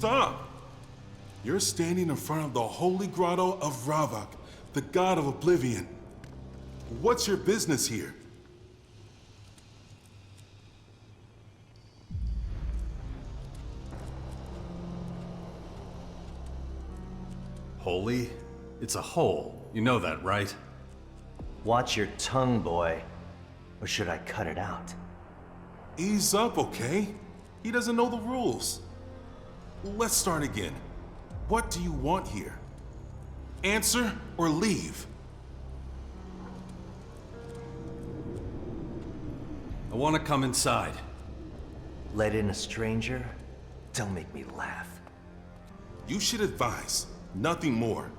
stop! You're standing in front of the holy grotto of Ravak, the god of oblivion. What's your business here? Holy? It's a hole. You know that, right? Watch your tongue, boy. Or should I cut it out? Ease up, okay? He doesn't know the rules. Let's start again. What do you want here? Answer or leave? I want to come inside. Let in a stranger? Don't make me laugh. You should advise, nothing more.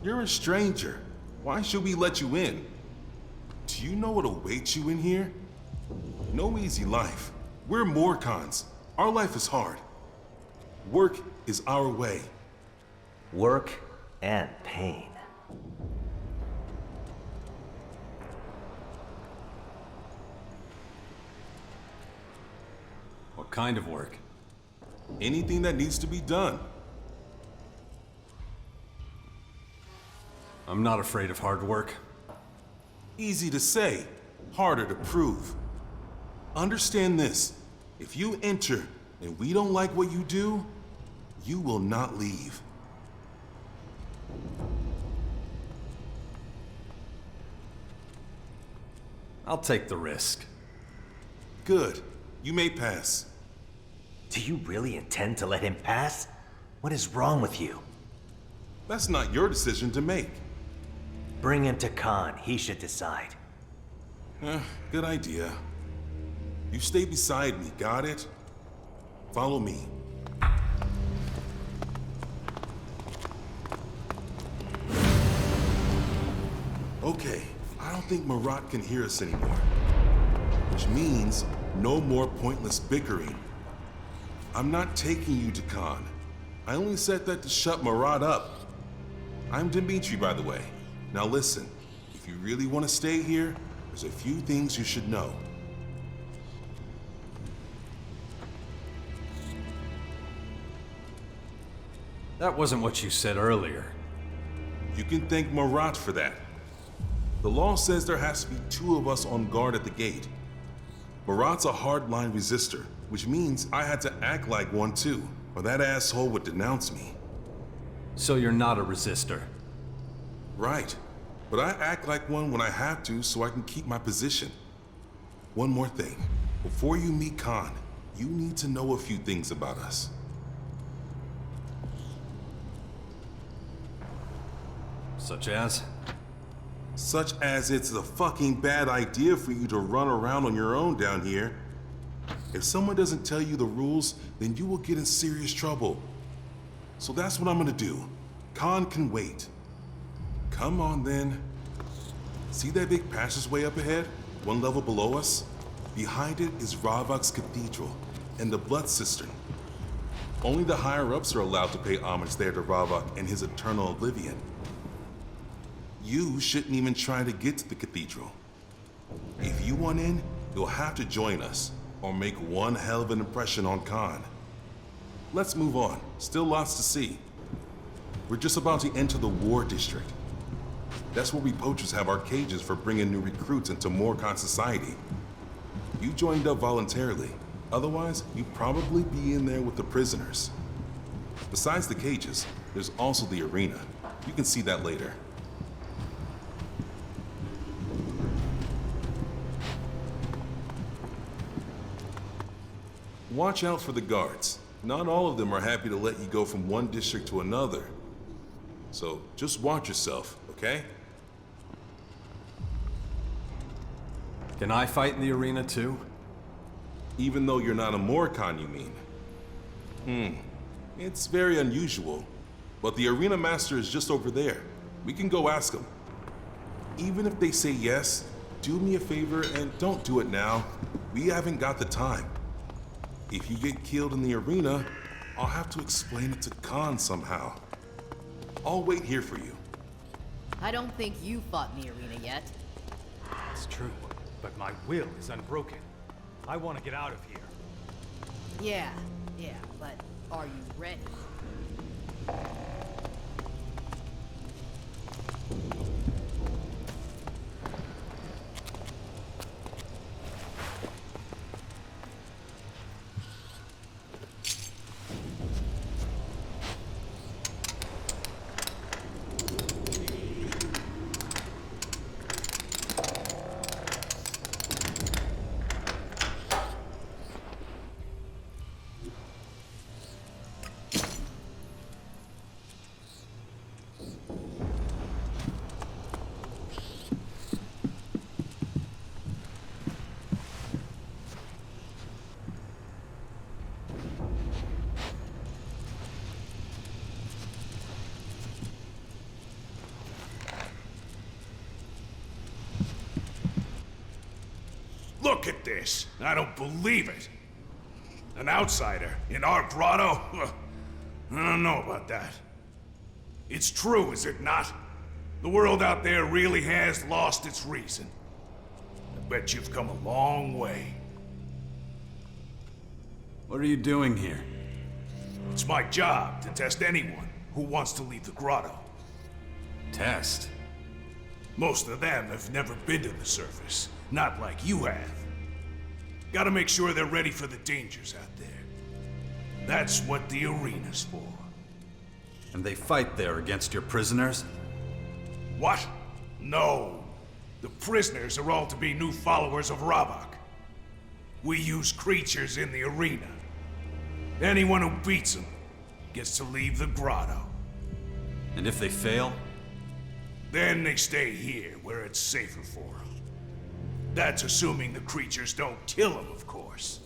You're a stranger. Why should we let you in? Do you know what awaits you in here? No easy life. We're Morcons. Our life is hard. Work is our way. Work and pain. What kind of work? Anything that needs to be done. I'm not afraid of hard work. Easy to say, harder to prove. Understand this. If you enter and we don't like what you do, you will not leave. I'll take the risk. Good. You may pass. Do you really intend to let him pass? What is wrong with you? That's not your decision to make. Bring him to Khan. He should decide. Good idea. You stay beside me, got it? Follow me. Okay, I don't think Marat can hear us anymore. Which means no more pointless bickering. I'm not taking you to Khan. I only said that to shut Marat up. I'm Dimitri, by the way. Now listen, if you really want to stay here, there's a few things you should know. That wasn't what you said earlier. You can thank Marat for that. The law says there has to be 2 of us on guard at the gate. Marat's a hardline resistor, which means I had to act like one too, or that asshole would denounce me. So you're not a resistor? Right, but I act like one when I have to so I can keep my position. One more thing. Before you meet Khan, you need to know a few things about us. Such as? Such as it's a fucking bad idea for you to run around on your own down here. If someone doesn't tell you the rules, then you will get in serious trouble. So that's what I'm gonna do. Khan can wait. Come on then. See that big passageway up ahead? 1 level below us? Behind it is Ravak's cathedral and the blood cistern. Only the higher-ups are allowed to pay homage there to Ravak and his eternal oblivion. You shouldn't even try to get to the cathedral. If you want in, you'll have to join us, or make one hell of an impression on Khan. Let's move on. Still lots to see. We're just about to enter the war district. That's where we poachers have our cages for bringing new recruits into Morcon society. You joined up voluntarily. Otherwise, you'd probably be in there with the prisoners. Besides the cages, there's also the arena. You can see that later. Watch out for the guards. Not all of them are happy to let you go from one district to another. So just watch yourself, okay? Can I fight in the arena too? Even though you're not a Morcon, you mean? It's very unusual. But the arena master is just over there. We can go ask him. Even if they say yes, do me a favor and don't do it now. We haven't got the time. If you get killed in the arena, I'll have to explain it to Khan somehow. I'll wait here for you. I don't think you fought in the arena yet. It's true, but my will is unbroken. I want to get out of here. Yeah, but Are you ready? Look at this. I don't believe it. An outsider in our grotto? I don't know about that. It's true, is it not? The world out there really has lost its reason. I bet you've come a long way. What are you doing here? It's my job to test anyone who wants to leave the grotto. Test? Most of them have never been to the surface. Not like you have. Gotta make sure they're ready for the dangers out there. That's what the arena's for. And they fight there against your prisoners? What? No. The prisoners are all to be new followers of Ravok. We use creatures in the arena. Anyone who beats them gets to leave the grotto. And if they fail? Then they stay here, where it's safer for them. That's assuming the creatures don't kill them, of course.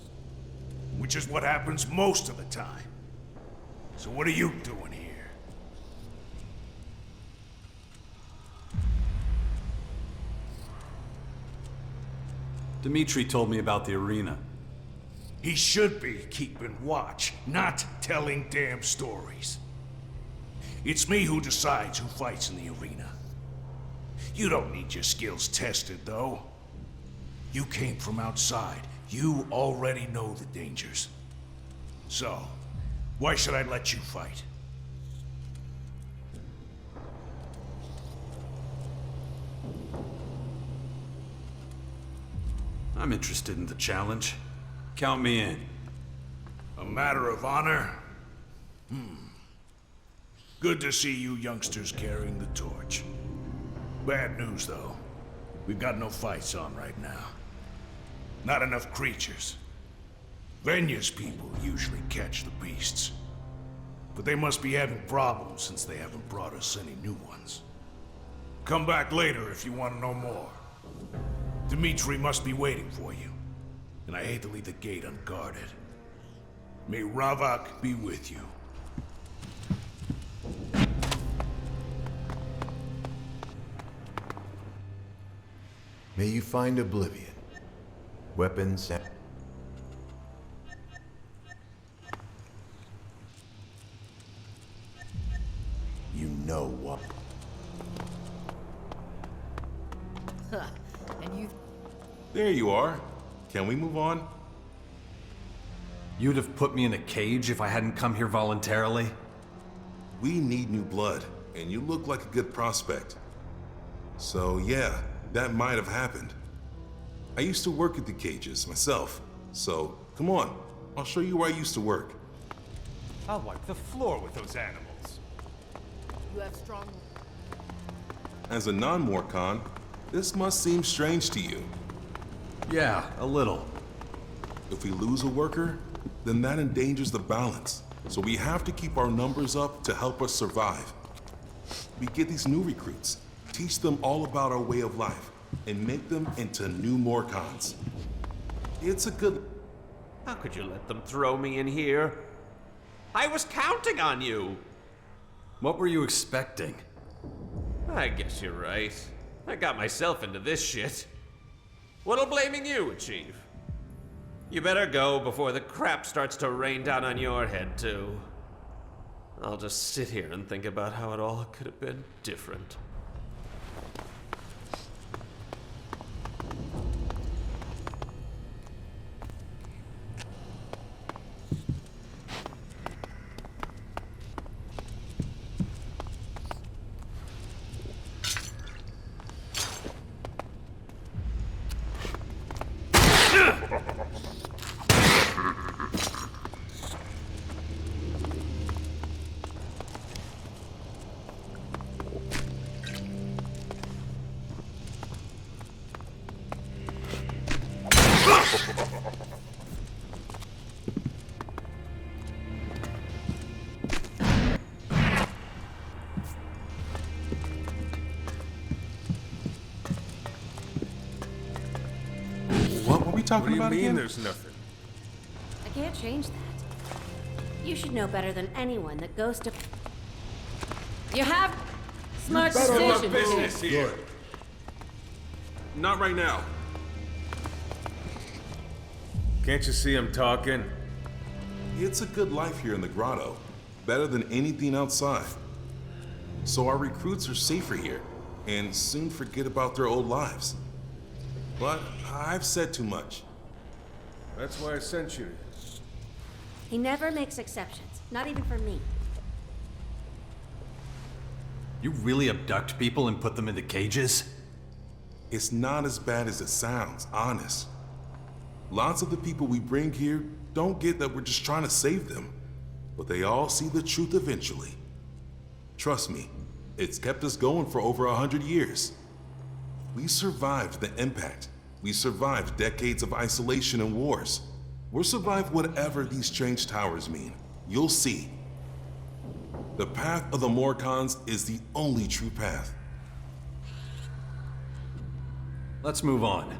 Which is what happens most of the time. So what are you doing here? Dimitri told me about the arena. He should be keeping watch, not telling damn stories. It's me who decides who fights in the arena. You don't need your skills tested, though. You came from outside. You already know the dangers. So, why should I let you fight? I'm interested in the challenge. Count me in. A matter of honor? Good to see you youngsters carrying the torch. Bad news, though. We've got no fights on right now. Not enough creatures. Venya's people usually catch the beasts. But they must be having problems since they haven't brought us any new ones. Come back later if you want to know more. Dimitri must be waiting for you. And I hate to leave the gate unguarded. May Ravok be with you. May you find oblivion. Weapons and... You know what? And you... There you are. Can we move on? You'd have put me in a cage if I hadn't come here voluntarily? We need new blood, and you look like a good prospect. So yeah, that might have happened. I used to work at the cages myself, so come on, I'll show you where I used to work. I'll wipe the floor with those animals. You have strong... As a non-Morcon, this must seem strange to you. Yeah, a little. If we lose a worker, then that endangers the balance. So we have to keep our numbers up to help us survive. We get these new recruits, teach them all about our way of life, and make them into new Morcons. It's a good... How could you let them throw me in here? I was counting on you! What were you expecting? I guess you're right. I got myself into this shit. What'll blaming you achieve? You better go before the crap starts to rain down on your head, too. I'll just sit here and think about how it all could have been different. What were we What talking do you about mean again? there's nothing? I can't change that. You should know better than anyone that goes to... You have smart decisions. Business here. Good. Not right now. Can't you see I'm talking? It's a good life here in the grotto. Better than anything outside. So our recruits are safer here, and soon forget about their old lives. But I've said too much. That's why I sent you. He never makes exceptions, not even for me. You really abduct people and put them into cages? It's not as bad as it sounds, honest. Lots of the people we bring here don't get that we're just trying to save them, but they all see the truth eventually. Trust me, it's kept us going for over 100 years. We survived the impact. We survived decades of isolation and wars. We'll survive whatever these strange towers mean. You'll see. The path of the Morcons is the only true path. Let's move on.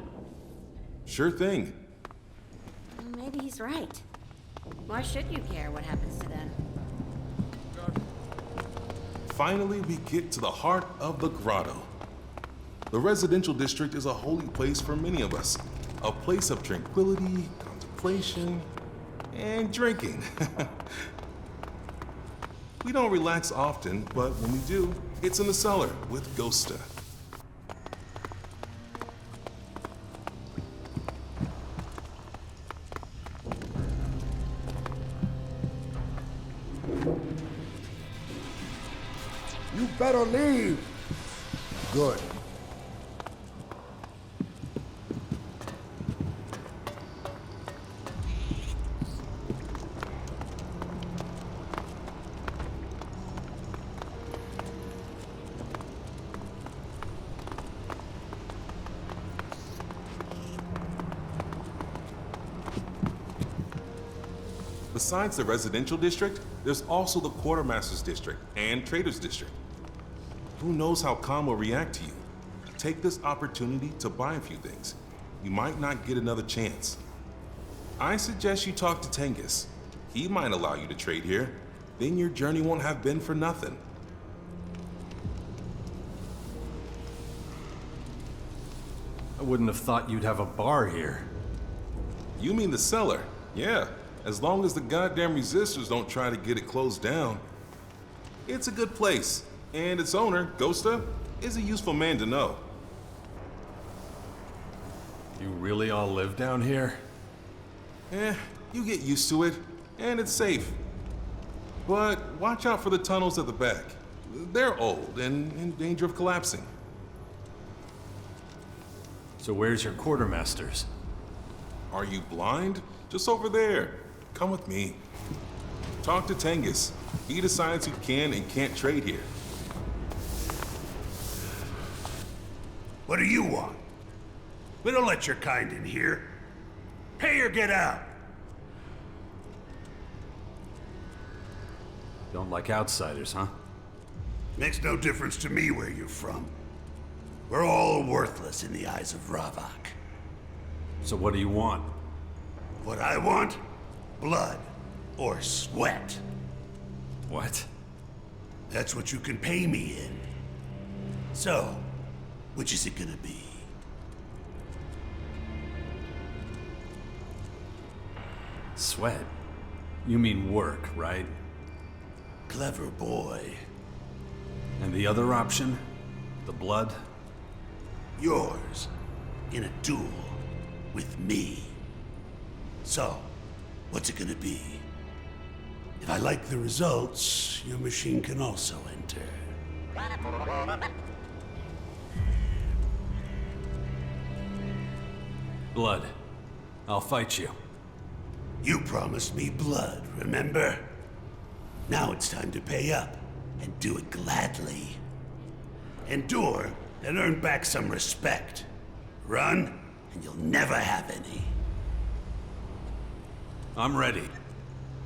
Sure thing. Maybe he's right. Why should you care what happens to them? Finally, we get to the heart of the grotto. The residential district is a holy place for many of us. A place of tranquility, contemplation, and drinking. We don't relax often, but when we do, it's in the cellar with Ghosta. You better leave. Good. Besides the residential district, there's also the quartermaster's district and trader's district. Who knows how Khan will react to you? Take this opportunity to buy a few things. You might not get another chance. I suggest you talk to Tengus. He might allow you to trade here. Then your journey won't have been for nothing. I wouldn't have thought you'd have a bar here. You mean the cellar? Yeah, as long as the goddamn resistors don't try to get it closed down. It's a good place, and its owner, Ghosta, is a useful man to know. You really all live down here? You get used to it, and it's safe. But watch out for the tunnels at the back. They're old and in danger of collapsing. So where's your quartermasters? Are you blind? Just over there. Come with me. Talk to Tengus. He decides who can and can't trade here. What do you want? We don't let your kind in here. Pay or get out. Don't like outsiders, huh? Makes no difference to me where you're from. We're all worthless in the eyes of Ravak. So what do you want? What I want? Blood or sweat. What? That's what you can pay me in. So, which is it gonna be? Sweat? You mean work, right? Clever boy. And the other option? The blood? Yours. In a duel. With me. So, what's it gonna be? If I like the results, your machine can also enter. Blood. I'll fight you. You promised me blood, remember? Now it's time to pay up, and do it gladly. Endure, and earn back some respect. Run, and you'll never have any. I'm ready.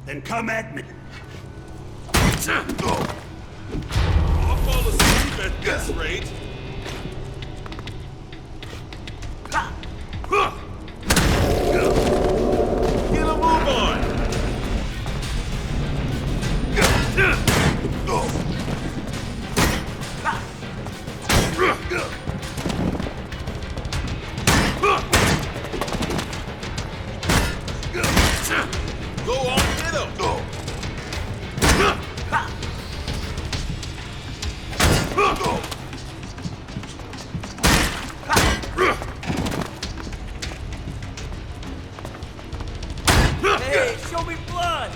Then come at me. I'll fall asleep at this rate. Get a move on! Go on, get him! Hey, show me blood!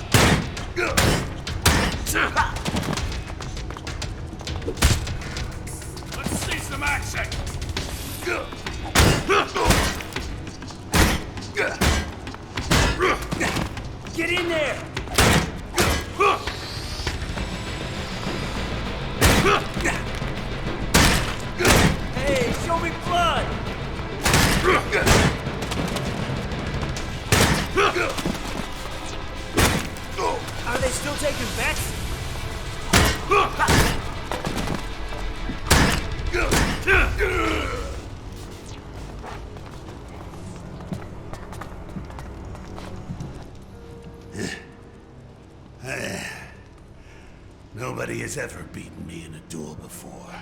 Let's see some action. Get in there! Hey, show me blood! Are they still taking bets? Nobody has ever beaten me in a duel before.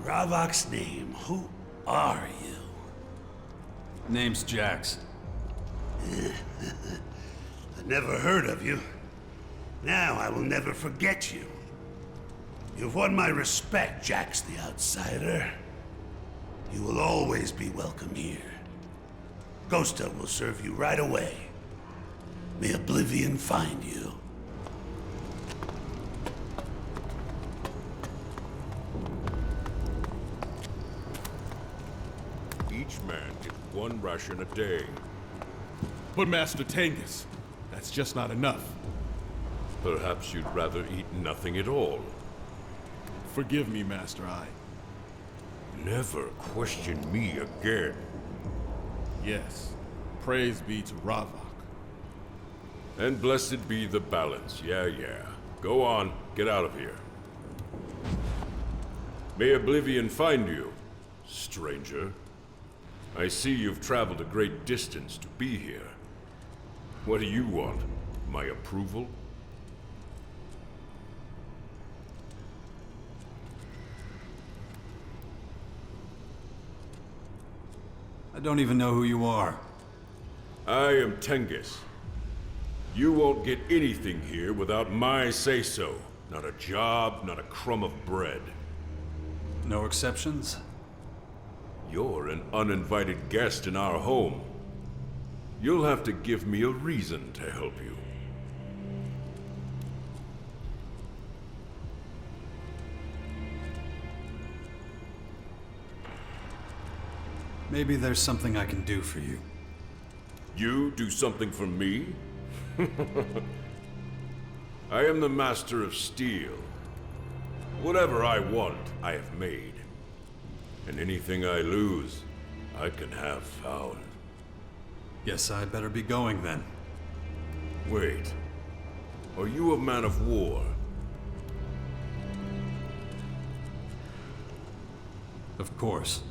Ravok's name, who are you? Name's Jax. I never heard of you. Now I will never forget you. You've won my respect, Jax the Outsider. You will always be welcome here. Ghosta will serve you right away. May oblivion find you. Each man gets one ration a day. But Master Tengus, that's just not enough. Perhaps you'd rather eat nothing at all. Forgive me, Master Eye. Never question me again. Yes, praise be to Ravok. And blessed be the balance, yeah. Go on, get out of here. May oblivion find you, stranger. I see you've traveled a great distance to be here. What do you want? My approval? I don't even know who you are. I am Tengus. You won't get anything here without my say-so. Not a job, not a crumb of bread. No exceptions? You're an uninvited guest in our home. You'll have to give me a reason to help you. Maybe there's something I can do for you. You do something for me? I am the Master of Steel. Whatever I want, I have made. And anything I lose, I can have found. Guess I better be going then. Wait. Are you a man of war? Of course.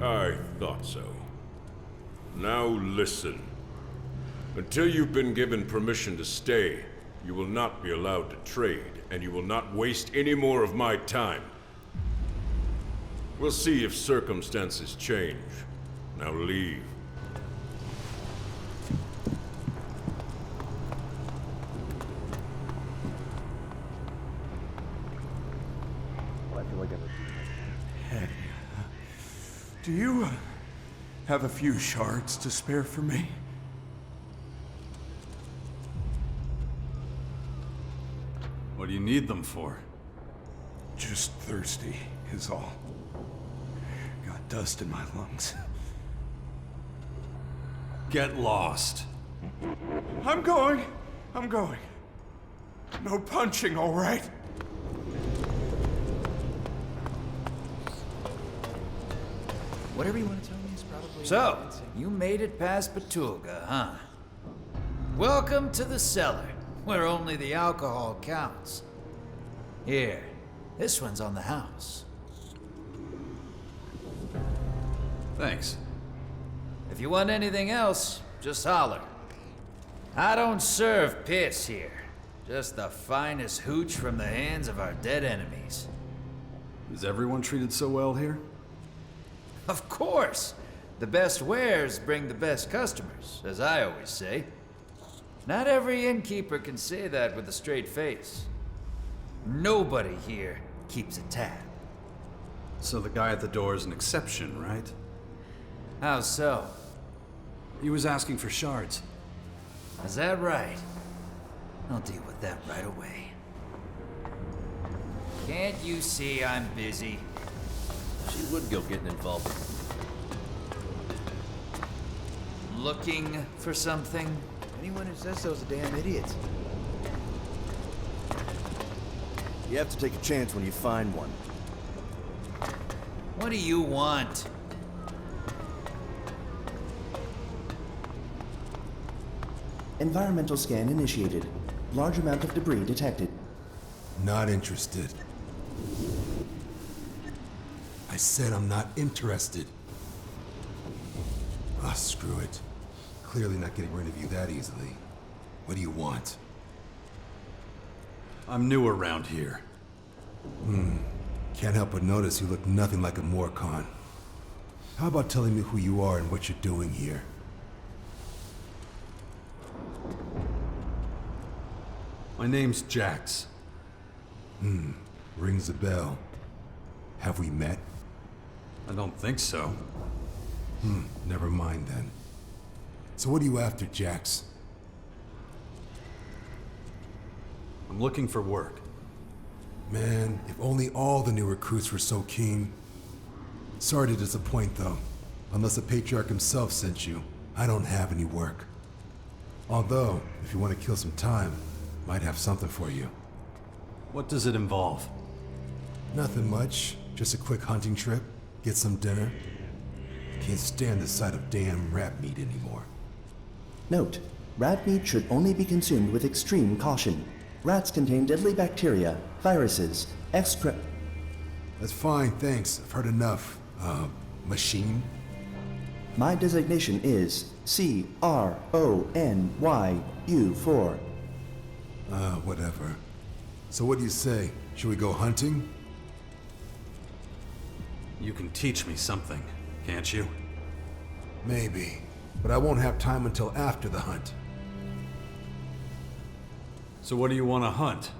I thought so. Now listen. Until you've been given permission to stay, you will not be allowed to trade, and you will not waste any more of my time. We'll see if circumstances change. Now leave. Hey, do you have a few shards to spare for me? What do you need them for? Just thirsty, is all. Got dust in my lungs. Get lost. I'm going. No punching, all right? Whatever you want to tell me is probably... So, you made it past Petulga, huh? Welcome to the cellar, where only the alcohol counts. Here, this one's on the house. Thanks. If you want anything else, just holler. I don't serve piss here. Just the finest hooch from the hands of our dead enemies. Is everyone treated so well here? Of course! The best wares bring the best customers, as I always say. Not every innkeeper can say that with a straight face. Nobody here keeps a tab. So the guy at the door is an exception, right? How so? He was asking for shards. Is that right? I'll deal with that right away. Can't you see I'm busy? She would go getting involved. Looking for something? Anyone who says so is a damn idiot. You have to take a chance when you find one. What do you want? Environmental scan initiated. Large amount of debris detected. Not interested. I said I'm not interested. Ah, screw it. Clearly not getting rid of you that easily. What do you want? I'm new around here. Can't help but notice you look nothing like a Morcon. How about telling me who you are and what you're doing here? My name's Jax. Rings a bell. Have we met? I don't think so. Never mind then. So what are you after, Jax? I'm looking for work. Man, if only all the new recruits were so keen. Sorry to disappoint, though. Unless the Patriarch himself sent you, I don't have any work. Although, if you want to kill some time, might have something for you. What does it involve? Nothing much. Just a quick hunting trip, get some dinner. Can't stand the sight of damn rat meat anymore. Note: rat meat should only be consumed with extreme caution. Rats contain deadly bacteria, viruses, That's fine, thanks. I've heard enough. Machine? My designation is CRONYU4. Whatever. So what do you say? Should we go hunting? You can teach me something, can't you? Maybe. But I won't have time until after the hunt. So what do you want to hunt?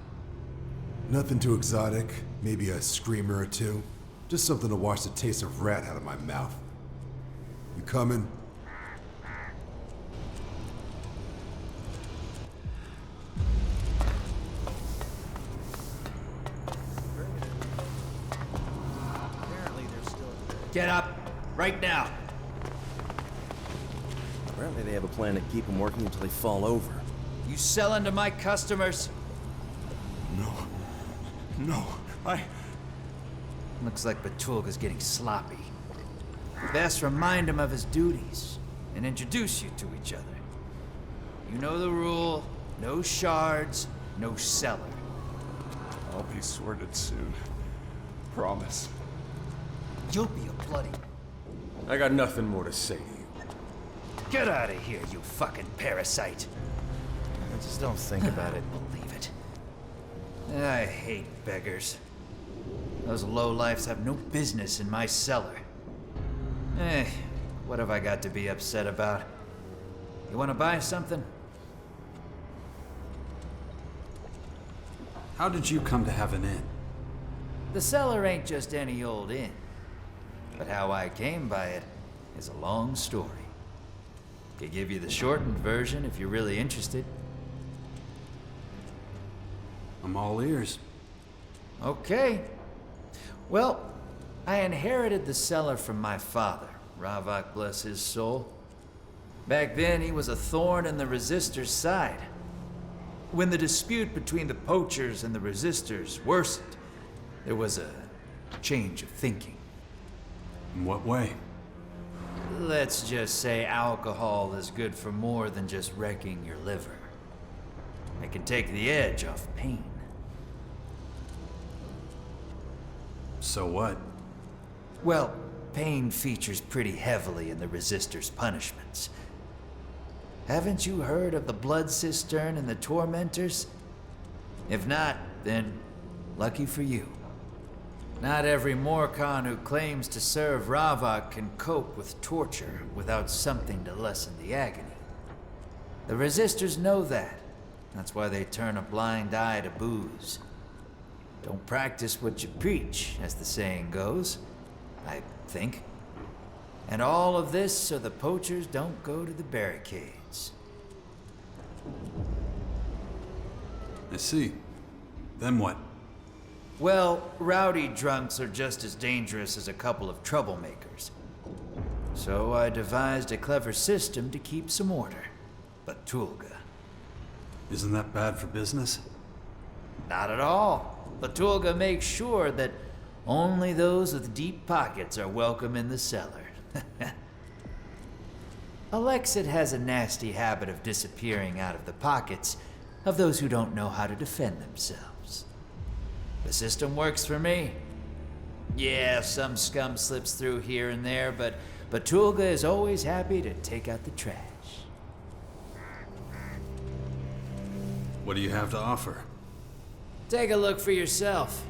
Nothing too exotic. Maybe a screamer or two. Just something to wash the taste of rat out of my mouth. You coming? Get up! Right now! Apparently they have a plan to keep them working until they fall over. You selling to my customers? No, Looks like Batulga's getting sloppy. Best remind him of his duties and introduce you to each other. You know the rule: no shards, no cellar. I'll be sorted soon. Promise. You'll be a bloody... I got nothing more to say to you. Get out of here, you fucking parasite! I just don't think about it. Believe it. I hate beggars. Those lowlifes have no business in my cellar. What have I got to be upset about? You want to buy something? How did you come to have an inn? The cellar ain't just any old inn. But how I came by it is a long story. Could give you the shortened version if you're really interested. I'm all ears. Okay. Well, I inherited the cellar from my father, Ravak bless his soul. Back then, he was a thorn in the resistors' side. When the dispute between the poachers and the resistors worsened, there was a change of thinking. In what way? Let's just say alcohol is good for more than just wrecking your liver. It can take the edge off pain. So what? Well, pain features pretty heavily in the Resistor's punishments. Haven't you heard of the Blood Cistern and the Tormentors? If not, then lucky for you. Not every Morcon who claims to serve Ravok can cope with torture without something to lessen the agony. The Resistors know that. That's why they turn a blind eye to booze. Don't practice what you preach, as the saying goes, I think. And all of this so the poachers don't go to the barricades. I see. Then what? Well, rowdy drunks are just as dangerous as a couple of troublemakers. So I devised a clever system to keep some order. But Tulga. Isn't that bad for business? Not at all. Batulga makes sure that only those with deep pockets are welcome in the cellar. Alexid has a nasty habit of disappearing out of the pockets of those who don't know how to defend themselves. The system works for me. Yeah, some scum slips through here and there, but Batulga is always happy to take out the trash. What do you have to offer? Take a look for yourself.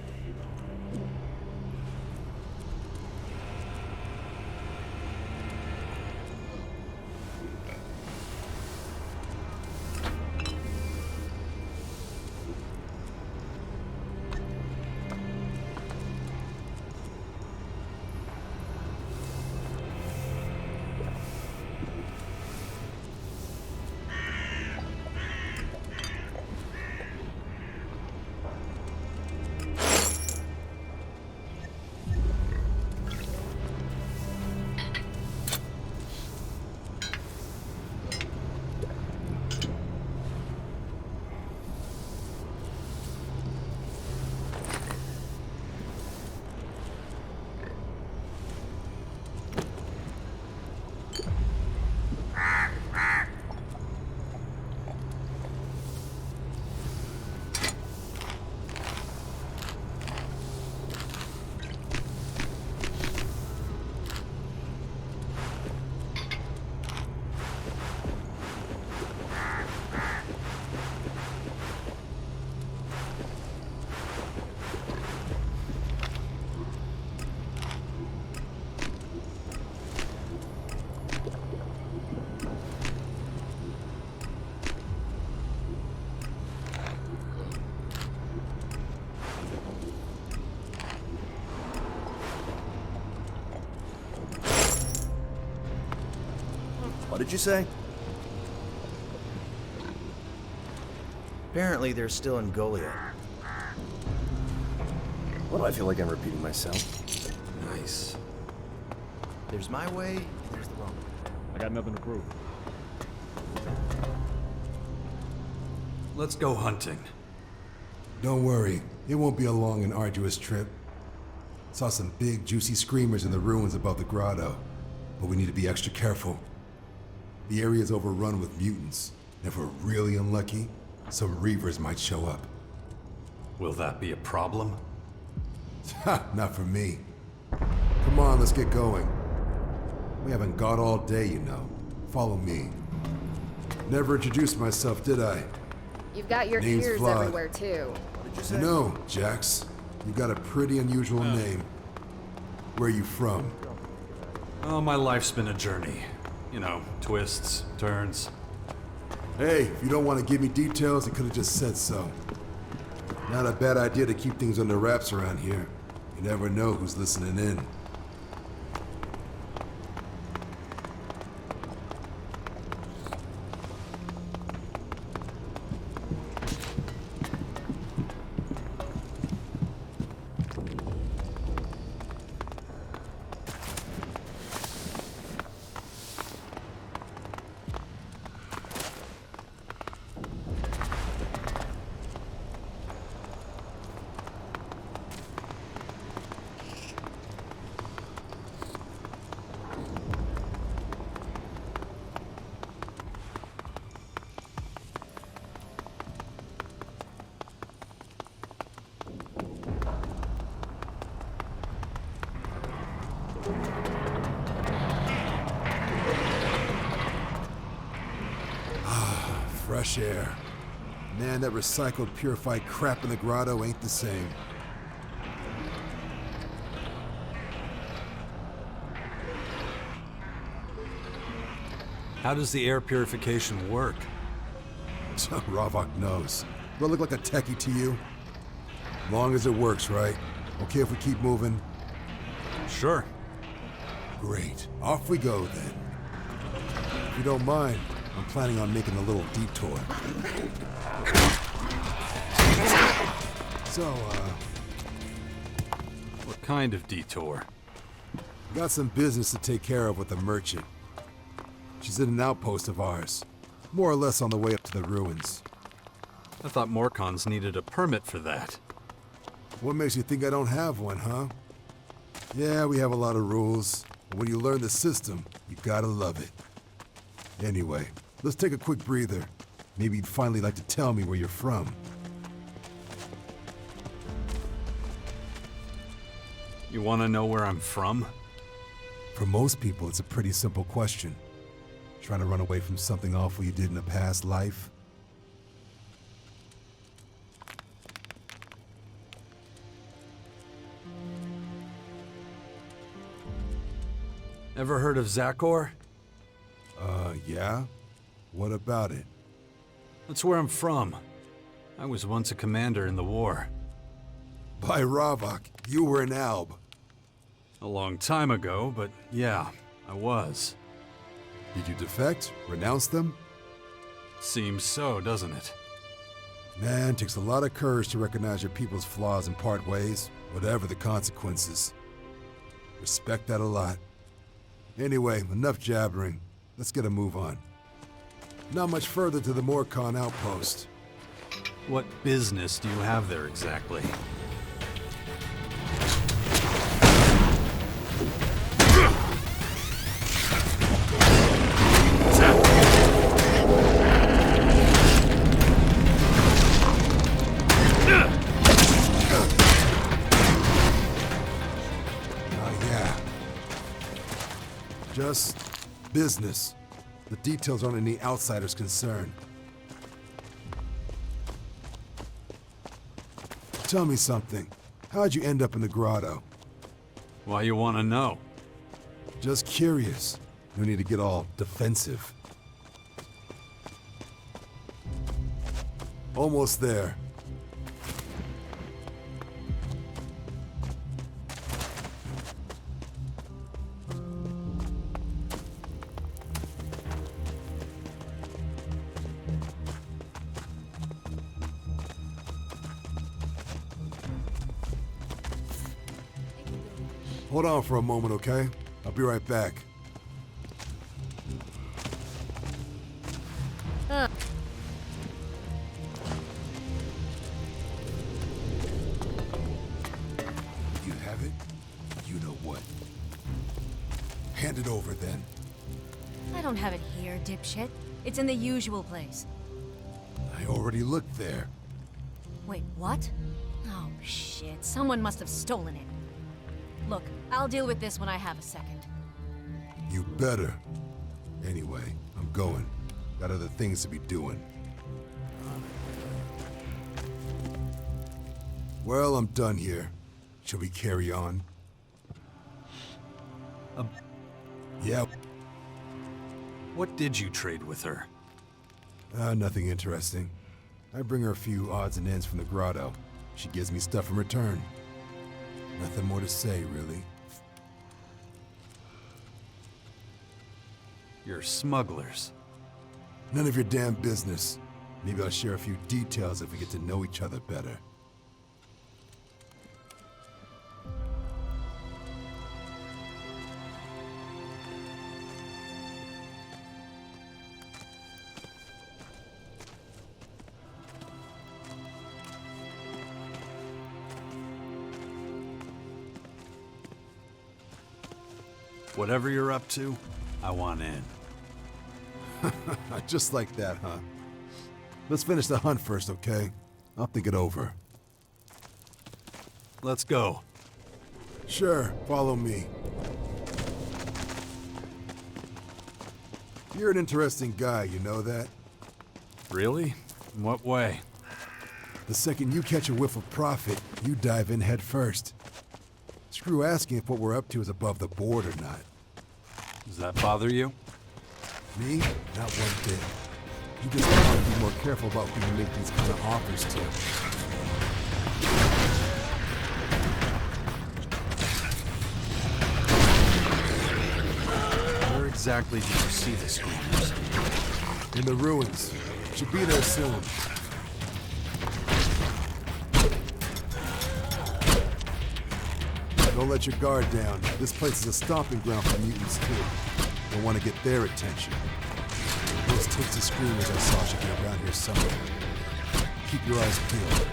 What did you say? Apparently they're still in Goliath. What do I feel like I'm repeating myself? Nice. There's my way, and there's the wrong way. I got nothing to prove. Let's go hunting. Don't worry, it won't be a long and arduous trip. Saw some big, juicy screamers in the ruins above the grotto, but we need to be extra careful. The area's overrun with mutants, and if we're really unlucky, some Reavers might show up. Will that be a problem? Ha! Not for me. Come on, let's get going. We haven't got all day, you know. Follow me. Never introduced myself, did I? You've got your Name's ears Vlad. everywhere, too. What did you say? I know, Jax. You've got a pretty unusual name. Where are you from? Oh, my life's been a journey. You know, twists, turns. Hey, if you don't want to give me details, you could have just said so. Not a bad idea to keep things under wraps around here. You never know who's listening in. Fresh air. Man, that recycled, purified crap in the grotto ain't the same. How does the air purification work? Ravok knows. Do I look like a techie to you? Long as it works, right? Okay if we keep moving? Sure. Great. Off we go, then. If you don't mind, I'm planning on making a little detour. So, What kind of detour? got some business to take care of with a merchant. She's in an outpost of ours, more or less on the way up to the ruins. I thought Morcons needed a permit for that. What makes you think I don't have one, huh? Yeah, we have a lot of rules, but when you learn the system, you gotta love it. Anyway, let's take a quick breather. Maybe you'd finally like to tell me where you're from. You want to know where I'm from? For most people, it's a pretty simple question. Trying to run away from something awful you did in a past life? Ever heard of Zakor? Yeah? What about it? That's where I'm from. I was once a commander in the war. By Ravok, you were an Alb. A long time ago, but yeah, I was. Did you defect? Renounce them? Seems so, doesn't it? Man, it takes a lot of courage to recognize your people's flaws and part ways, whatever the consequences. Respect that a lot. Anyway, enough jabbering. Let's get a move on. Not much further to the Morcon outpost. What business do you have there exactly? Just business. The details aren't any outsider's concern. Tell me something. How'd you end up in the grotto? Why you want to know? Just curious. No need to get all defensive. Almost there. Hold on for a moment, okay? I'll be right back. You have it? You know what? Hand it over, then. I don't have it here, dipshit. It's in the usual place. I already looked there. Wait, what? Oh, shit. Someone must have stolen it. Look, I'll deal with this when I have a second. You better. Anyway, I'm going. Got other things to be doing. Well, I'm done here. Shall we carry on? Yeah. What did you trade with her? Nothing interesting. I bring her a few odds and ends from the grotto. She gives me stuff in return. Nothing more to say, really. You're smugglers. None of your damn business. Maybe I'll share a few details if we get to know each other better. Whatever you're up to, I want in. Just like that, huh? Let's finish the hunt first, okay? I'll think it over. Let's go. Sure, follow me. You're an interesting guy, you know that? Really? In what way? The second you catch a whiff of profit, you dive in head first. Screw asking if what we're up to is above the board or not. Does that bother you? Me? Not one bit. You just want to be more careful about who you make these kind of offers to. Where exactly did you see the screamers? In the ruins. Should be there soon. Don't let your guard down. This place is a stomping ground for mutants too. Don't want to get their attention. Those tipsy screamers I saw should be around here somewhere. Keep your eyes peeled.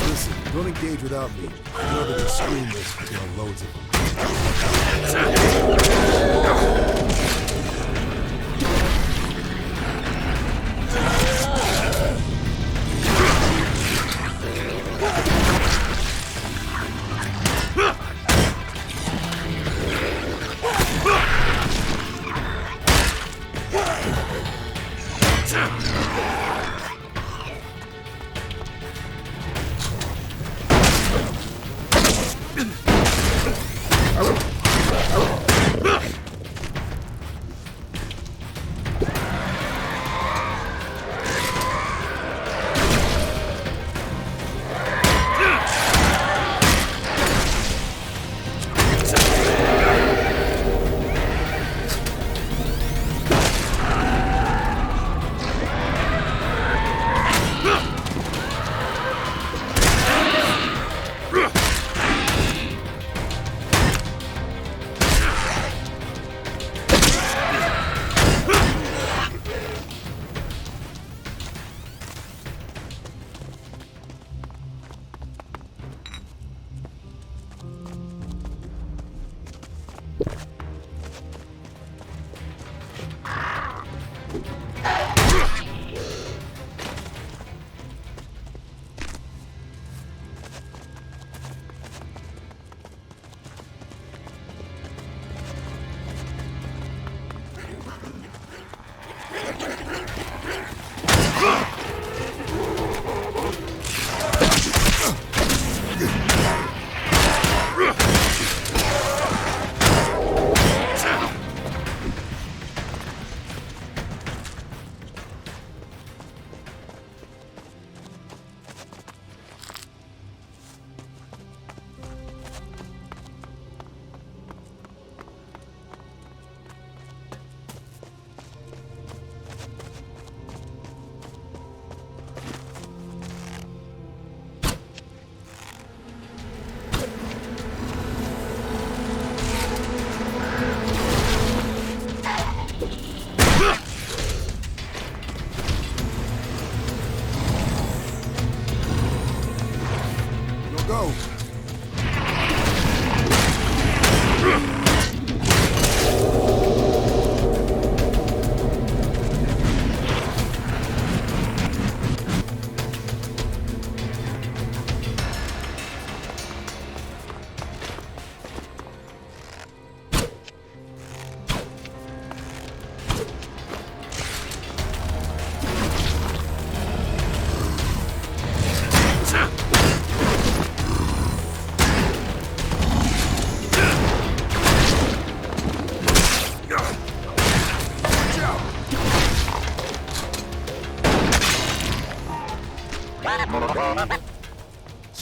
Listen, don't engage without me. You know that there's screamers, but there are loads of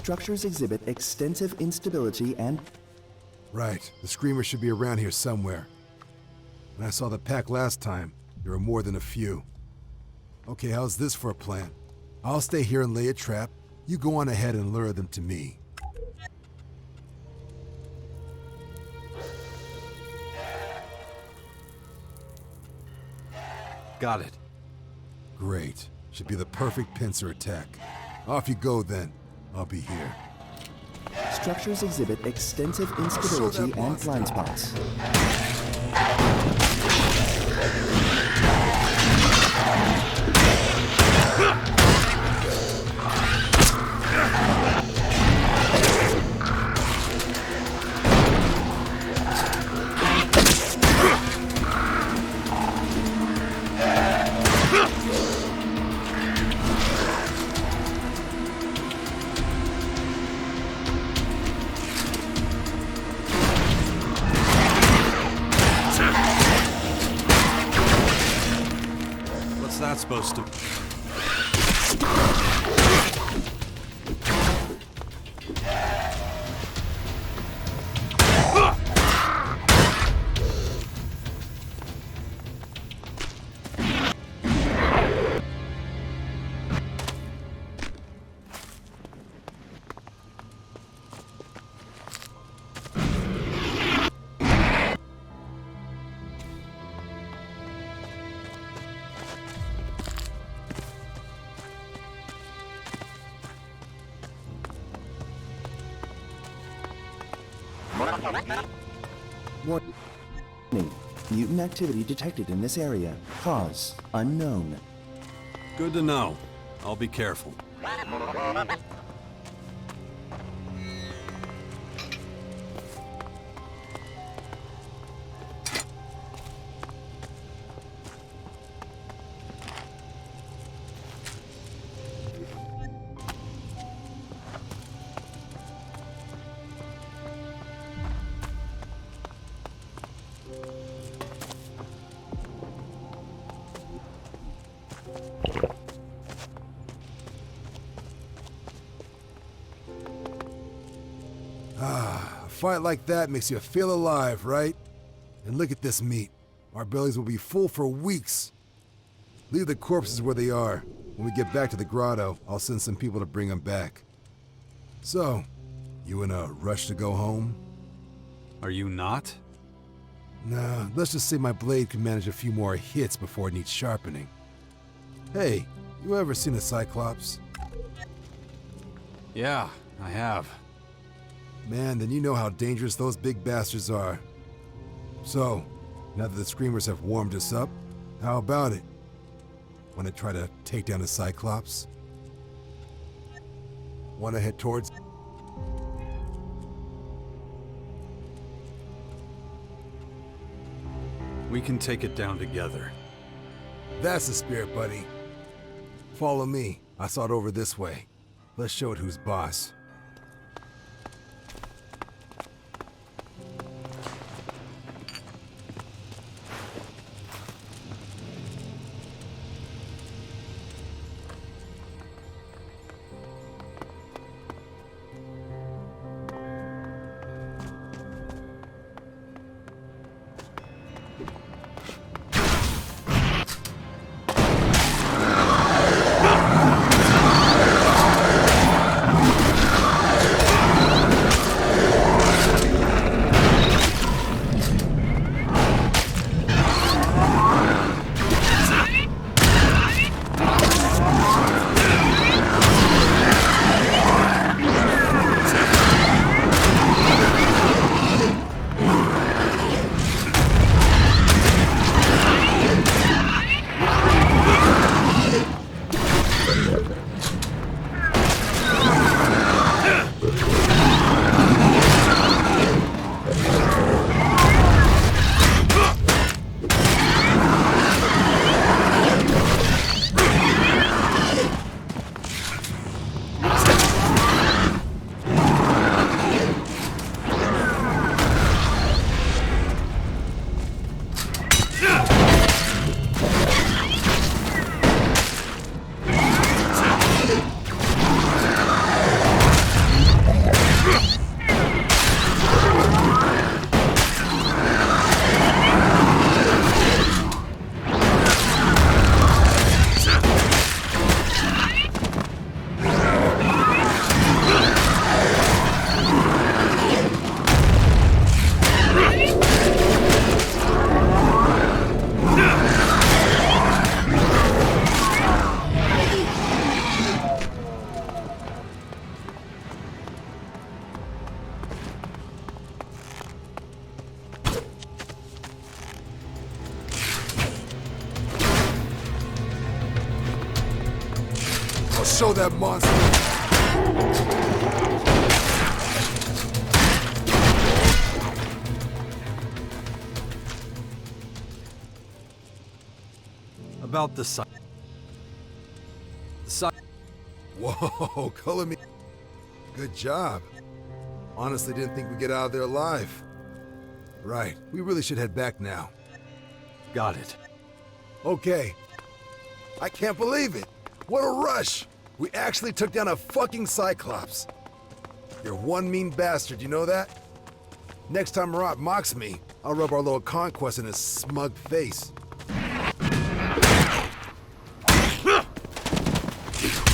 Structures exhibit extensive instability and... Right. The screamers should be around here somewhere. When I saw the pack last time, there were more than a few. Okay, how's this for a plan? I'll stay here and lay a trap. You go on ahead and lure them to me. Got it. Great. Should be the perfect pincer attack. Off you go then. I'll be here. Structures exhibit extensive instability and blind spots. not supposed to... Warning. Mutant activity detected in this area. Cause unknown. Good to know. I'll be careful. A fight like that makes you feel alive, right? And look at this meat. Our bellies will be full for weeks. Leave the corpses where they are. When we get back to the grotto, I'll send some people to bring them back. So, you in a rush to go home? Are you not? Nah, let's just say my blade can manage a few more hits before it needs sharpening. Hey, you ever seen a Cyclops? Yeah, I have. Man, then you know how dangerous those big bastards are. So, now that the Screamers have warmed us up, how about it? Wanna try to take down a Cyclops? Wanna head towards... We can take it down together. That's the spirit, buddy. Follow me. I saw it over this way. Let's show it who's boss. Show that monster! About the side. Whoa, color me. Good job. Honestly didn't think we'd get out of there alive. Right, we really should head back now. Got it. Okay. I can't believe it. What a rush. We actually took down a fucking Cyclops. You're one mean bastard, you know that? Next time Marat mocks me, I'll rub our little conquest in his smug face.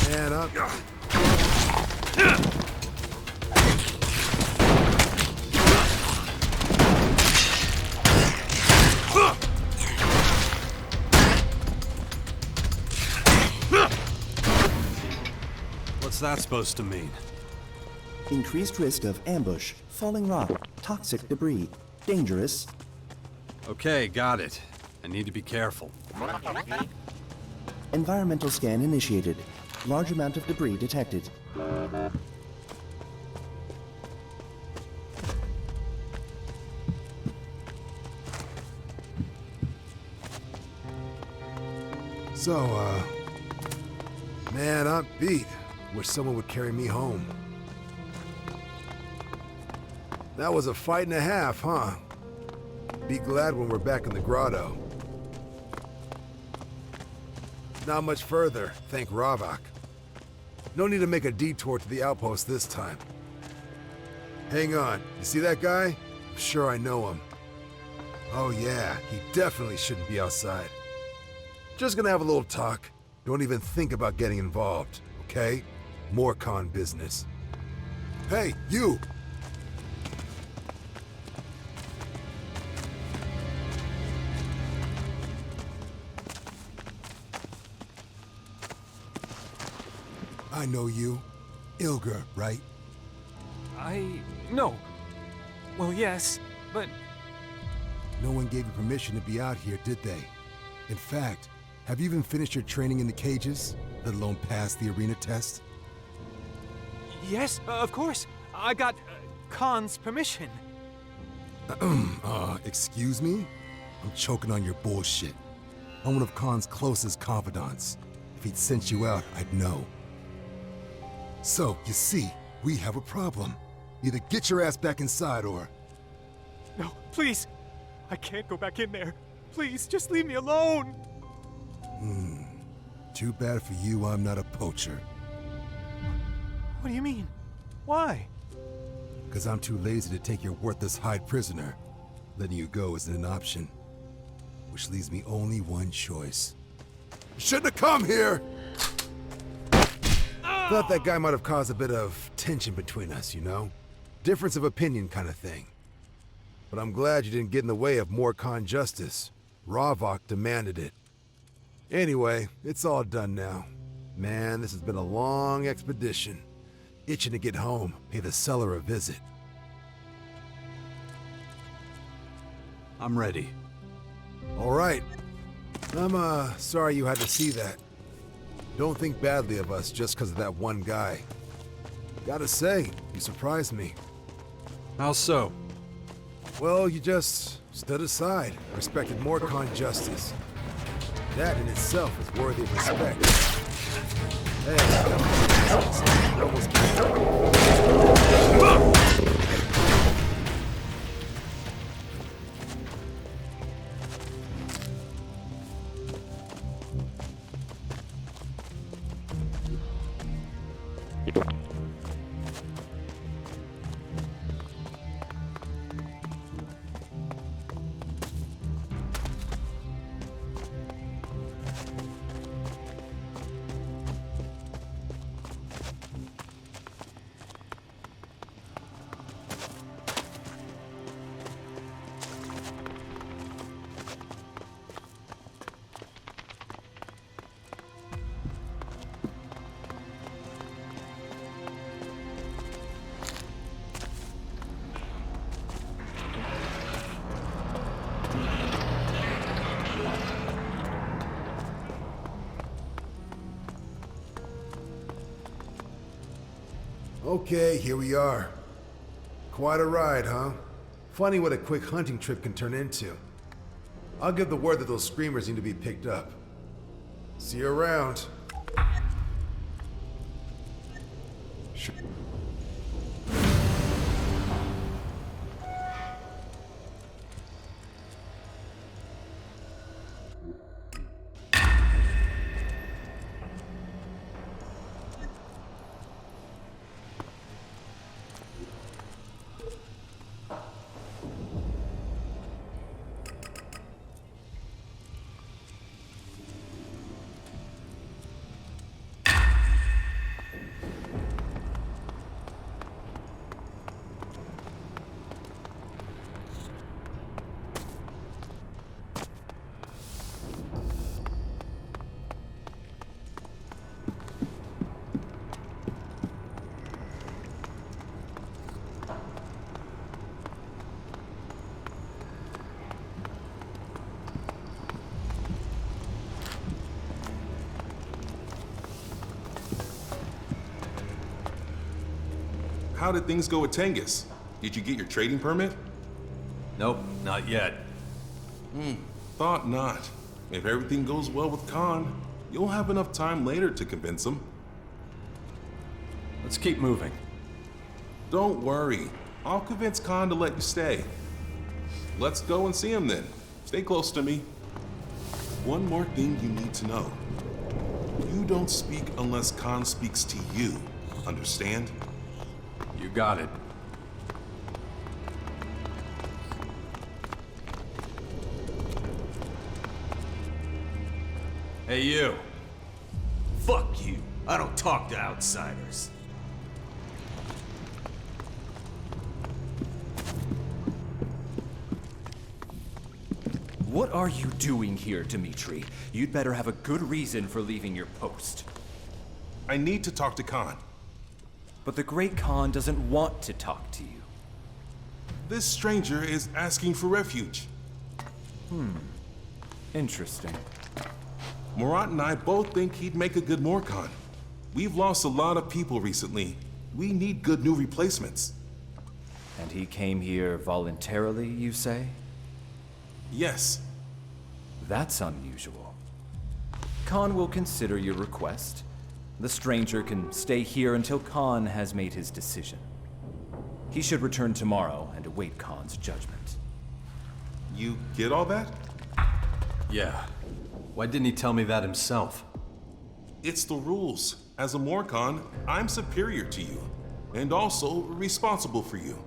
Man up. What's that supposed to mean? Increased risk of ambush, falling rock, toxic debris, dangerous. Okay, got it. I need to be careful. Environmental scan initiated. Large amount of debris detected. So, man, I'm beat. Wish someone would carry me home. That was a fight and a half, huh? Be glad when we're back in the grotto. Not much further, thank Ravak. No need to make a detour to the outpost this time. Hang on, you see that guy? I'm sure I know him. Oh yeah, he definitely shouldn't be outside. Just gonna have a little talk. Don't even think about getting involved, okay? More con business. Hey, you! I know you. Ilger, right? No. Well, yes, but... No one gave you permission to be out here, did they? In fact, have you even finished your training in the cages, let alone passed the arena test? Yes, of course. I got Khan's permission. Excuse me? I'm choking on your bullshit. I'm one of Khan's closest confidants. If he'd sent you out, I'd know. So, you see, we have a problem. Either get your ass back inside or... No, please. I can't go back in there. Please, just leave me alone. Too bad for you I'm not a poacher. What do you mean? Why? Because I'm too lazy to take your worthless Hyde prisoner. Letting you go isn't an option. Which leaves me only one choice. Shouldn't have come here! Thought that guy might have caused a bit of tension between us, you know? Difference of opinion kind of thing. But I'm glad you didn't get in the way of more Khan justice. Ravak demanded it. Anyway, it's all done now. Man, this has been a long expedition. Itching to get home, pay the seller a visit. I'm ready. All right. I'm, sorry you had to see that. Don't think badly of us just because of that one guy. Gotta say, you surprised me. How so? Well, you just stood aside, respected more Khan justice. That in itself is worthy of respect. Hey, Okay, here we are. Quite a ride, huh? Funny what a quick hunting trip can turn into. I'll give the word that those screamers need to be picked up. See you around. Sure. how did things go with Tengus? Did you get your trading permit? Nope, not yet. Thought not. If everything goes well with Khan, you'll have enough time later to convince him. Let's keep moving. Don't worry. I'll convince Khan to let you stay. Let's go and see him then. Stay close to me. One more thing you need to know. You don't speak unless Khan speaks to you. Understand? You got it. Hey, you. Fuck you. I don't talk to outsiders. What are you doing here, Dimitri? You'd better have a good reason for leaving your post. I need to talk to Khan. But the Great Khan doesn't want to talk to you. This stranger is asking for refuge. Interesting. Murat and I both think he'd make a good Morcon. We've lost a lot of people recently. We need good new replacements. And he came here voluntarily, you say? Yes. That's unusual. Khan will consider your request. The stranger can stay here until Khan has made his decision. He should return tomorrow and await Khan's judgment. You get all that? Yeah. Why didn't he tell me that himself? It's the rules. As a Morcon, I'm superior to you, and also responsible for you.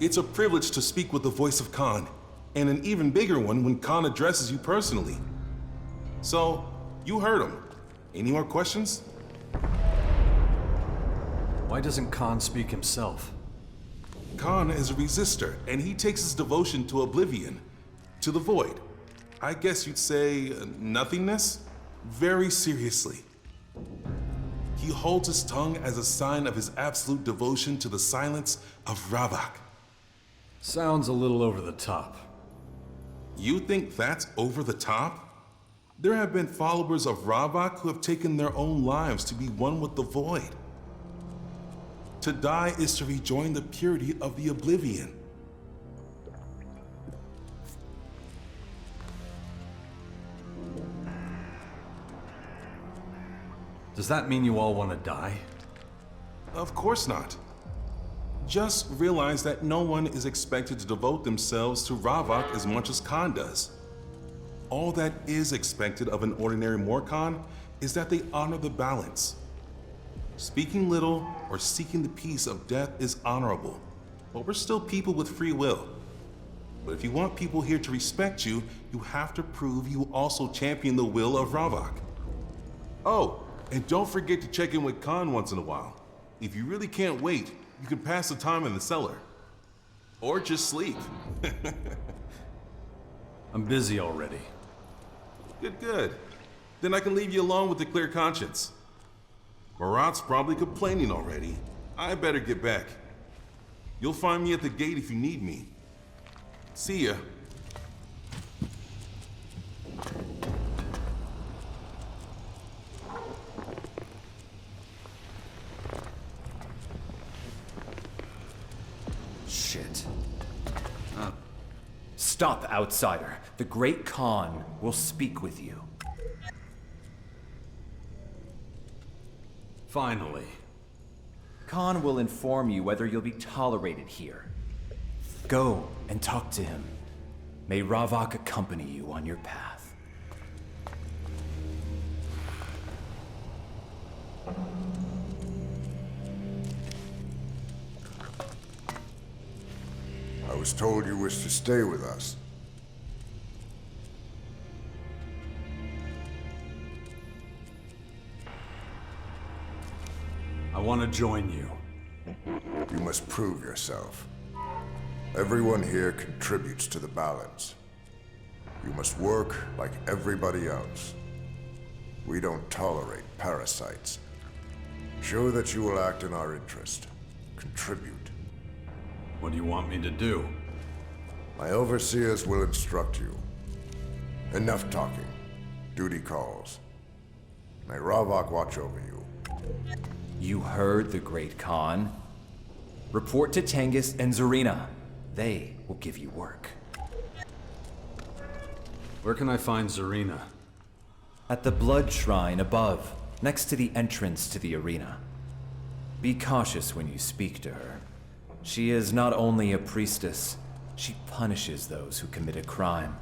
It's a privilege to speak with the voice of Khan, and an even bigger one when Khan addresses you personally. So, you heard him. Any more questions? Why doesn't Khan speak himself? Khan is a resistor, and he takes his devotion to oblivion, to the void. I guess you'd say nothingness? Very seriously. He holds his tongue as a sign of his absolute devotion to the silence of Ravak. Sounds a little over the top. You think that's over the top? There have been followers of Ravak who have taken their own lives to be one with the void. To die is to rejoin the purity of the oblivion. Does that mean you all want to die? Of course not. Just realize that no one is expected to devote themselves to Ravak as much as Khan does. All that is expected of an ordinary Morcon is that they honor the balance. Speaking little or seeking the peace of death is honorable, but we're still people with free will. But if you want people here to respect you, you have to prove you also champion the will of Ravak. Oh, and don't forget to check in with Khan once in a while. If you really can't wait, you can pass the time in the cellar. Or just sleep. I'm busy already. Good. Then I can leave you alone with a clear conscience. Murat's probably complaining already. I better get back. You'll find me at the gate if you need me. See ya. Shit. Stop, outsider. The Great Khan will speak with you. Finally. Khan will inform you whether you'll be tolerated here. Go and talk to him. May Ravak accompany you on your path. I was told you wished to stay with us. I want to join you. You must prove yourself. Everyone here contributes to the balance. You must work like everybody else. We don't tolerate parasites. Show that you will act in our interest. Contribute. What do you want me to do? My overseers will instruct you. Enough talking. Duty calls. May Ravak watch over you. You heard the Great Khan. Report to Tengus and Zarina. They will give you work. Where can I find Zarina? At the blood shrine above, next to the entrance to the arena. Be cautious when you speak to her. She is not only a priestess, she punishes those who commit a crime.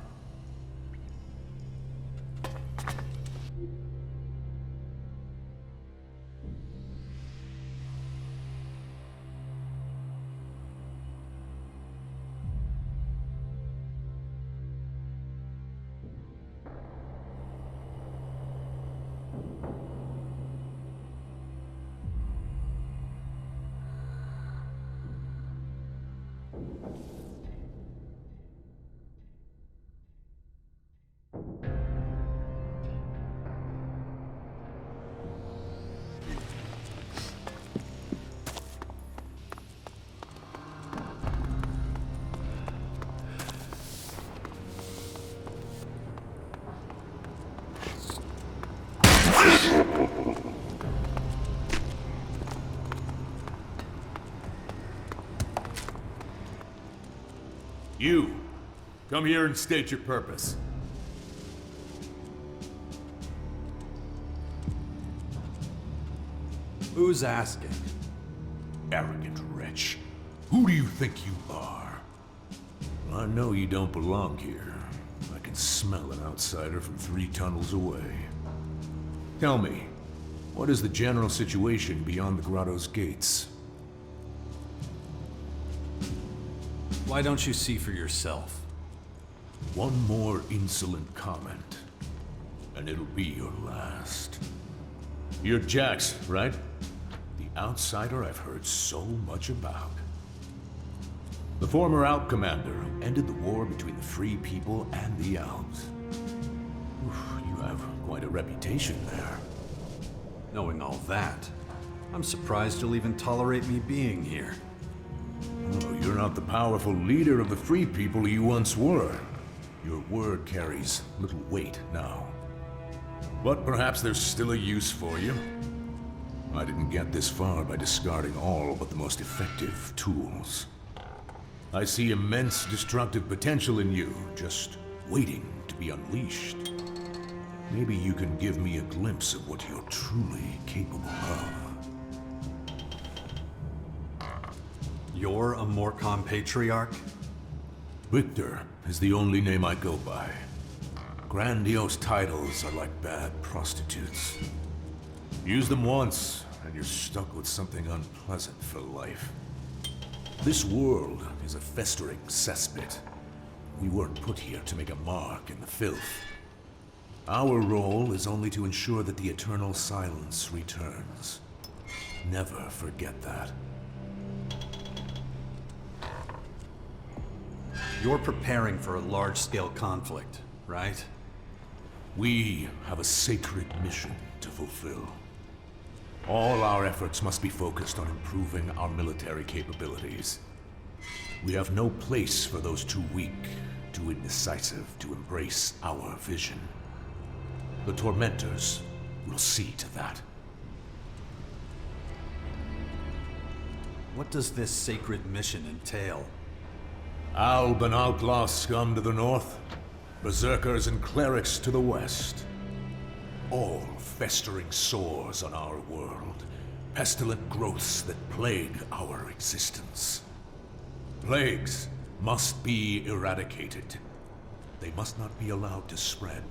You, come here and state your purpose. Who's asking? Arrogant wretch. Who do you think you are? I know you don't belong here. I can smell an outsider from 3 tunnels away. Tell me, what is the general situation beyond the grotto's gates? Why don't you see for yourself? One more insolent comment, and it'll be your last. You're Jax, right? The outsider I've heard so much about. The former Alp commander who ended the war between the Free People and the Alps. You have quite a reputation there. Knowing all that, I'm surprised you'll even tolerate me being here. Oh, you're not the powerful leader of the Free People you once were. Your word carries little weight now. But perhaps there's still a use for you. I didn't get this far by discarding all but the most effective tools. I see immense destructive potential in you, just waiting to be unleashed. Maybe you can give me a glimpse of what you're truly capable of. You're a Morcom patriarch? Victor is the only name I go by. Grandiose titles are like bad prostitutes. Use them once, and you're stuck with something unpleasant for life. This world is a festering cesspit. We weren't put here to make a mark in the filth. Our role is only to ensure that the eternal silence returns. Never forget that. You're preparing for a large-scale conflict, right? We have a sacred mission to fulfill. All our efforts must be focused on improving our military capabilities. We have no place for those too weak, too indecisive to embrace our vision. The Tormentors will see to that. What does this sacred mission entail? Alb and outlaw scum to the north, berserkers and clerics to the west. All festering sores on our world, pestilent growths that plague our existence. Plagues must be eradicated. They must not be allowed to spread.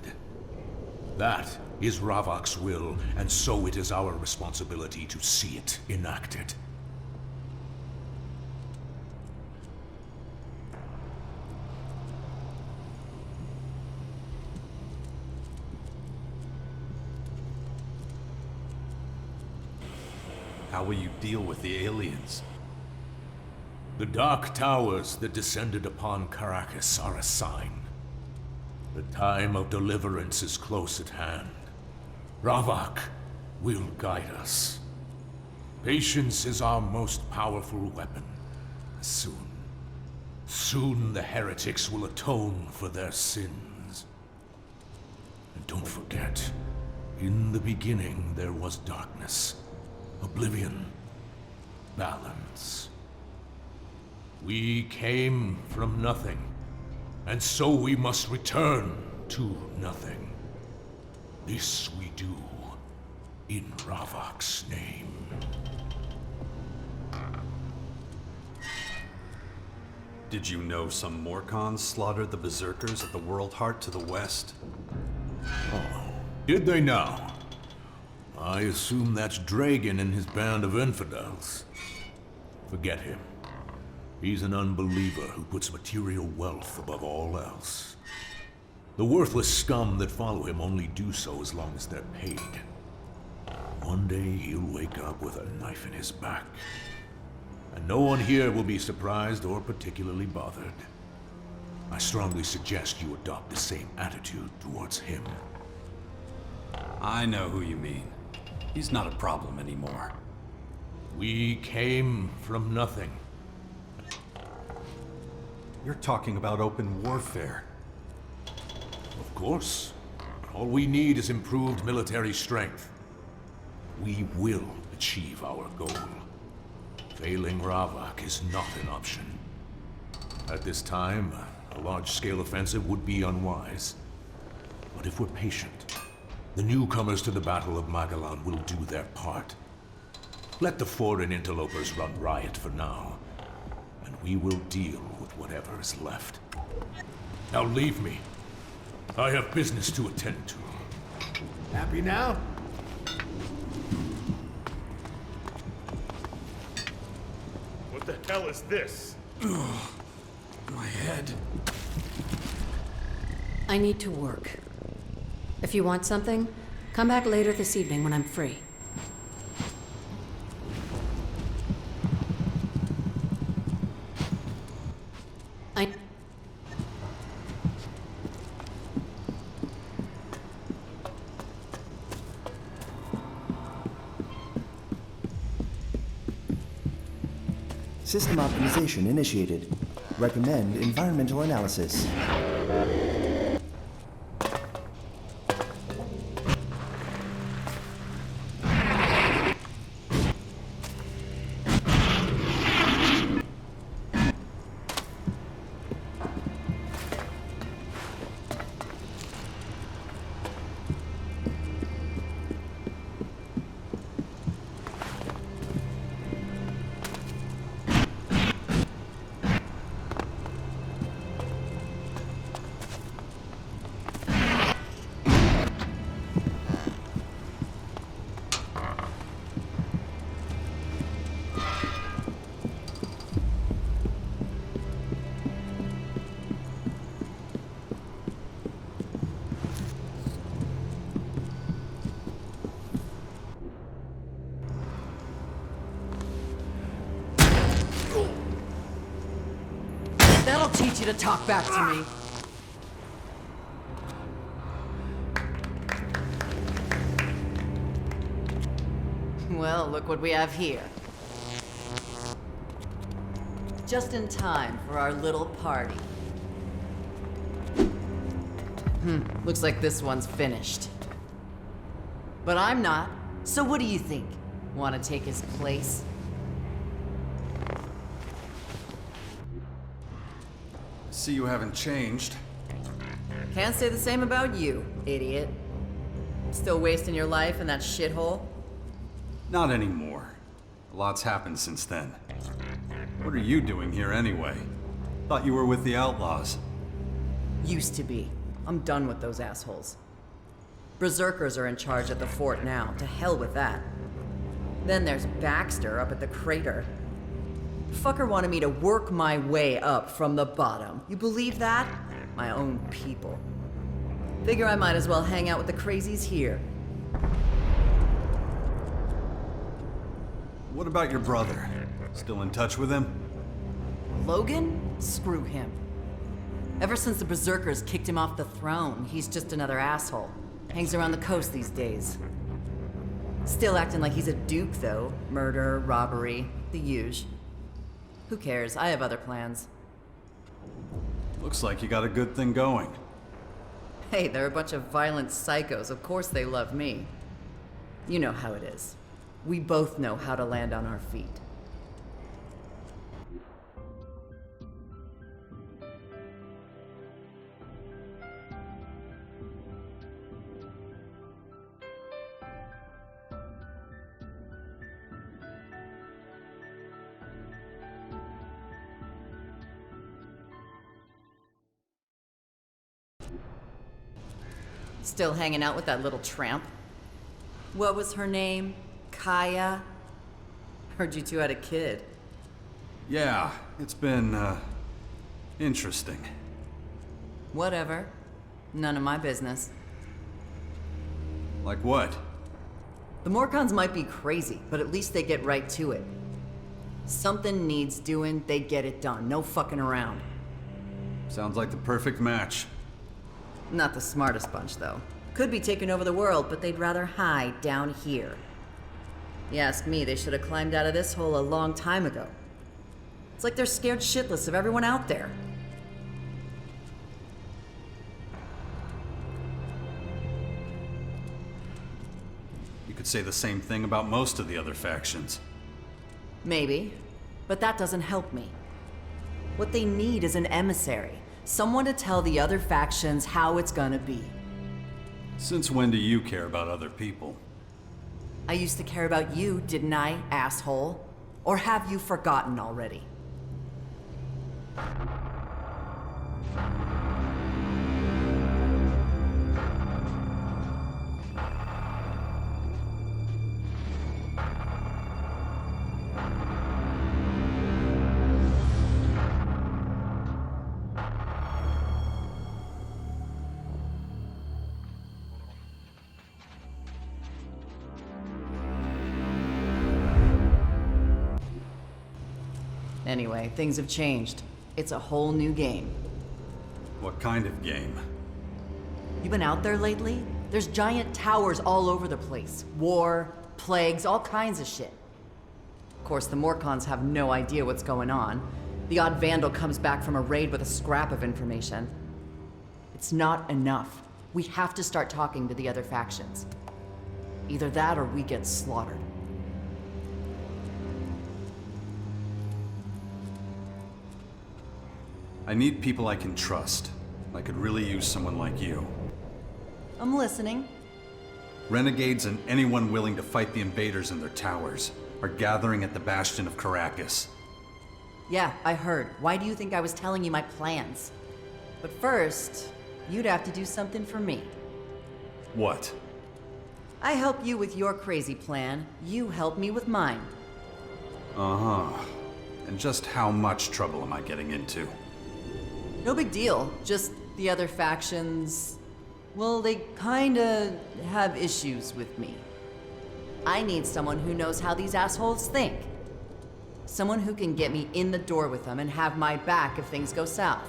That is Ravok's will, and so it is our responsibility to see it enacted. How will you deal with the aliens? The Dark Towers that descended upon Caracas are a sign. The time of deliverance is close at hand. Ravok will guide us. Patience is our most powerful weapon. Soon the heretics will atone for their sins. And don't forget, in the beginning there was darkness, oblivion, balance. We came from nothing, and so we must return to nothing. This we do in Ravok's name. Did you know some Morcons slaughtered the Berserkers at the World Heart to the west? Oh, did they now? I assume that's Dragon and his band of infidels. Forget him. He's an unbeliever who puts material wealth above all else. The worthless scum that follow him only do so as long as they're paid. One day he'll wake up with a knife in his back. And no one here will be surprised or particularly bothered. I strongly suggest you adopt the same attitude towards him. I know who you mean. He's not a problem anymore. We came from nothing. You're talking about open warfare. Of course. All we need is improved military strength. We will achieve our goal. Failing Ravok is not an option. At this time, a large-scale offensive would be unwise. But if we're patient, the newcomers to the Battle of Magalan will do their part. Let the foreign interlopers run riot for now, and we will deal with whatever is left. Now leave me. I have business to attend to. Happy now? What the hell is this? My head. I need to work. If you want something, come back later this evening when I'm free. System optimization initiated. Recommend environmental analysis. That'll teach you to talk back to me. Well, look what we have here. Just in time for our little party. Looks like this one's finished. But I'm not. So what do you think? Want to take his place? See, you haven't changed. Can't say the same about you, idiot. Still wasting your life in that shithole? Not anymore. A lot's happened since then. What are you doing here anyway? Thought you were with the outlaws. Used to be. I'm done with those assholes. Berserkers are in charge at the fort now. To hell with that. Then there's Baxter up at the crater. Fucker wanted me to work my way up from the bottom. You believe that? My own people. Figure I might as well hang out with the crazies here. What about your brother? Still in touch with him? Logan? Screw him. Ever since the Berserkers kicked him off the throne, he's just another asshole. Hangs around the coast these days. Still acting like he's a duke, though. Murder, robbery, the huge. Who cares? I have other plans. Looks like you got a good thing going. Hey, they're a bunch of violent psychos. Of course they love me. You know how it is. We both know how to land on our feet. Still hanging out with that little tramp? What was her name? Kaya? Heard you two had a kid. Yeah, it's been, interesting. Whatever. None of my business. Like what? The Morcons might be crazy, but at least they get right to it. Something needs doing, they get it done. No fucking around. Sounds like the perfect match. Not the smartest bunch, though. Could be taking over the world, but they'd rather hide down here. You ask me, they should have climbed out of this hole a long time ago. It's like they're scared shitless of everyone out there. You could say the same thing about most of the other factions. Maybe, but that doesn't help me. What they need is an emissary. Someone to tell the other factions how it's gonna be. Since when do you care about other people? I used to care about you, didn't I, asshole? Or have you forgotten already? Anyway, things have changed. It's a whole new game. What kind of game? You been out there lately? There's giant towers all over the place. War, plagues, all kinds of shit. Of course, the Morcons have no idea what's going on. The odd vandal comes back from a raid with a scrap of information. It's not enough. We have to start talking to the other factions. Either that or we get slaughtered. I need people I can trust. I could really use someone like you. I'm listening. Renegades and anyone willing to fight the invaders in their towers are gathering at the Bastion of Caracas. Yeah, I heard. Why do you think I was telling you my plans? But first, you'd have to do something for me. What? I help you with your crazy plan. You help me with mine. Uh-huh. And just how much trouble am I getting into? No big deal. Just the other factions... well, they kinda have issues with me. I need someone who knows how these assholes think. Someone who can get me in the door with them and have my back if things go south.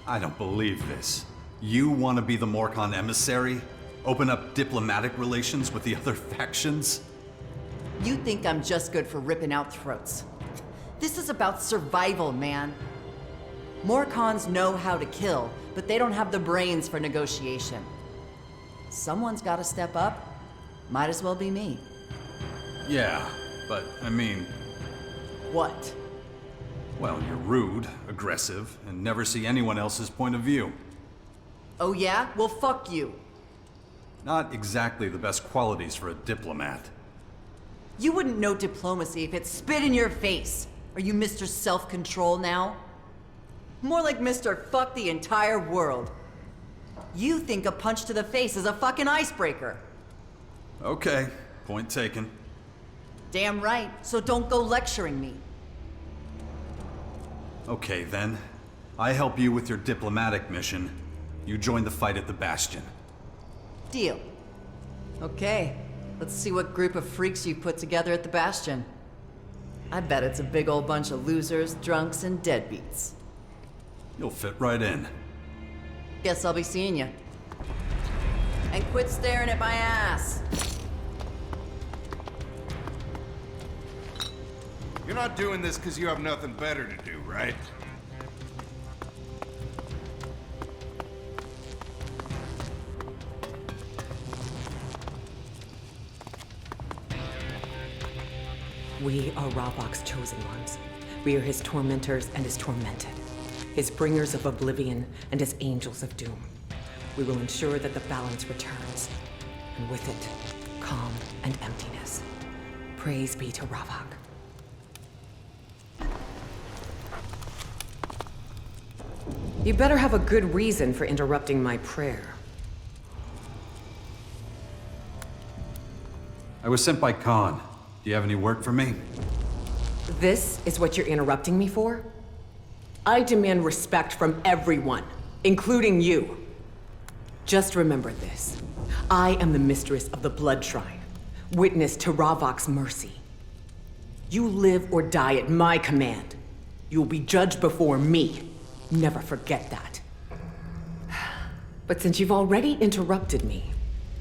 I don't believe this. You want to be the Morcon emissary? Open up diplomatic relations with the other factions? You think I'm just good for ripping out throats. This is about survival, man. Morcons know how to kill, but they don't have the brains for negotiation. Someone's gotta step up. Might as well be me. Yeah, but I mean... What? Well, you're rude, aggressive, and never see anyone else's point of view. Oh yeah? Well, fuck you. Not exactly the best qualities for a diplomat. You wouldn't know diplomacy if it spit in your face. Are you Mr. Self-Control now? More like Mr. Fuck the entire world. You think a punch to the face is a fucking icebreaker. Okay, point taken. Damn right, so don't go lecturing me. Okay then. I help you with your diplomatic mission. You join the fight at the Bastion. Deal. Okay, let's see what group of freaks you put together at the Bastion. I bet it's a big old bunch of losers, drunks, and deadbeats. You'll fit right in. Guess I'll be seeing you. And quit staring at my ass. You're not doing this because you have nothing better to do, right? We are Ravok's chosen ones. We are his tormentors and his tormented. His bringers of oblivion and his angels of doom. We will ensure that the balance returns, and with it, calm and emptiness. Praise be to Ravok. You better have a good reason for interrupting my prayer. I was sent by Khan. Do you have any work for me? This is what you're interrupting me for? I demand respect from everyone, including you. Just remember this. I am the mistress of the Blood Shrine, witness to Ravok's mercy. You live or die at my command. You will be judged before me. Never forget that. But since you've already interrupted me,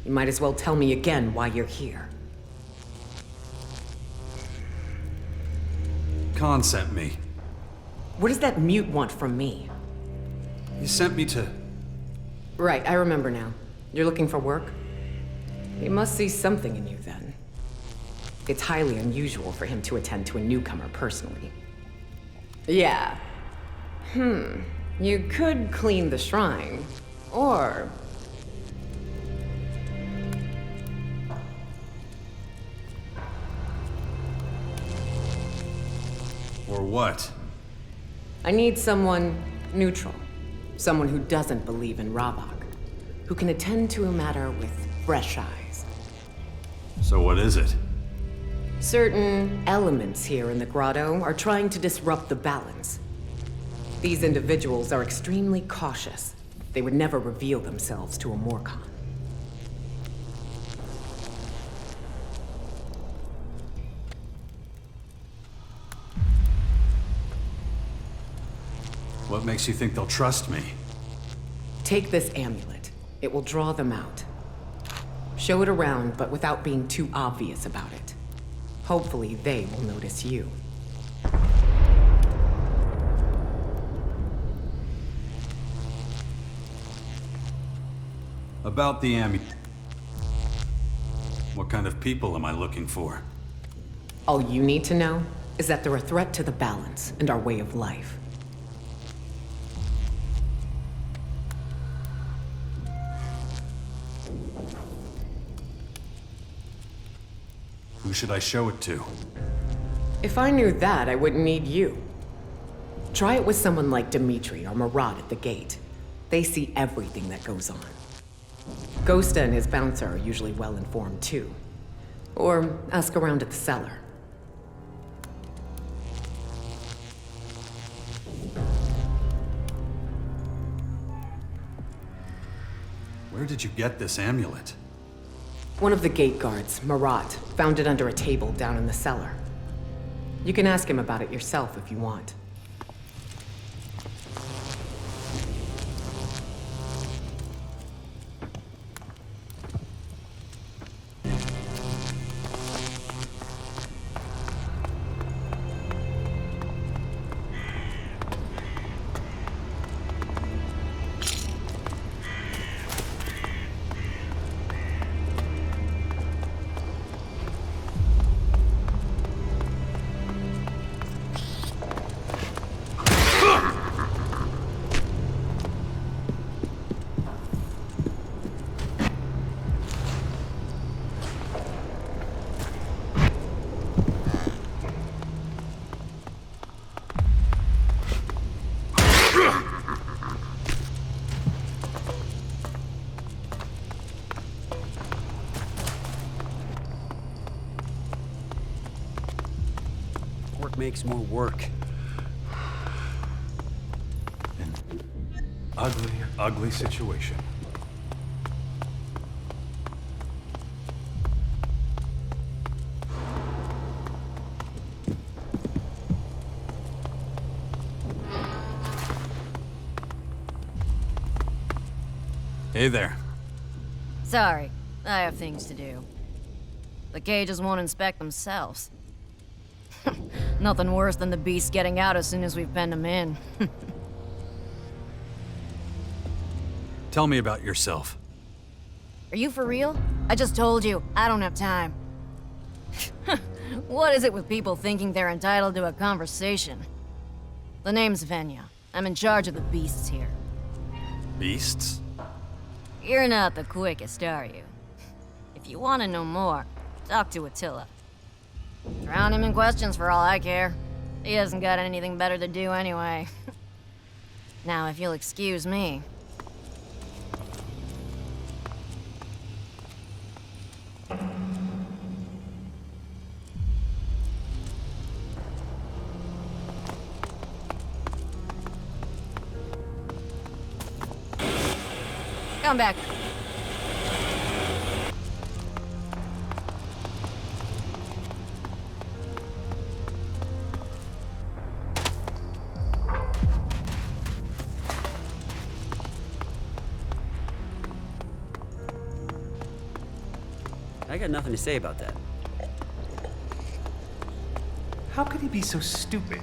you might as well tell me again why you're here. Khan sent me. What does that mute want from me? He sent me to... Right, I remember now. You're looking for work? He must see something in you then. It's highly unusual for him to attend to a newcomer personally. Yeah. You could clean the shrine, or... Or what? I need someone neutral. Someone who doesn't believe in Ravok. Who can attend to a matter with fresh eyes. So what is it? Certain elements here in the grotto are trying to disrupt the balance. These individuals are extremely cautious. They would never reveal themselves to a Morcon. What makes you think they'll trust me? Take this amulet. It will draw them out. Show it around, but without being too obvious about it. Hopefully, they will notice you. About the amulet. What kind of people am I looking for? All you need to know is that they're a threat to the balance and our way of life. Who should I show it to? If I knew that, I wouldn't need you. Try it with someone like Dimitri or Marat at the gate. They see everything that goes on. Ghosta and his bouncer are usually well informed too. Or ask around at the cellar. Where did you get this amulet? One of the gate guards, Marat, found it under a table down in the cellar. You can ask him about it yourself if you want. Makes more work. An ugly, ugly situation. Hey there. Sorry, I have things to do. The cages won't inspect themselves. Nothing worse than the beasts getting out as soon as we've penned them in. Tell me about yourself. Are you for real? I just told you, I don't have time. What is it with people thinking they're entitled to a conversation? The name's Venya. I'm in charge of the beasts here. Beasts? You're not the quickest, are you? If you want to know more, talk to Attila. Drown him in questions for all I care. He hasn't got anything better to do anyway. Now, if you'll excuse me. Come back. I got nothing to say about that. How could he be so stupid?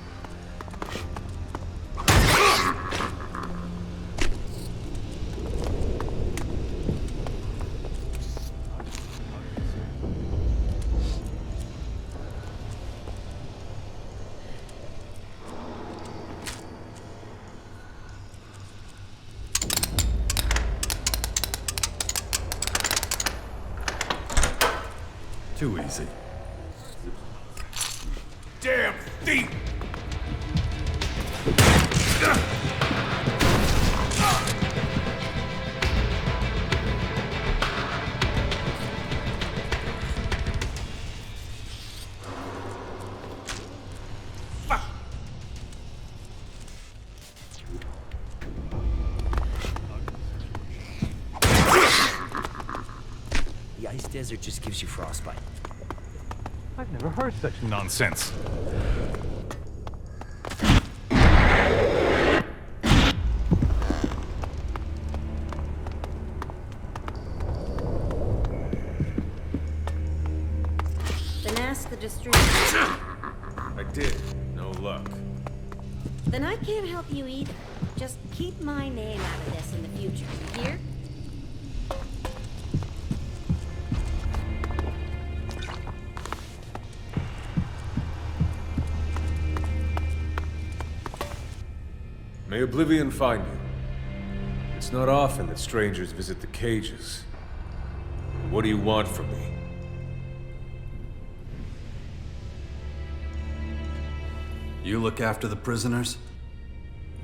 Too easy. Damn thief! The ice desert just gives you frostbite. I've never heard such nonsense. Then ask the distributor. I did. No luck. Then I can't help you either. Just keep my name out of this in the future, you hear? May oblivion find you. It's not often that strangers visit the cages. What do you want from me? You look after the prisoners?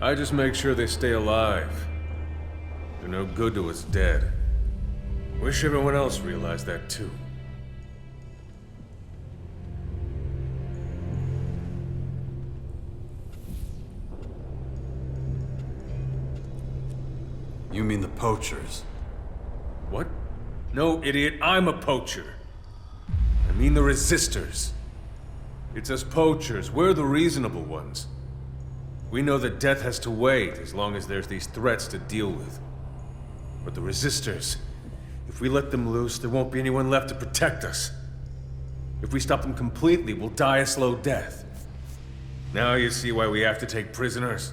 I just make sure they stay alive. They're no good to us dead. Wish everyone else realized that too. You mean the poachers? What? No, idiot, I'm a poacher. I mean the resistors. It's us poachers, we're the reasonable ones. We know that death has to wait as long as there's these threats to deal with. But the resistors, if we let them loose, there won't be anyone left to protect us. If we stop them completely, we'll die a slow death. Now you see why we have to take prisoners?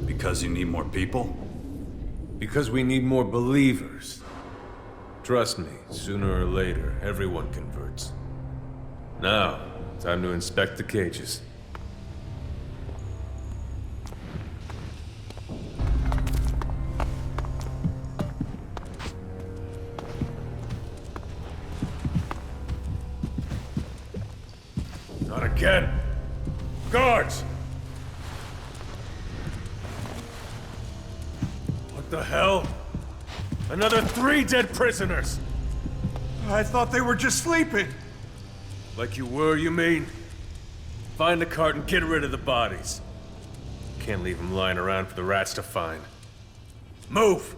Because you need more people? Because we need more believers. Trust me, sooner or later, everyone converts. Now, time to inspect the cages. Not again! Guards! What the hell? Another 3 dead prisoners! I thought they were just sleeping. Like you were, you mean? Find the cart and get rid of the bodies. Can't leave them lying around for the rats to find. Move!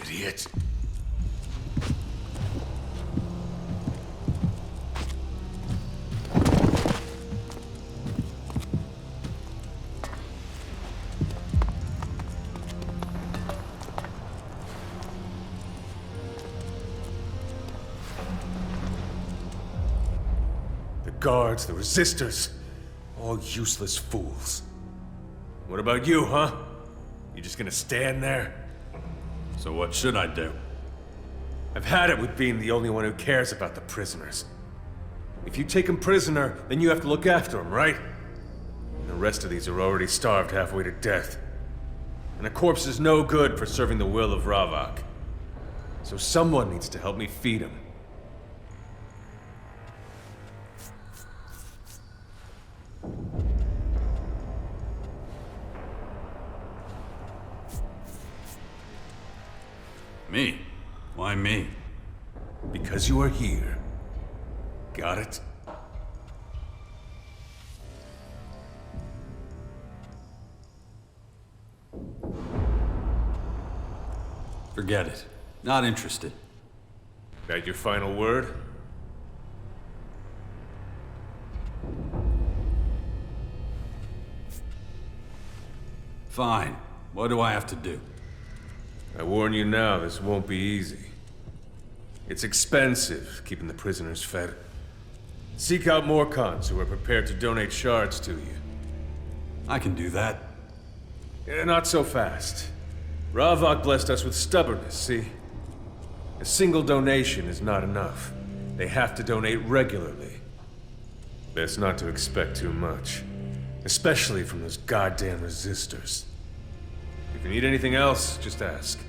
Idiot. Guards, the resistors, all useless fools. What about you, huh? You just gonna stand there? So what should I do? I've had it with being the only one who cares about the prisoners. If you take them prisoner, then you have to look after them, right? The rest of these are already starved halfway to death. and a corpse is no good for serving the will of Ravak. So someone needs to help me feed him. Me? Why me? Because you are here. Got it? Forget it. Not interested. That your final word? Fine. What do I have to do? I warn you now, this won't be easy. It's expensive, keeping the prisoners fed. Seek out more cons who are prepared to donate shards to you. I can do that. Not so fast. Ravak blessed us with stubbornness, see? A single donation is not enough. They have to donate regularly. Best not to expect too much. Especially from those goddamn resistors. If you need anything else, just ask.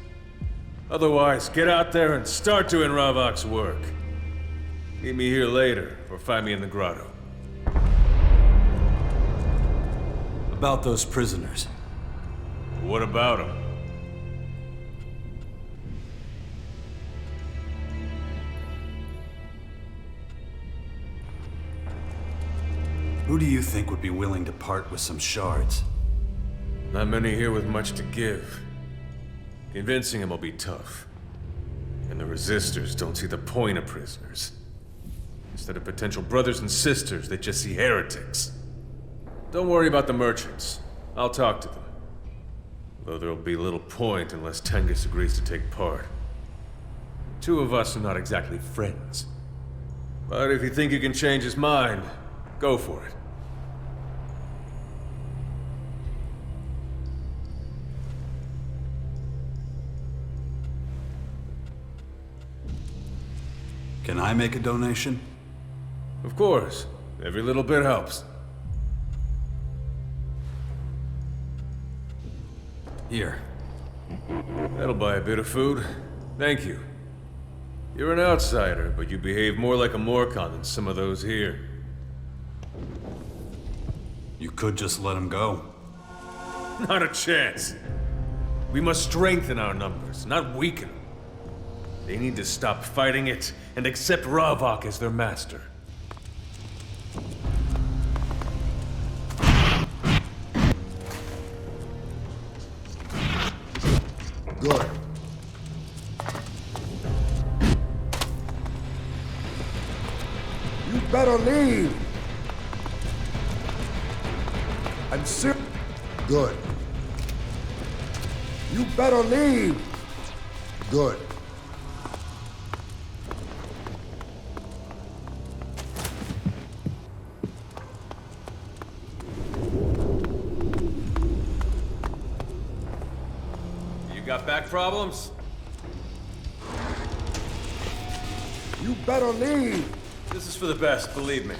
Otherwise, get out there and start doing Ravak's work. Meet me here later, or find me in the grotto. About those prisoners. What about them? Who do you think would be willing to part with some shards? Not many here with much to give. Convincing him will be tough. And the resistors don't see the point of prisoners. Instead of potential brothers and sisters, they just see heretics. Don't worry about the merchants. I'll talk to them. Though there'll be little point unless Tengus agrees to take part. Two of us are not exactly friends. But if you think you can change his mind, go for it. Can I make a donation? Of course. Every little bit helps. Here. That'll buy a bit of food. Thank you. You're an outsider, but you behave more like a Morcon than some of those here. You could just let him go. Not a chance. We must strengthen our numbers, not weaken them. They need to stop fighting it and accept Ravak as their master. Good. You better leave. I'm serious. Good. You better leave. Good. Got back problems? You better leave! This is for the best, believe me.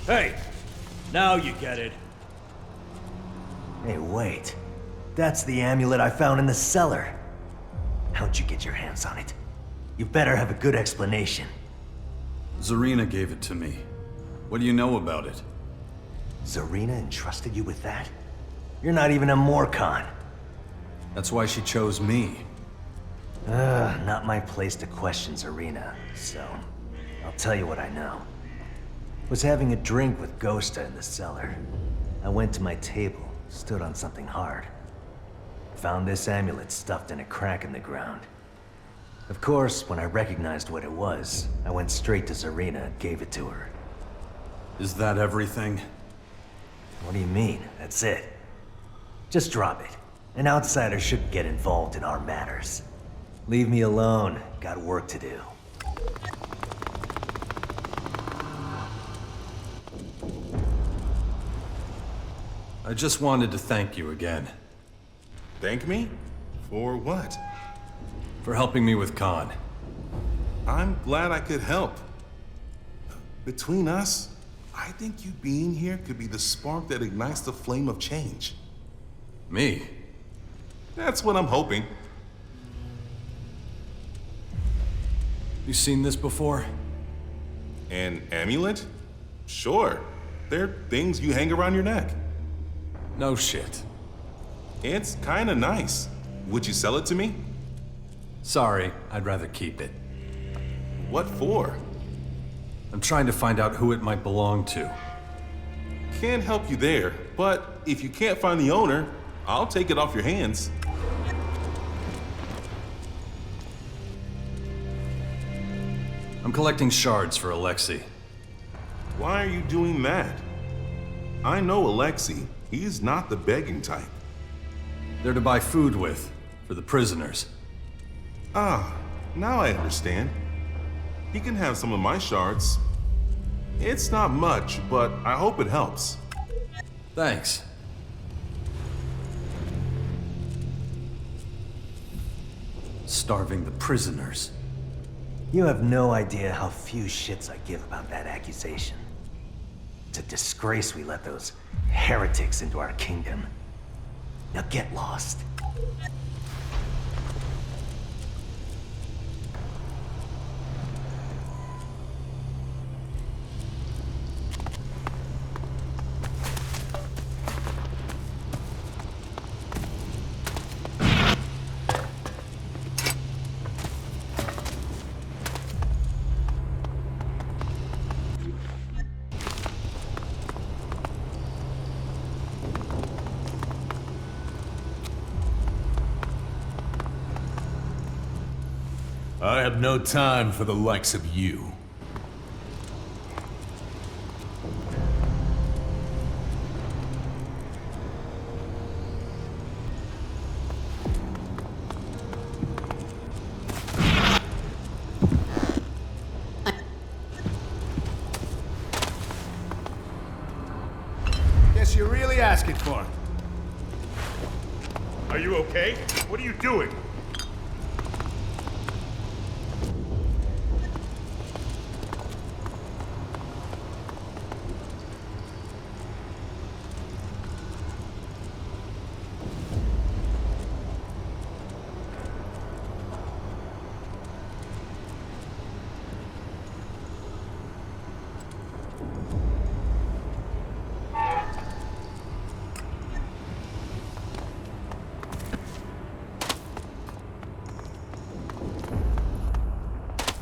Hey! Now you get it. Hey, wait. That's the amulet I found in the cellar. How'd you get your hands on it? You better have a good explanation. Zarina gave it to me. What do you know about it? Zarina entrusted you with that? You're not even a Morcon. That's why she chose me. Not my place to question Zarina, so I'll tell you what I know. Was having a drink with Ghosta in the cellar. I went to my table, stood on something hard. Found this amulet stuffed in a crack in the ground. Of course, when I recognized what it was, I went straight to Zarina and gave it to her. Is that everything? What do you mean? That's it. Just drop it. An outsider shouldn't get involved in our matters. Leave me alone. Got work to do. I just wanted to thank you again. Thank me? For what? For helping me with Khan. I'm glad I could help. Between us, I think you being here could be the spark that ignites the flame of change. Me? That's what I'm hoping. You seen this before? An amulet? Sure. They're things you hang around your neck. No shit. It's kinda nice. Would you sell it to me? Sorry, I'd rather keep it. What for? I'm trying to find out who it might belong to. Can't help you there, but if you can't find the owner, I'll take it off your hands. I'm collecting shards for Alexei. Why are you doing that? I know Alexei. He's not the begging type. They're to buy food with, for the prisoners. Ah, now I understand. He can have some of my shards. It's not much, but I hope it helps. Thanks. Starving the prisoners. You have no idea how few shits I give about that accusation. It's a disgrace we let those heretics into our kingdom. Now get lost. I have no time for the likes of you. Guess you're really asking for it. Are you okay? What are you doing?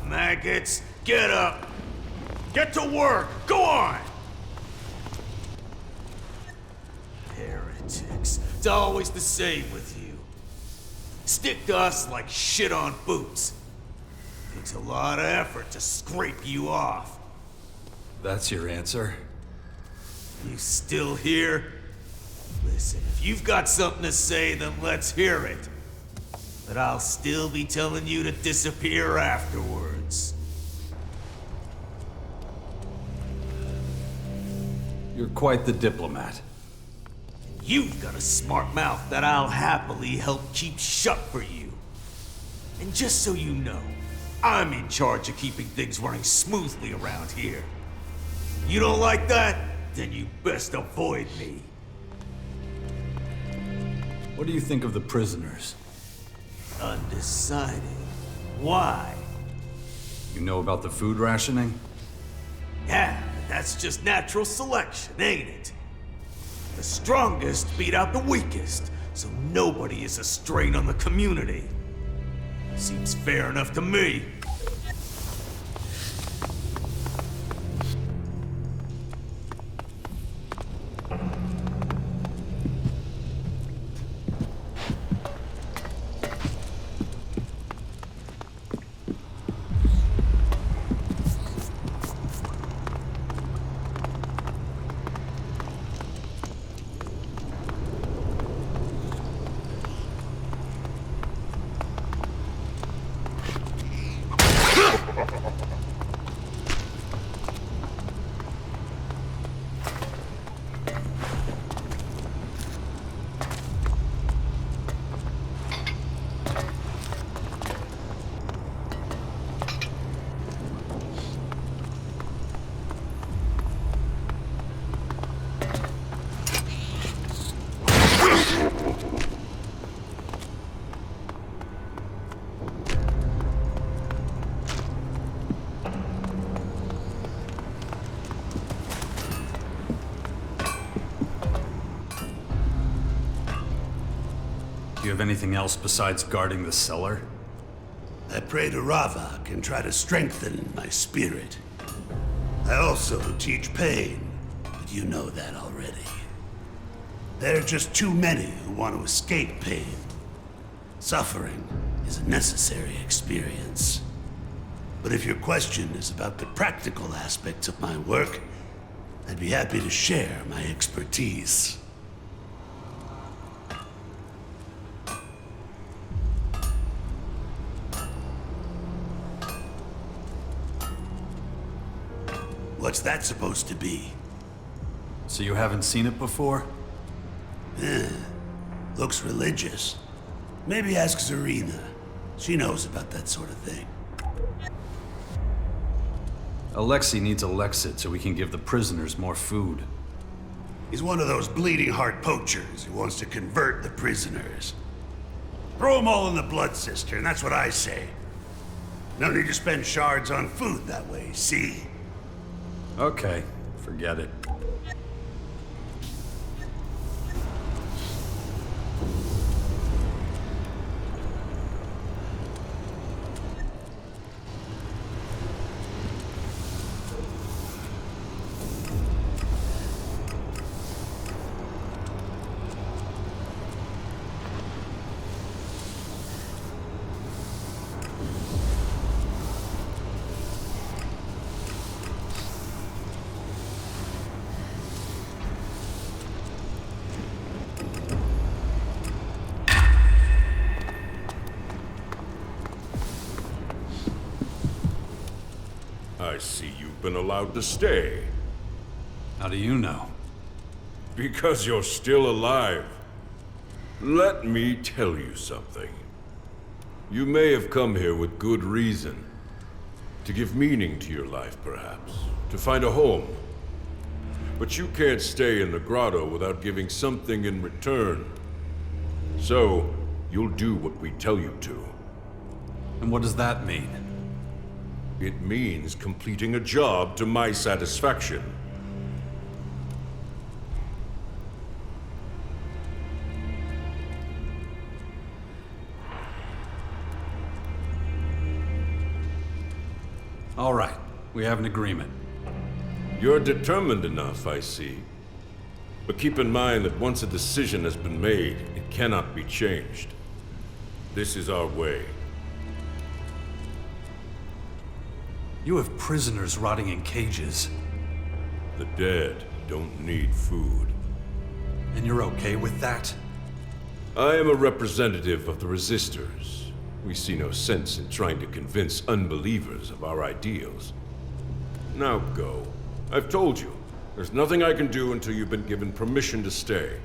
Maggots, get up! Get to work! Go on! Heretics. It's always the same with you. Stick to us like shit on boots. Takes a lot of effort to scrape you off. That's your answer? You still here? Listen, if you've got something to say, then let's hear it. But I'll still be telling you to disappear afterwards. You're quite the diplomat. You've got a smart mouth that I'll happily help keep shut for you. And just so you know, I'm in charge of keeping things running smoothly around here. You don't like that? Then you best avoid me. What do you think of the prisoners? Undecided. Why? You know about the food rationing? Yeah, that's just natural selection, ain't it? The strongest beat out the weakest, so nobody is a strain on the community. Seems fair enough to me. Do you have anything else besides guarding the cellar? I pray to Ravak and try to strengthen my spirit. I also teach pain, but you know that already. There are just too many who want to escape pain. Suffering is a necessary experience. But if your question is about the practical aspects of my work, I'd be happy to share my expertise. What's that supposed to be? So you haven't seen it before? Looks religious. Maybe ask Zarina. She knows about that sort of thing. Alexei needs a Lexit so we can give the prisoners more food. He's one of those bleeding heart poachers who wants to convert the prisoners. Throw them all in the blood cistern, that's what I say. No need to spend shards on food that way, see? Okay, forget it. I see you've been allowed to stay. How do you know? Because you're still alive. Let me tell you something. You may have come here with good reason. To give meaning to your life, perhaps. To find a home. But you can't stay in the grotto without giving something in return. So, you'll do what we tell you to. And what does that mean? It means completing a job to my satisfaction. All right, we have an agreement. You're determined enough, I see. But keep in mind that once a decision has been made, it cannot be changed. This is our way. You have prisoners rotting in cages. The dead don't need food. And you're okay with that? I am a representative of the Resistors. We see no sense in trying to convince unbelievers of our ideals. Now go. I've told you. There's nothing I can do until you've been given permission to stay.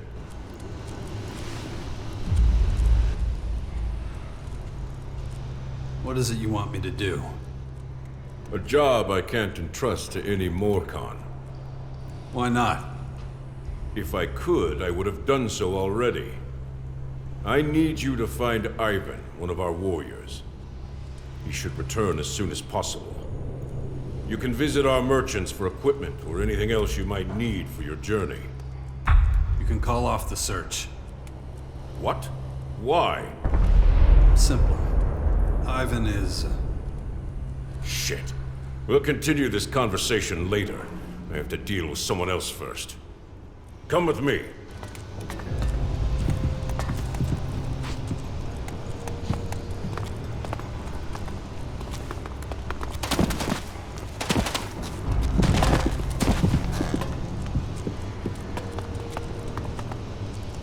What is it you want me to do? A job I can't entrust to any Morcon. Why not? If I could, I would have done so already. I need you to find Ivan, one of our warriors. He should return as soon as possible. You can visit our merchants for equipment or anything else you might need for your journey. You can call off the search. What? Why? Simple. Ivan is... Shit. We'll continue this conversation later. I have to deal with someone else first. Come with me.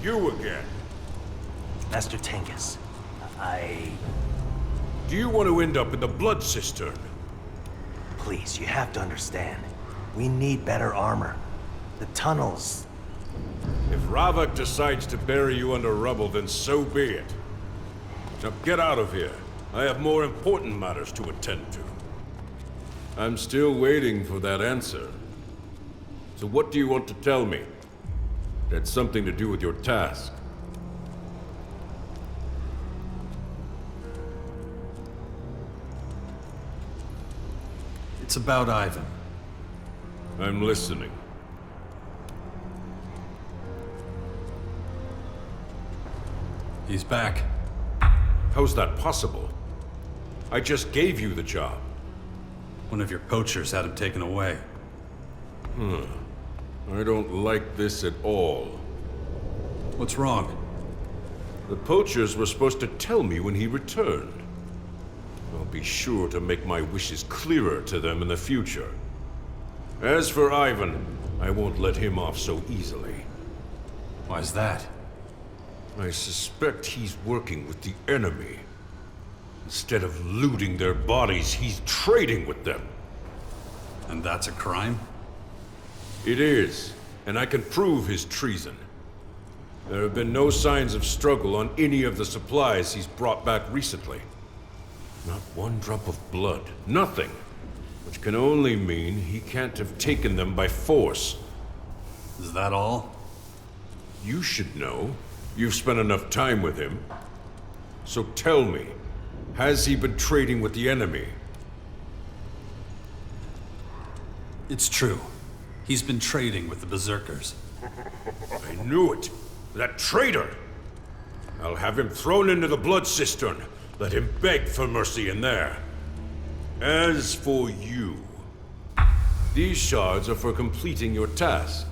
You again. Master Tinkus, Do you want to end up in the blood cistern? Please, you have to understand. We need better armor. The tunnels... If Ravak decides to bury you under rubble, then so be it. Now get out of here. I have more important matters to attend to. I'm still waiting for that answer. So what do you want to tell me? That's something to do with your task. It's about Ivan. I'm listening. He's back. How's that possible? I just gave you the job. One of your poachers had him taken away. I don't like this at all. What's wrong? The poachers were supposed to tell me when he returned. I'll be sure to make my wishes clearer to them in the future. As for Ivan, I won't let him off so easily. Why's that? I suspect he's working with the enemy. Instead of looting their bodies, he's trading with them. And that's a crime? It is, and I can prove his treason. There have been no signs of struggle on any of the supplies he's brought back recently. Not one drop of blood. Nothing. Which can only mean he can't have taken them by force. Is that all? You should know. You've spent enough time with him. So tell me, has he been trading with the enemy? It's true. He's been trading with the Berserkers. I knew it. That traitor! I'll have him thrown into the blood cistern. Let him beg for mercy in there. As for you, these shards are for completing your task.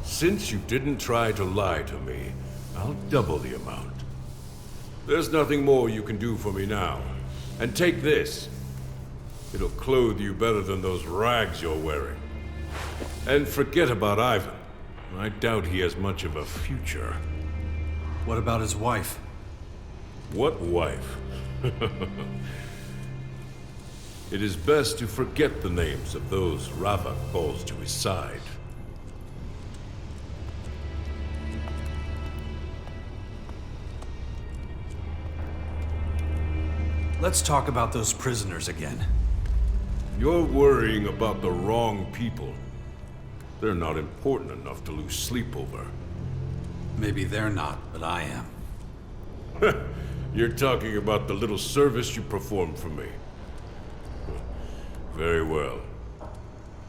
Since you didn't try to lie to me, I'll double the amount. There's nothing more you can do for me now. And take this. It'll clothe you better than those rags you're wearing. And forget about Ivan. I doubt he has much of a future. What about his wife? What wife? It is best to forget the names of those Ravak calls to his side. Let's talk about those prisoners again. You're worrying about the wrong people. They're not important enough to lose sleep over. Maybe they're not, but I am. You're talking about the little service you performed for me. Very well.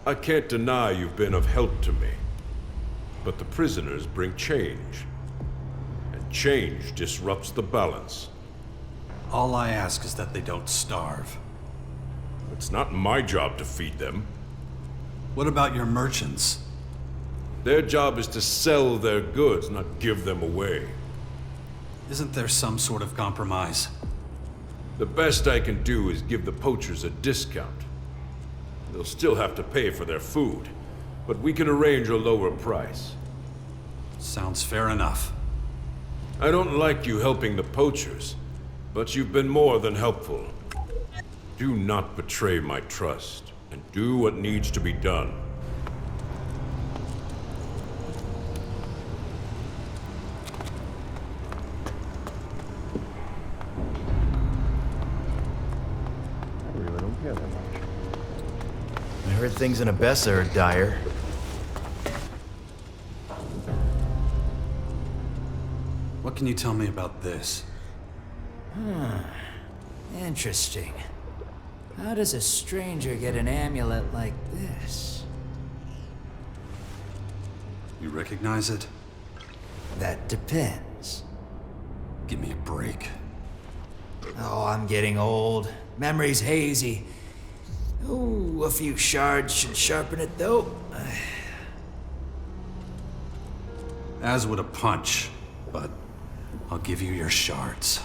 I can't deny you've been of help to me. But the prisoners bring change. And change disrupts the balance. All I ask is that they don't starve. It's not my job to feed them. What about your merchants? Their job is to sell their goods, not give them away. Isn't there some sort of compromise? The best I can do is give the poachers a discount. They'll still have to pay for their food, but we can arrange a lower price. Sounds fair enough. I don't like you helping the poachers, but you've been more than helpful. Do not betray my trust, and do what needs to be done. I really don't care that much. I heard things in Abessa are dire. What can you tell me about this? Interesting. How does a stranger get an amulet like this? You recognize it? That depends. Give me a break. Oh, I'm getting old. Memory's hazy. Ooh, a few shards should sharpen it, though. As would a punch, but I'll give you your shards.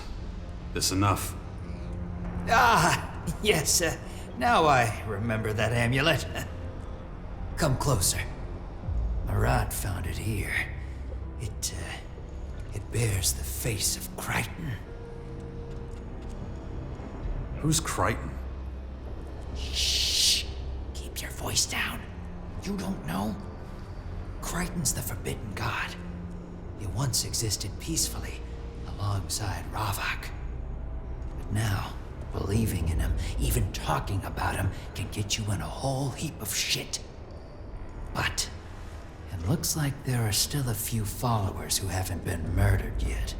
This enough? Ah, yes, now I remember that amulet. Come closer. Marat found it here. It bears the face of Crichton. Who's Crichton? Shh! Keep your voice down. You don't know? Crichton's the Forbidden God. He once existed peacefully alongside Ravak. But now, believing in him, even talking about him, can get you in a whole heap of shit. But it looks like there are still a few followers who haven't been murdered yet.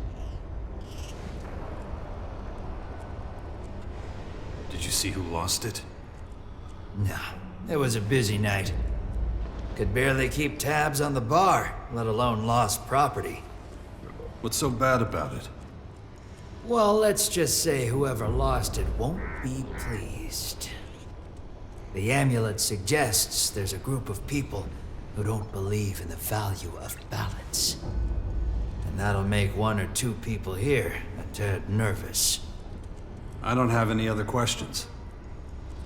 Did you see who lost it? No, it was a busy night. Could barely keep tabs on the bar, let alone lost property. What's so bad about it? Well, let's just say whoever lost it won't be pleased. The amulet suggests there's a group of people who don't believe in the value of balance. And that'll make one or two people here a tad nervous. I don't have any other questions.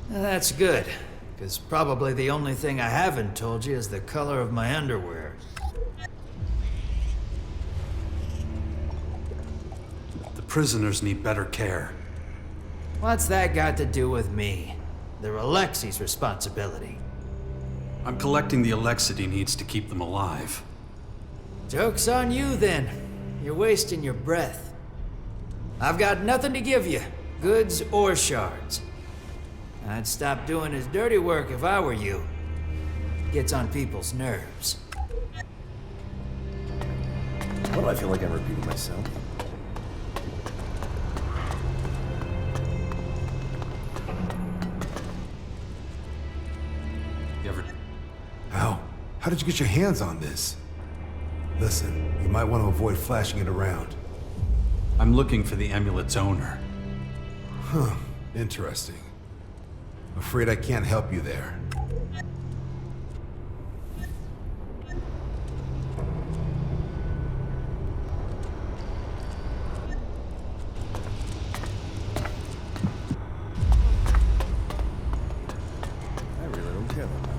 That's good, because probably the only thing I haven't told you is the color of my underwear. The prisoners need better care. What's that got to do with me? They're Alexi's responsibility. I'm collecting the elixir he needs to keep them alive. Joke's on you, then. You're wasting your breath. I've got nothing to give you, goods or shards. I'd stop doing his dirty work if I were you. Gets on people's nerves. Why do I feel like I'm repeating myself? You ever... How did you get your hands on this? Listen, you might want to avoid flashing it around. I'm looking for the amulet's owner. Huh, interesting. Afraid I can't help you there. I really don't care that much.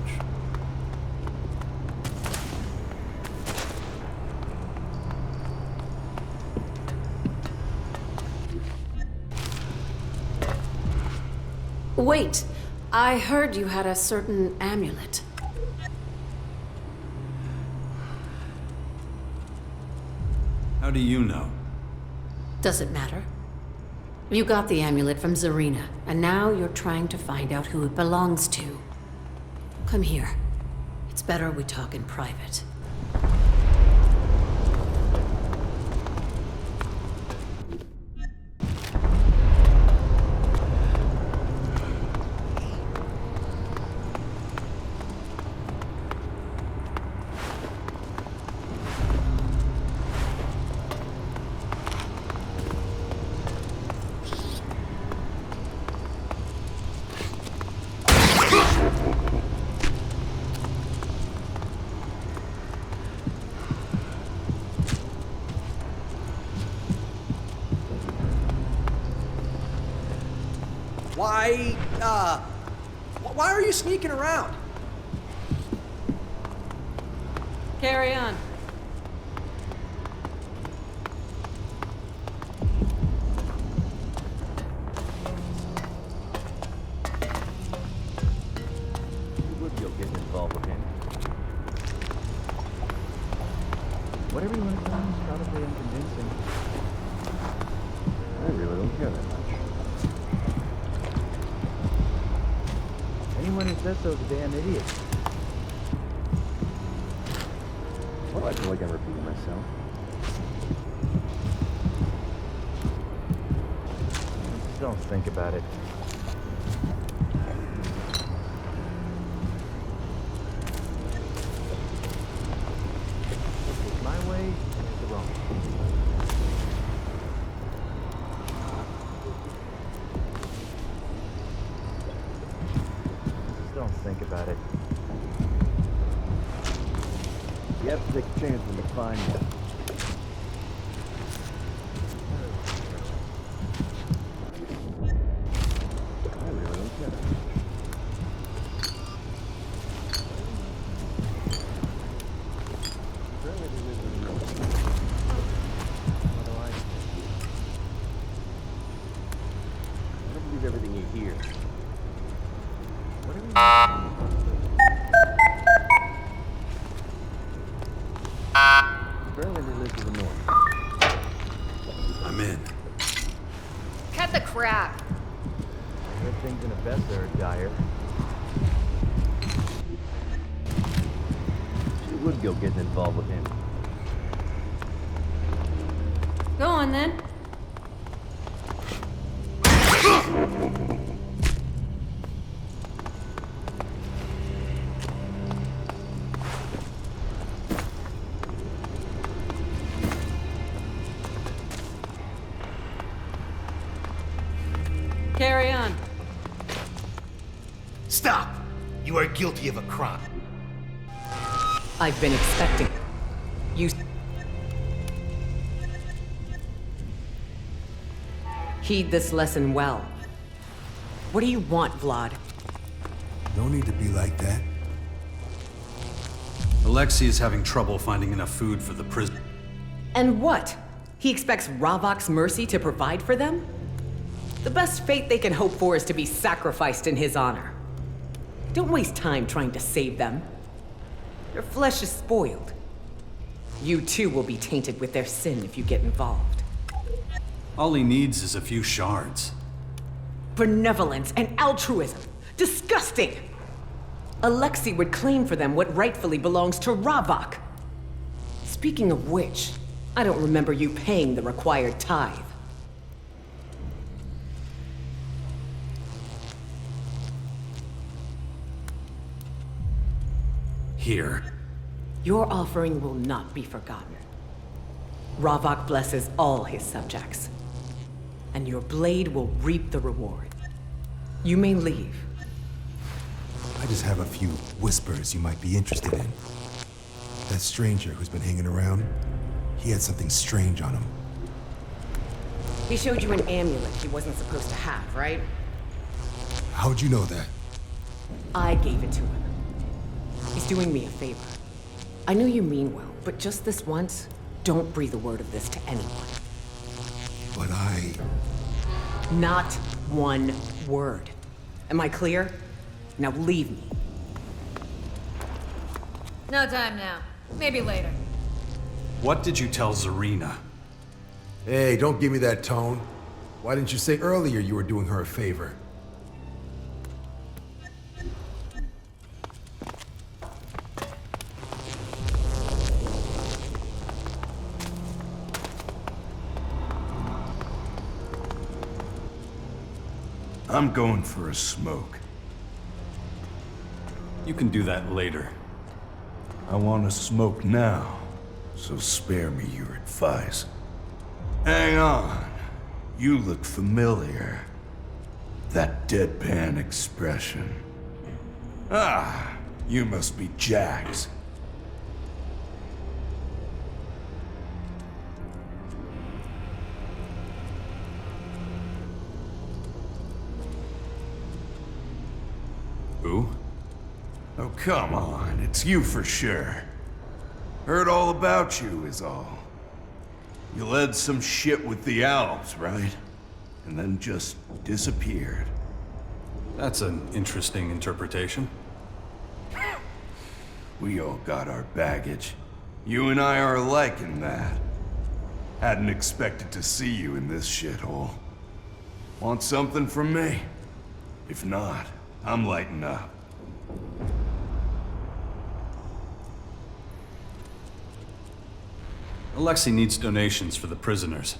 Wait, I heard you had a certain amulet. How do you know? Does it matter? You got the amulet from Zarina, and now you're trying to find out who it belongs to. Come here. It's better we talk in private. Why are you sneaking around? Carry on. You would go getting involved with him. Whatever you want to tell me is probably unconvincing. I really don't care that much. Anyone who says so is a damn idiot. Well, I feel like I'm repeating myself. Just don't think about it. If it's my way, it's the wrong way. Don't think about it. You have to take a chance when you find me. I really don't care that much. I don't believe everything you hear. Apparently they live to the north. I'm in. Cut the crap. I heard things in Abessa are dire. She would go getting involved with him. Go on then. Carry on. Stop! You are guilty of a crime. I've been expecting it. You... Heed this lesson well. What do you want, Vlad? No need to be like that. Alexei is having trouble finding enough food for the prison. And what? He expects Ravok's mercy to provide for them? The best fate they can hope for is to be sacrificed in his honor. Don't waste time trying to save them. Their flesh is spoiled. You too will be tainted with their sin if you get involved. All he needs is a few shards. Benevolence and altruism. Disgusting! Alexei would claim for them what rightfully belongs to Ravok. Speaking of which, I don't remember you paying the required tithe. Here. Your offering will not be forgotten. Ravok blesses all his subjects, and your blade will reap the reward. You may leave. I just have a few whispers you might be interested in. That stranger who's been hanging around, he had something strange on him. He showed you an amulet he wasn't supposed to have, right? How'd you know that? I gave it to him. He's doing me a favor. I know you mean well, but just this once, don't breathe a word of this to anyone. But Not one word. Am I clear? Now leave me. No time now. Maybe later. What did you tell Zarina? Hey, don't give me that tone. Why didn't you say earlier you were doing her a favor? I'm going for a smoke. You can do that later. I want to smoke now, so spare me your advice. Hang on. You look familiar. That deadpan expression. Ah, you must be Jax. Who? Oh, come on. It's you for sure. Heard all about you is all. You led some shit with the Alps, right? And then just disappeared. That's an interesting interpretation. We all got our baggage. You and I are alike in that. Hadn't expected to see you in this shithole. Want something from me? If not, I'm lighting up. Alexei needs donations for the prisoners.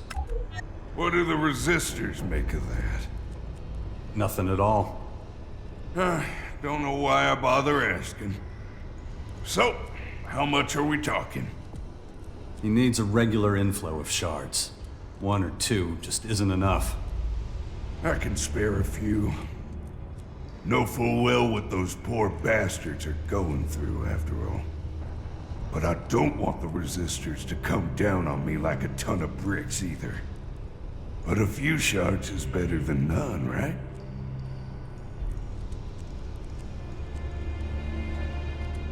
What do the resistors make of that? Nothing at all. Don't know why I bother asking. So, how much are we talking? He needs a regular inflow of shards. 1 or 2 just isn't enough. I can spare a few. Know full well what those poor bastards are going through, after all. But I don't want the resistors to come down on me like a ton of bricks, either. But a few shards is better than none, right?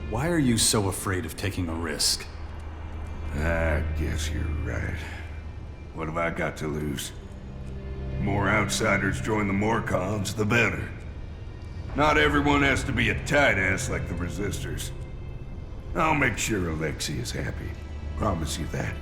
Why are you so afraid of taking a risk? I guess you're right. What have I got to lose? The more outsiders join the Morcons, the better. Not everyone has to be a tight ass like the resistors. I'll make sure Alexei is happy. Promise you that.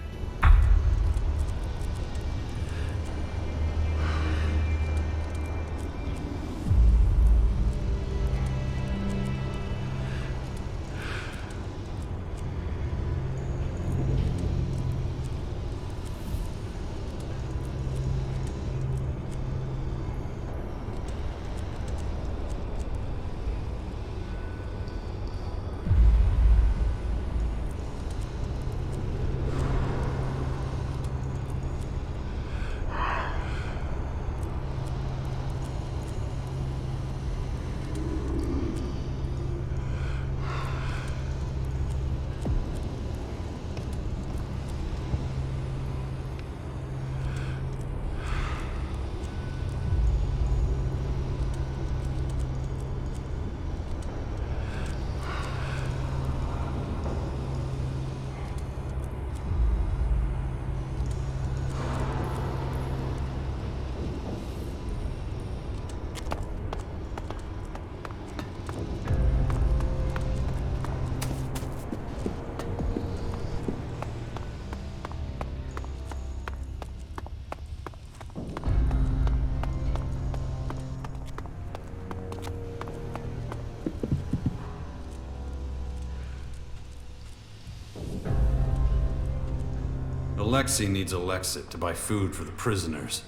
Alexei needs Alexit to buy food for the prisoners.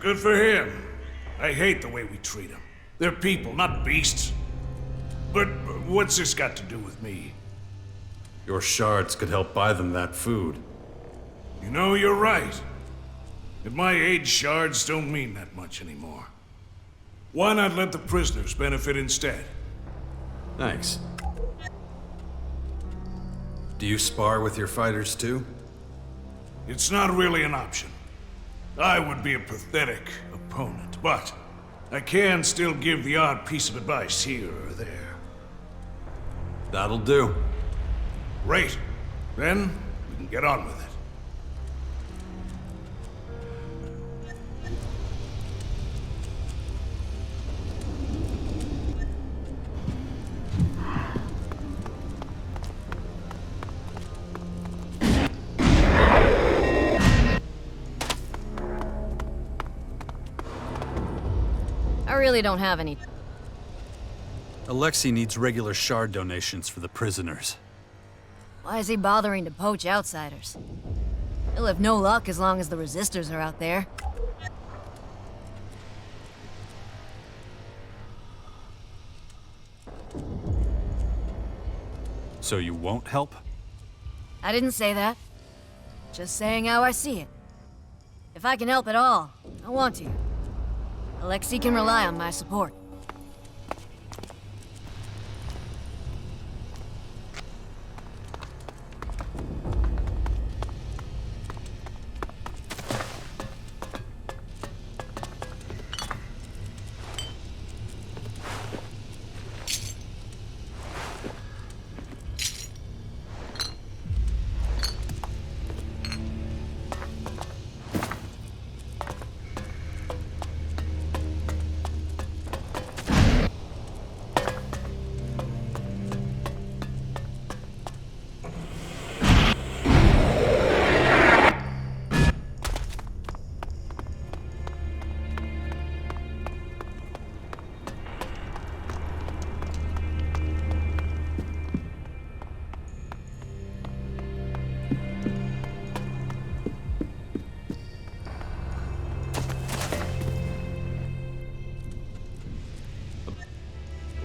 Good for him. I hate the way we treat them. They're people, not beasts. But what's this got to do with me? Your shards could help buy them that food. You know, you're right. At my age, shards don't mean that much anymore. Why not let the prisoners benefit instead? Thanks. Do you spar with your fighters too? It's not really an option. I would be a pathetic opponent, but I can still give the odd piece of advice here or there. That'll do. Great. Then we can get on with it. I really don't have any. Alexei needs regular shard donations for the prisoners. Why is he bothering to poach outsiders? He'll have no luck as long as the resistors are out there. So you won't help? I didn't say that. Just saying how I see it. If I can help at all, I want to. Alexei can rely on my support.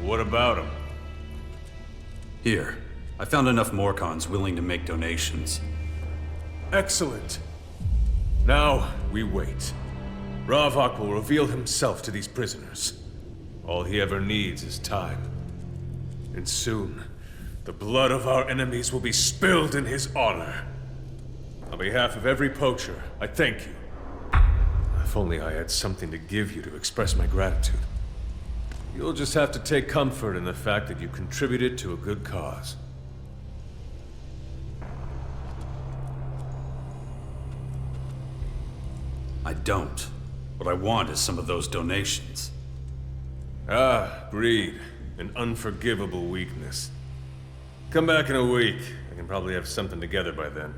What about him? Here. I found enough Morcons willing to make donations. Excellent. Now, we wait. Ravak will reveal himself to these prisoners. All he ever needs is time. And soon, the blood of our enemies will be spilled in his honor. On behalf of every poacher, I thank you. If only I had something to give you to express my gratitude. You'll just have to take comfort in the fact that you contributed to a good cause. I don't. What I want is some of those donations. Ah, greed. An unforgivable weakness. Come back in a week. I can probably have something together by then.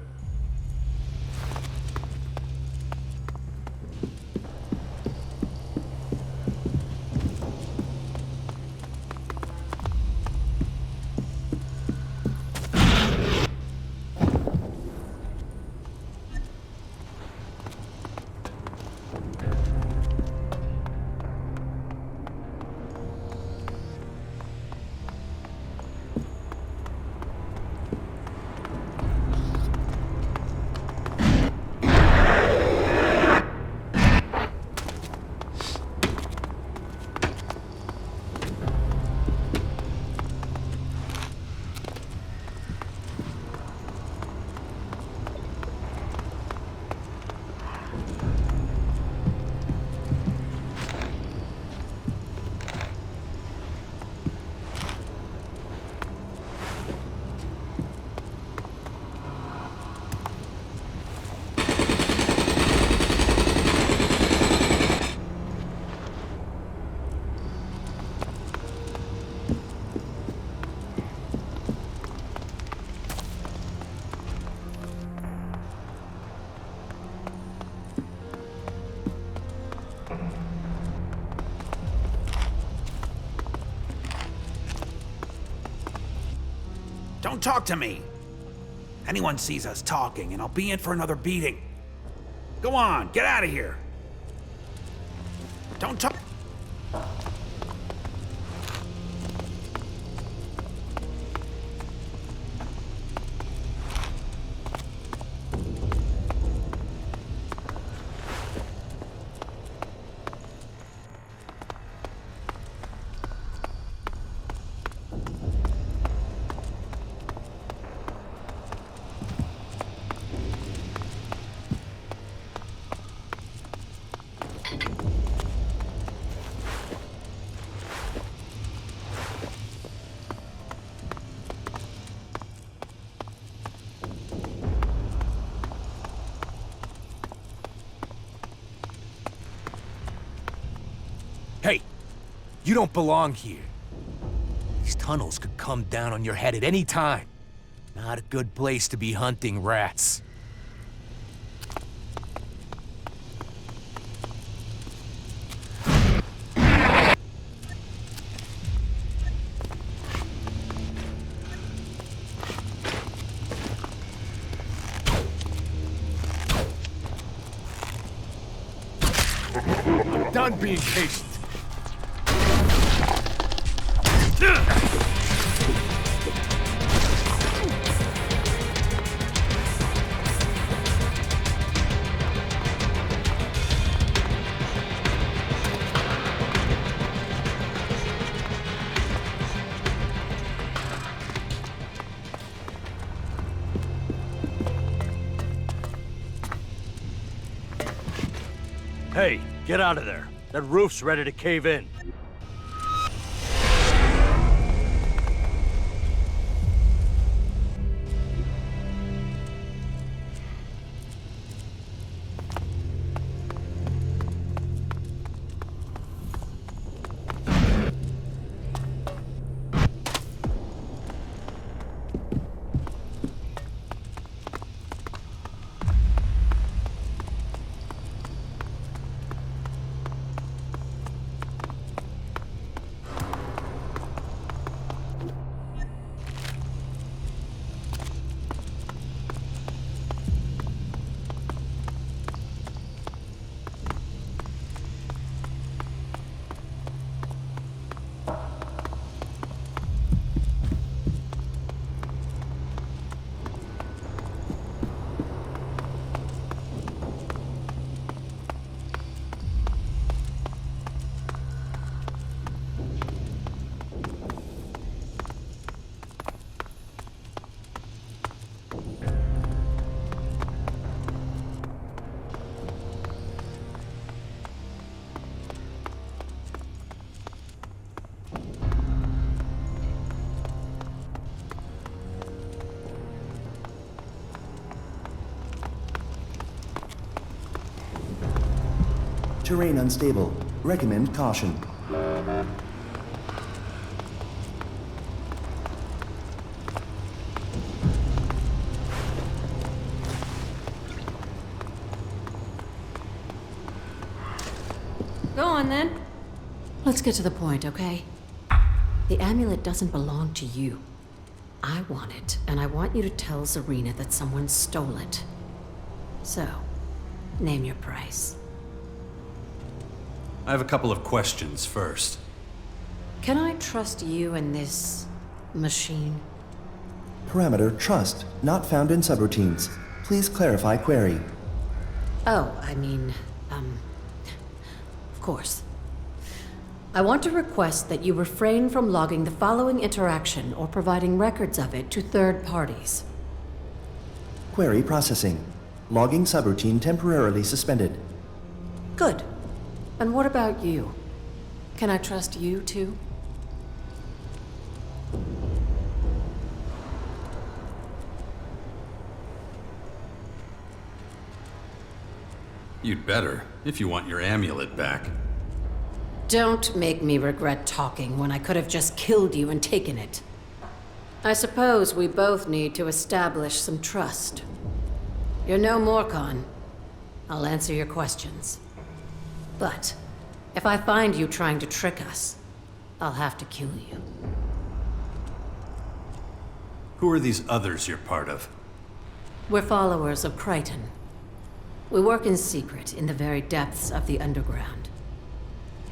Don't talk to me! Anyone sees us talking, and I'll be in for another beating. Go on, get out of here. Don't talk. Hey, you don't belong here. These tunnels could come down on your head at any time. Not a good place to be hunting rats. I'm done being patient. Hey, get out of there. That roof's ready to cave in. Terrain unstable. Recommend caution. Go on then. Let's get to the point, okay? The amulet doesn't belong to you. I want it, and I want you to tell Zarina that someone stole it. So, name your price. I have a couple of questions first. Can I trust you and this machine? Parameter trust not found in subroutines. Please clarify query. Oh, I mean, of course. I want to request that you refrain from logging the following interaction or providing records of it to third parties. Query processing. Logging subroutine temporarily suspended. Good. And what about you? Can I trust you too? You'd better, if you want your amulet back. Don't make me regret talking when I could have just killed you and taken it. I suppose we both need to establish some trust. You're no Morcon. I'll answer your questions. But if I find you trying to trick us, I'll have to kill you. Who are these others you're part of? We're followers of Crichton. We work in secret in the very depths of the underground.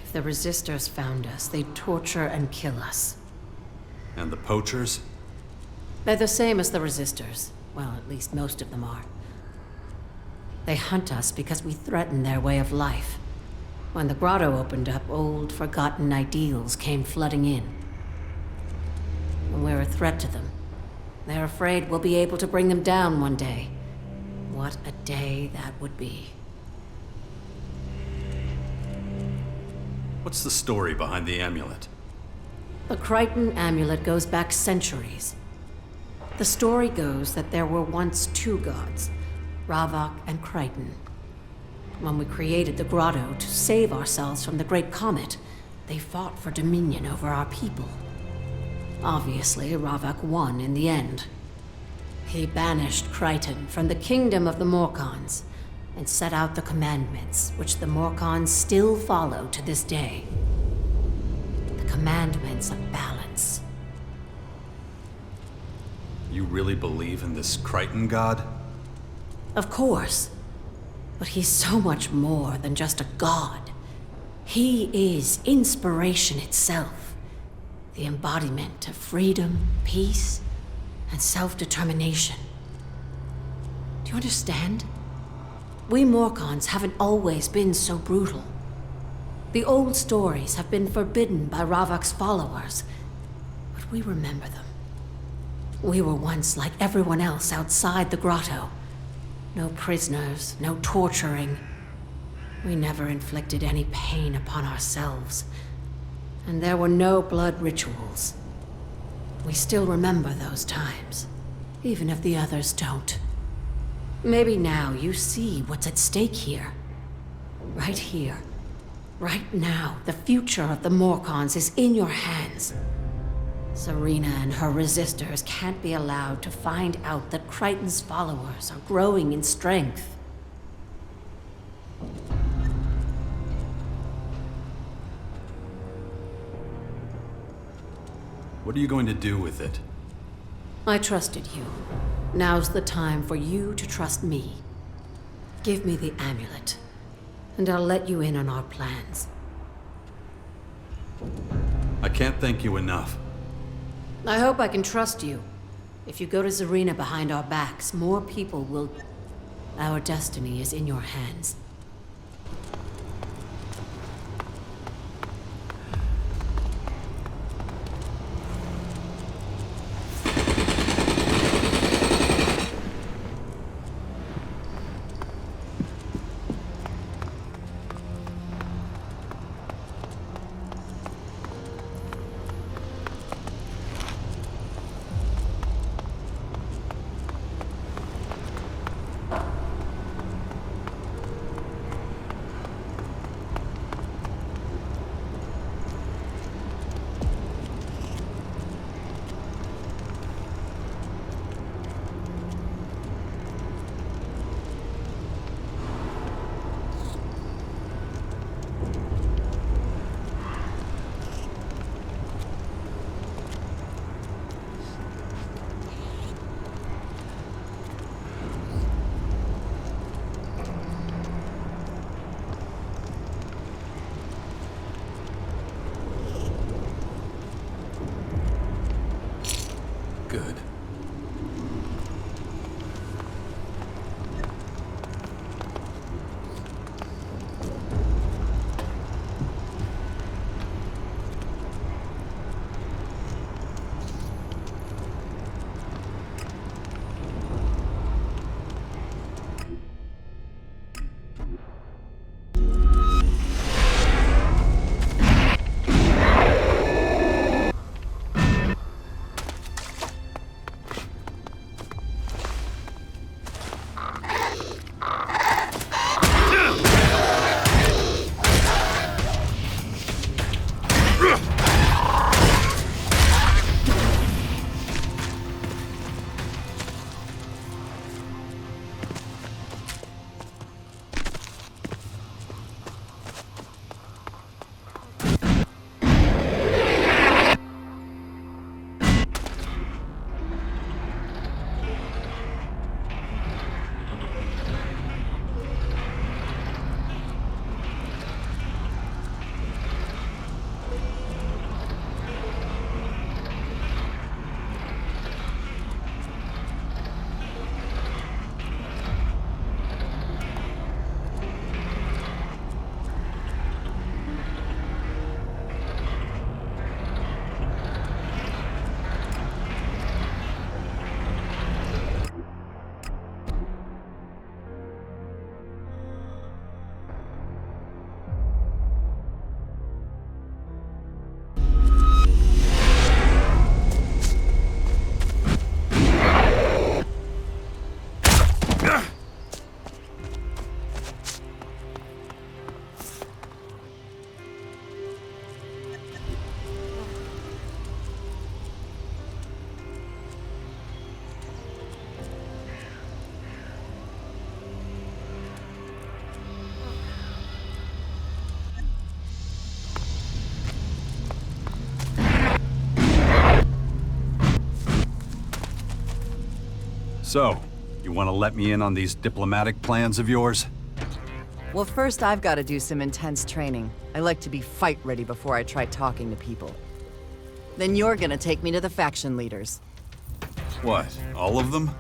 If the Resistors found us, they'd torture and kill us. And the poachers? They're the same as the Resistors. Well, at least most of them are. They hunt us because we threaten their way of life. When the grotto opened up, old, forgotten ideals came flooding in. And we're a threat to them. They're afraid we'll be able to bring them down one day. What a day that would be. What's the story behind the amulet? The Crichton amulet goes back centuries. The story goes that there were once two gods, Ravak and Crichton. When we created the grotto to save ourselves from the Great Comet, they fought for dominion over our people. Obviously, Ravak won in the end. He banished Crichton from the kingdom of the Morkans and set out the commandments, which the Morkans still follow to this day. The commandments of balance. You really believe in this Crichton god? Of course. But he's so much more than just a god. He is inspiration itself. The embodiment of freedom, peace, and self-determination. Do you understand? We Morkans haven't always been so brutal. The old stories have been forbidden by Ravak's followers, but we remember them. We were once like everyone else outside the grotto. No prisoners, no torturing. We never inflicted any pain upon ourselves. And there were no blood rituals. We still remember those times, even if the others don't. Maybe now you see what's at stake here. Right here. Right now, the future of the Morkans is in your hands. Serena and her resistors can't be allowed to find out that Crichton's followers are growing in strength. What are you going to do with it? I trusted you. Now's the time for you to trust me. Give me the amulet, and I'll let you in on our plans. I can't thank you enough. I hope I can trust you. If you go to Serena behind our backs, more people will... Our destiny is in your hands. So, you want to let me in on these diplomatic plans of yours? Well, first I've got to do some intense training. I like to be fight-ready before I try talking to people. Then you're gonna take me to the faction leaders. What, all of them?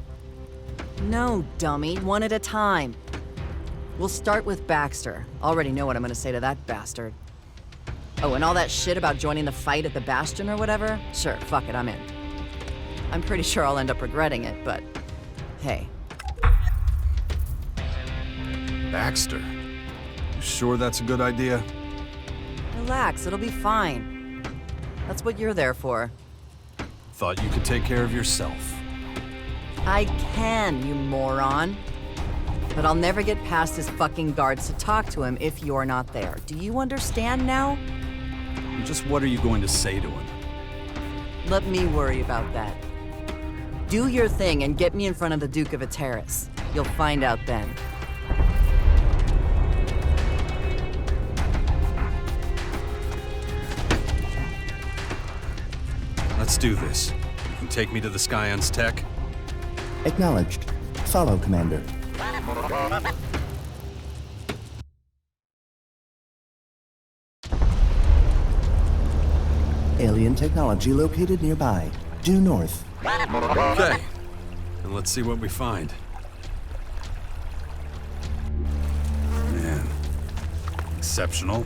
No, dummy. One at a time. We'll start with Baxter. Already know what I'm gonna say to that bastard. Oh, and all that shit about joining the fight at the Bastion or whatever? Sure, fuck it, I'm in. I'm pretty sure I'll end up regretting it, but hey. Baxter. You sure that's a good idea? Relax, it'll be fine. That's what you're there for. Thought you could take care of yourself. I can, you moron. But I'll never get past his fucking guards to talk to him if you're not there. Do you understand now? Just what are you going to say to him? Let me worry about that. Do your thing and get me in front of the Duke of Ateris. You'll find out then. Let's do this. You can take me to the Scion's tech? Acknowledged. Follow, Commander. Alien technology located nearby. Due north. Okay. And let's see what we find. Man. Exceptional.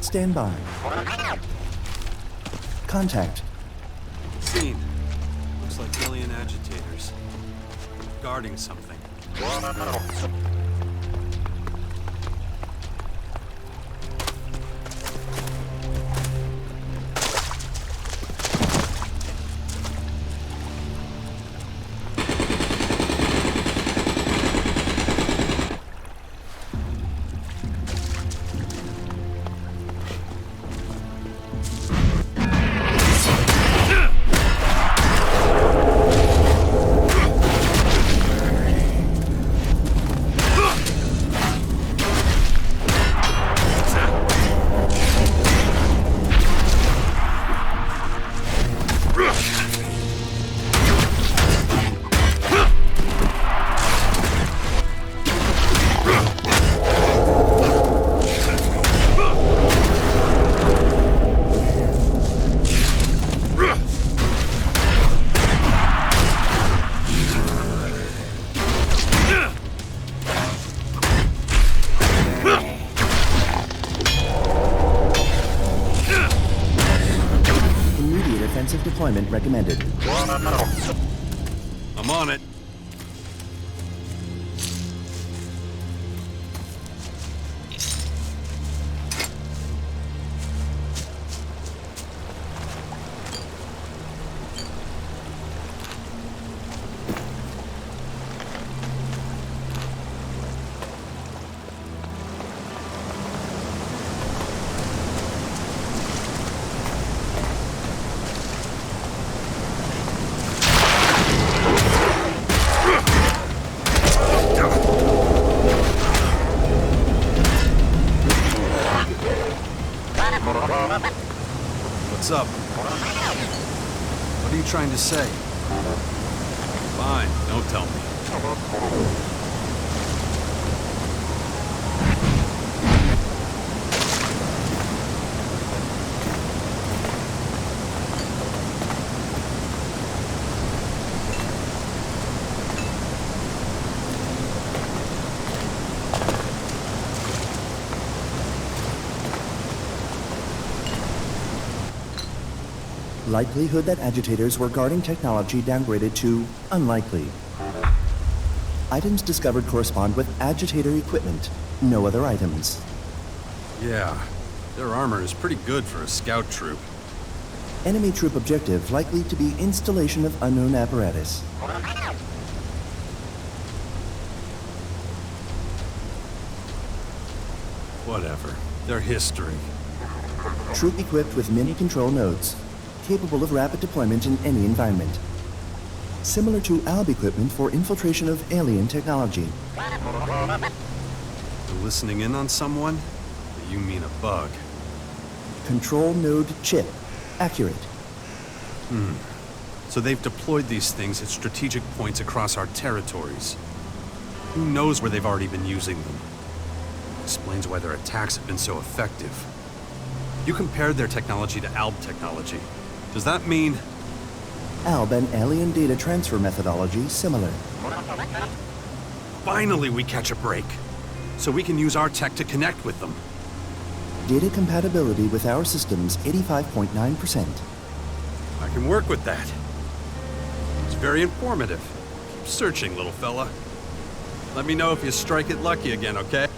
Stand by. Contact. Seen. Looks like alien agitators. Guarding something. Deployment recommended. I'm on it. What's up? What are you trying to say? Fine, don't tell me. Likelihood that agitators were guarding technology downgraded to unlikely. Items discovered correspond with agitator equipment, no other items. Yeah, their armor is pretty good for a scout troop. Enemy troop objective likely to be installation of unknown apparatus. Whatever. They're history. Troop equipped with mini control nodes, capable of rapid deployment in any environment. Similar to ALB equipment for infiltration of alien technology. You're listening in on someone? You mean a bug. Control node chip. Accurate. So they've deployed these things at strategic points across our territories. Who knows where they've already been using them? Explains why their attacks have been so effective. You compared their technology to ALB technology. Does that mean... ALB and alien data transfer methodology similar. Finally we catch a break. So we can use our tech to connect with them. Data compatibility with our systems 85.9%. I can work with that. It's very informative. Keep searching, little fella. Let me know if you strike it lucky again, okay?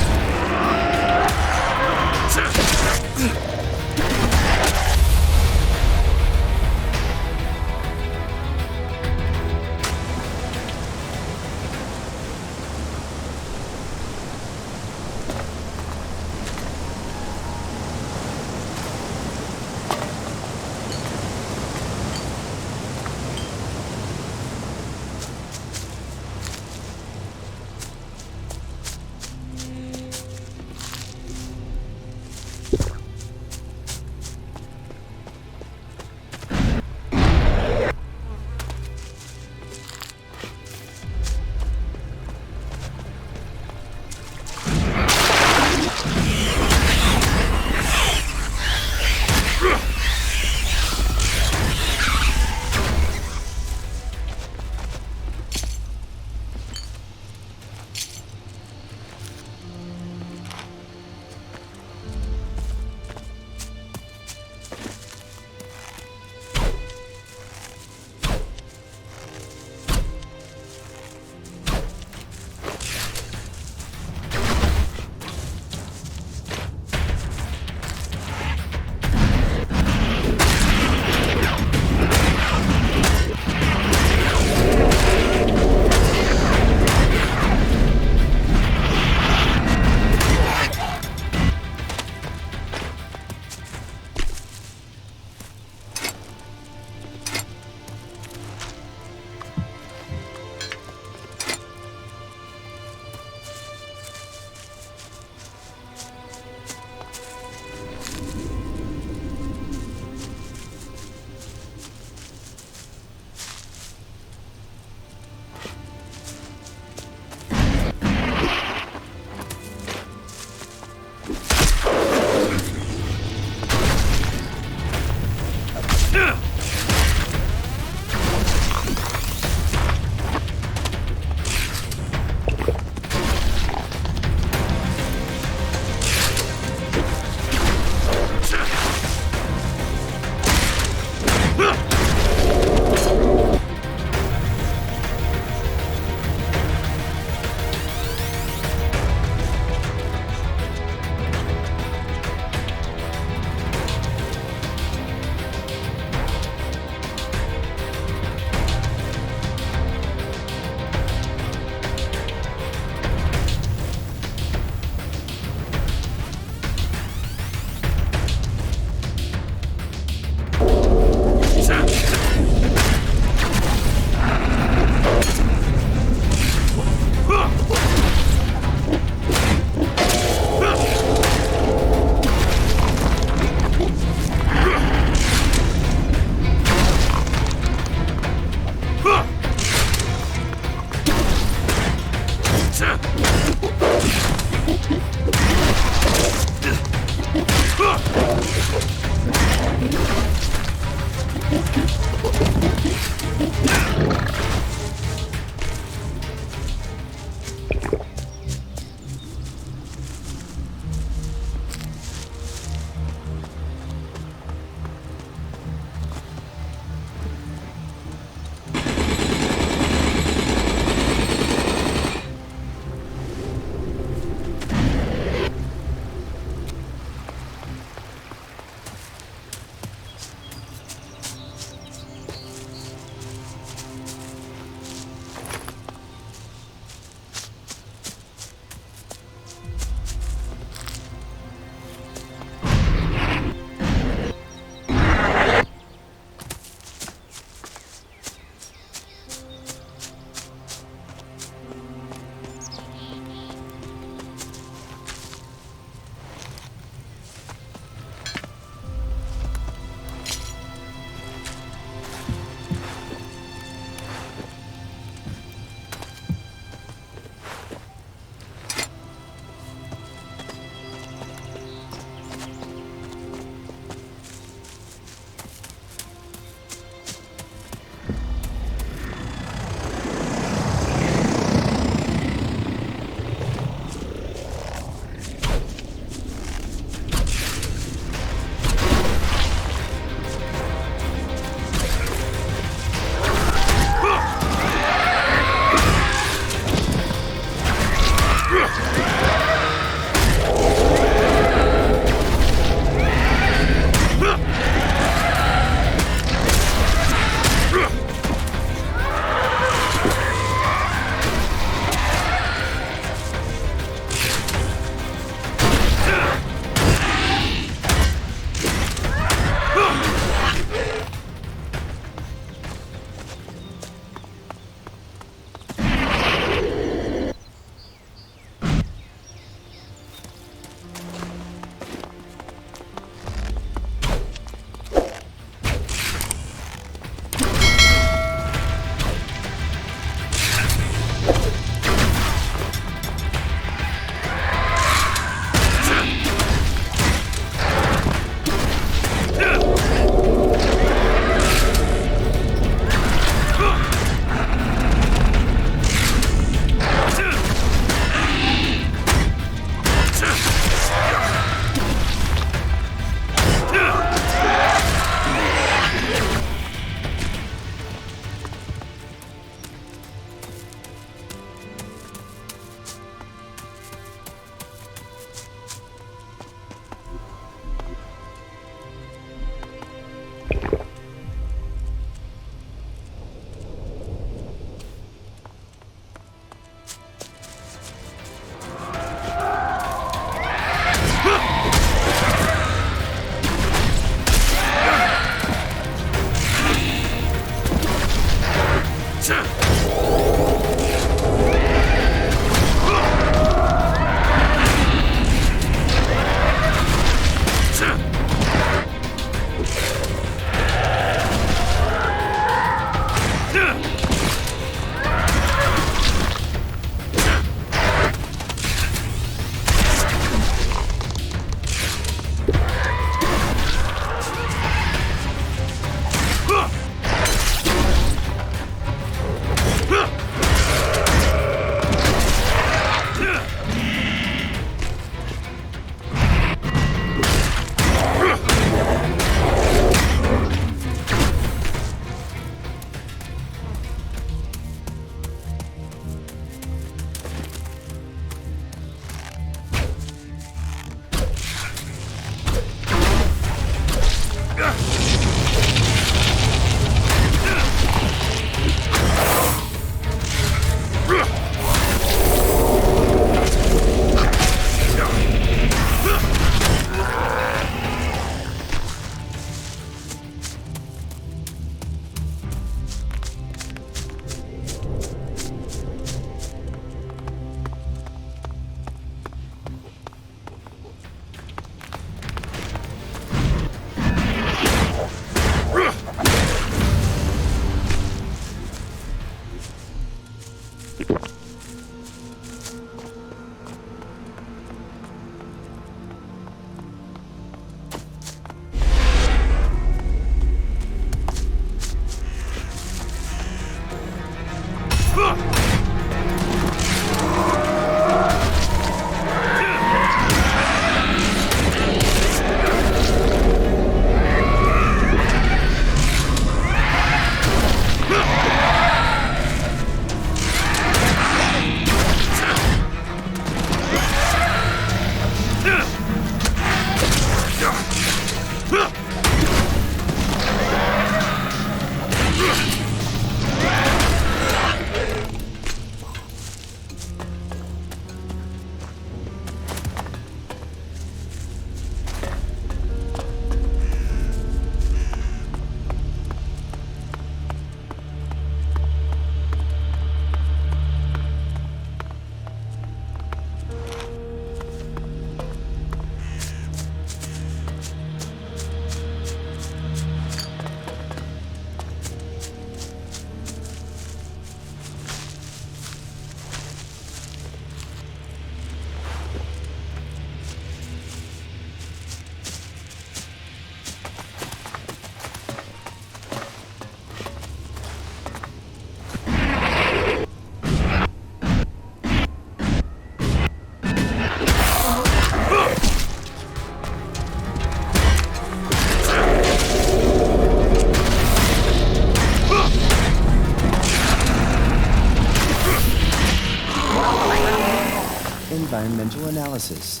environmental analysis.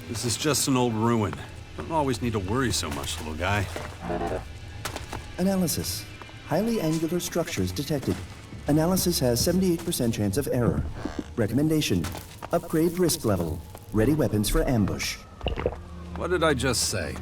This is just an old ruin. Don't always need to worry so much, little guy. Analysis. Highly angular structures detected. Analysis has 78% chance of error. Recommendation. Upgrade risk level. Ready weapons for ambush. What did I just say?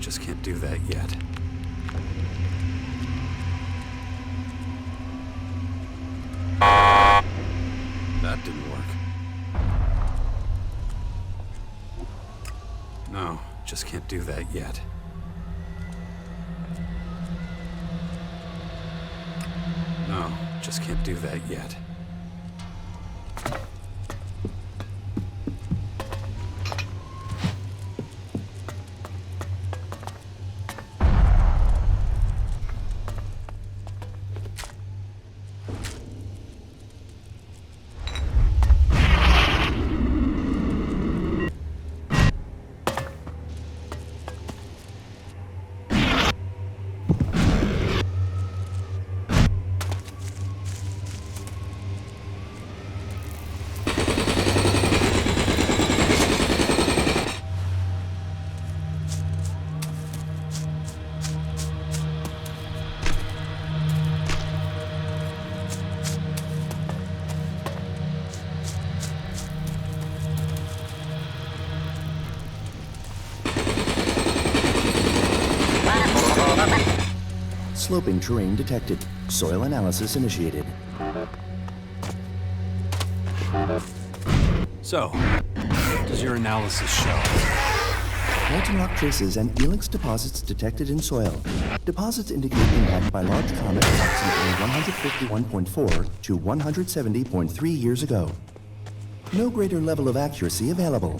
just can't do that yet. That didn't work. No, just can't do that yet. No, just can't do that yet. Sloping terrain detected. Soil analysis initiated. So, what does your analysis show? Molten rock traces and ELEX deposits detected in soil. Deposits indicate impact by large comet approximately 151.4 to 170.3 years ago. No greater level of accuracy available.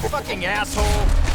Fucking asshole!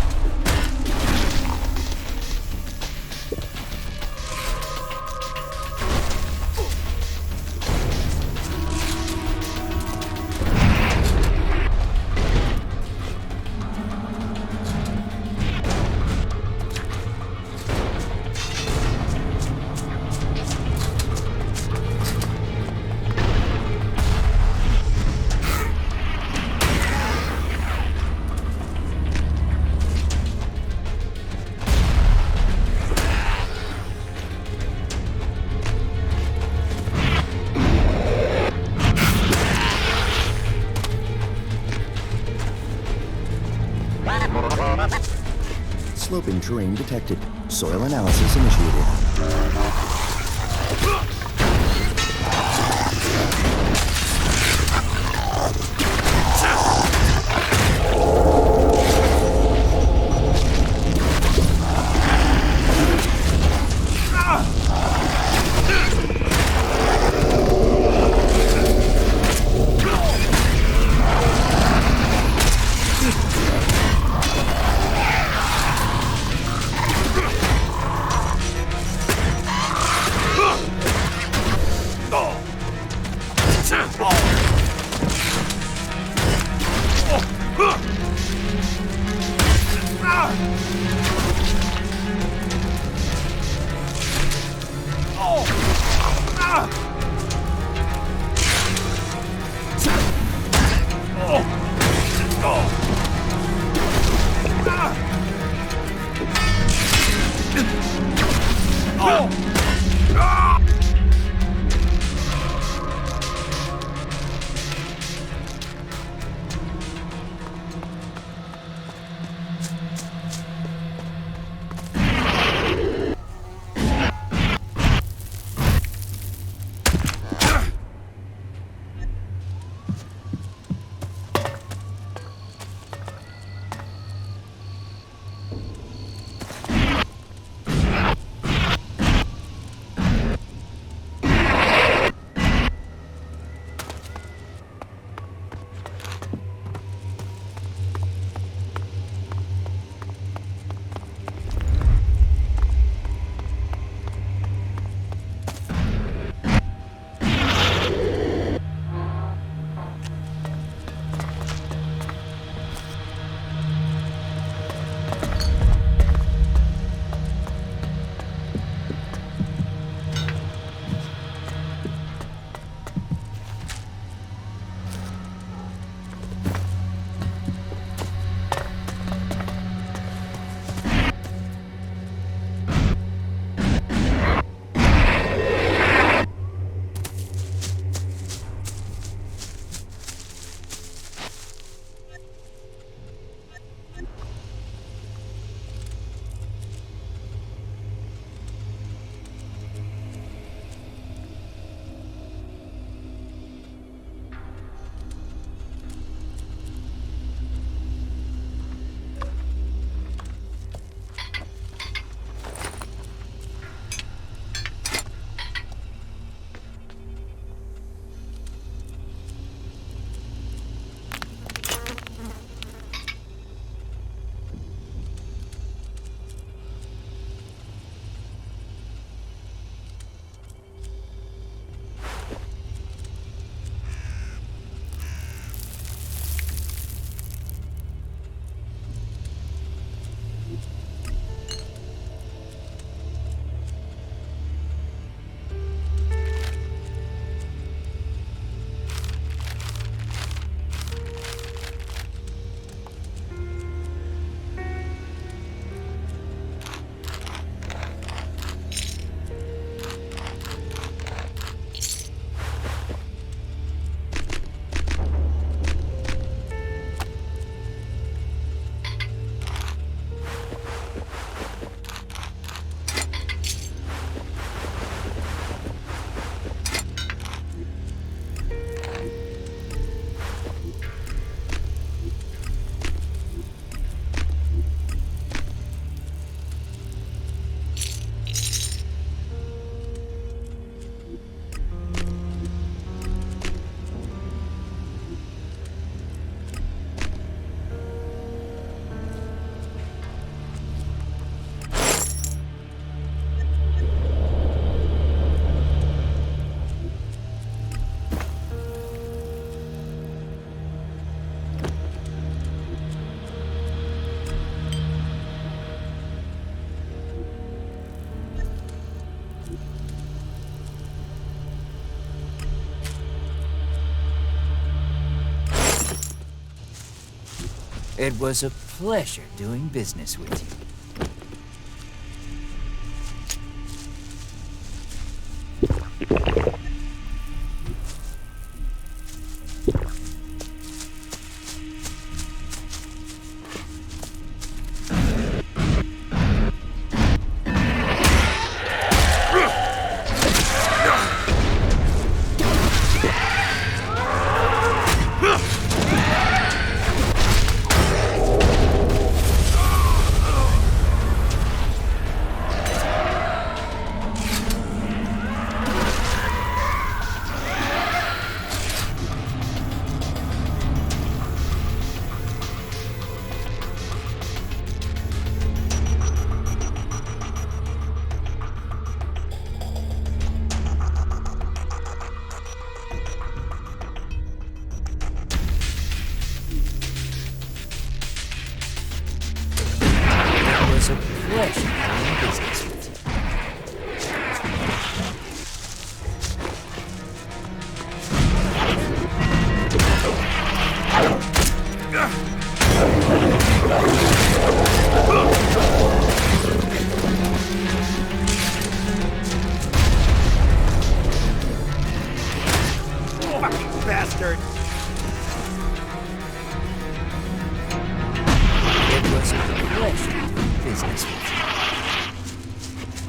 Sloping terrain detected. Soil analysis initiated. It was a pleasure doing business with you.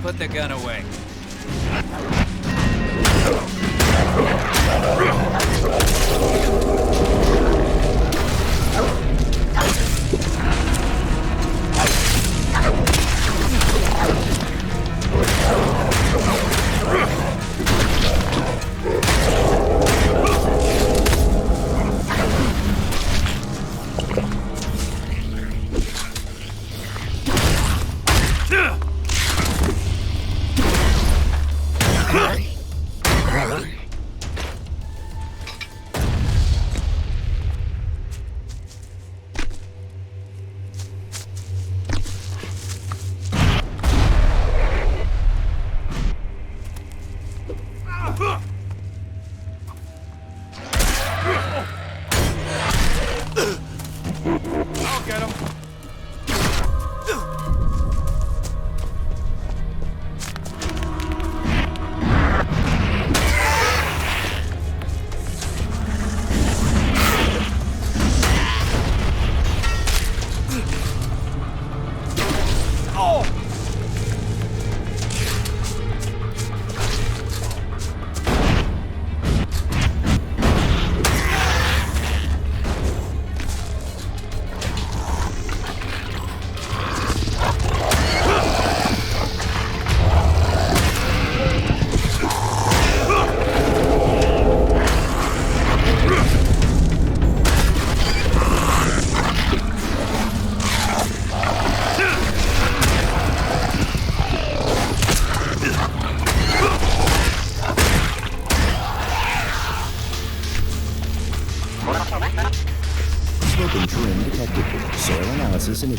Put the gun away.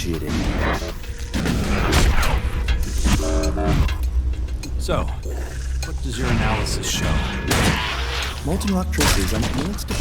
initiated. So, what does your analysis show? Molten rock traces on ELEX II.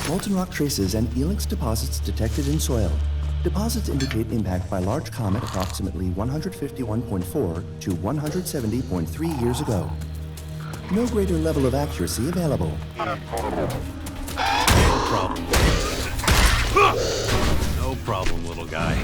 Molten rock traces and ELEX deposits detected in soil. Deposits indicate impact by large comet approximately 151.4 to 170.3 years ago. No greater level of accuracy available. No problem. No problem, little guy.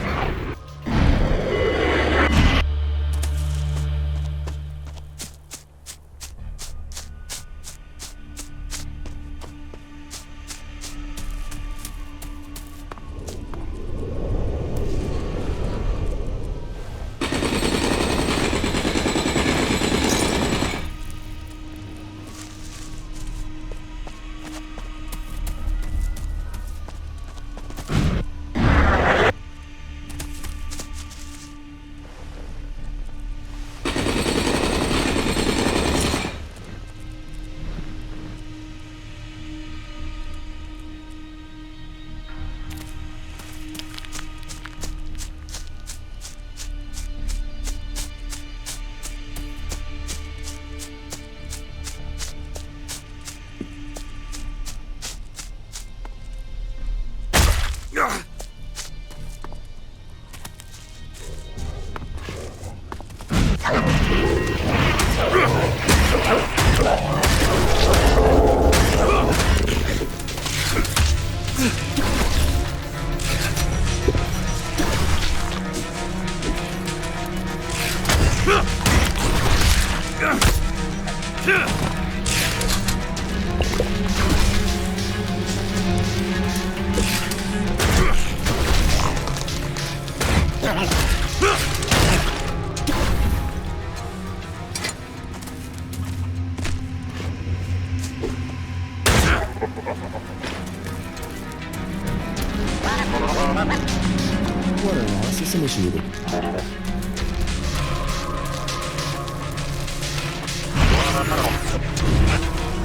Water analysis initiated.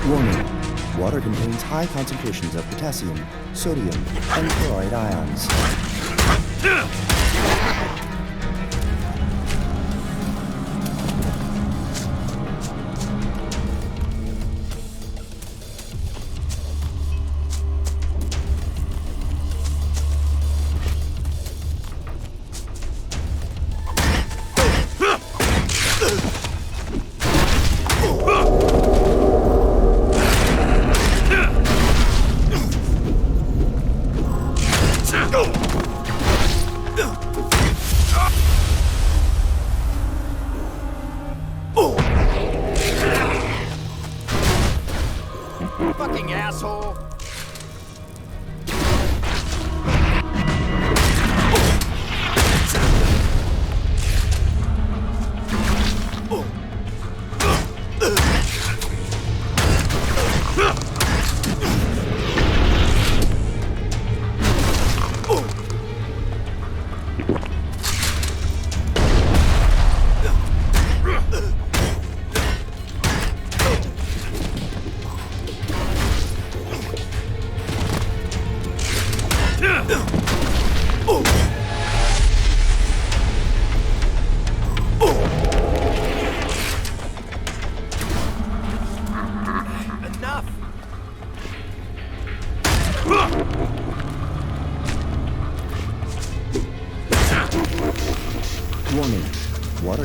Warning. Water contains high concentrations of potassium, sodium, and chloride ions. Fucking asshole!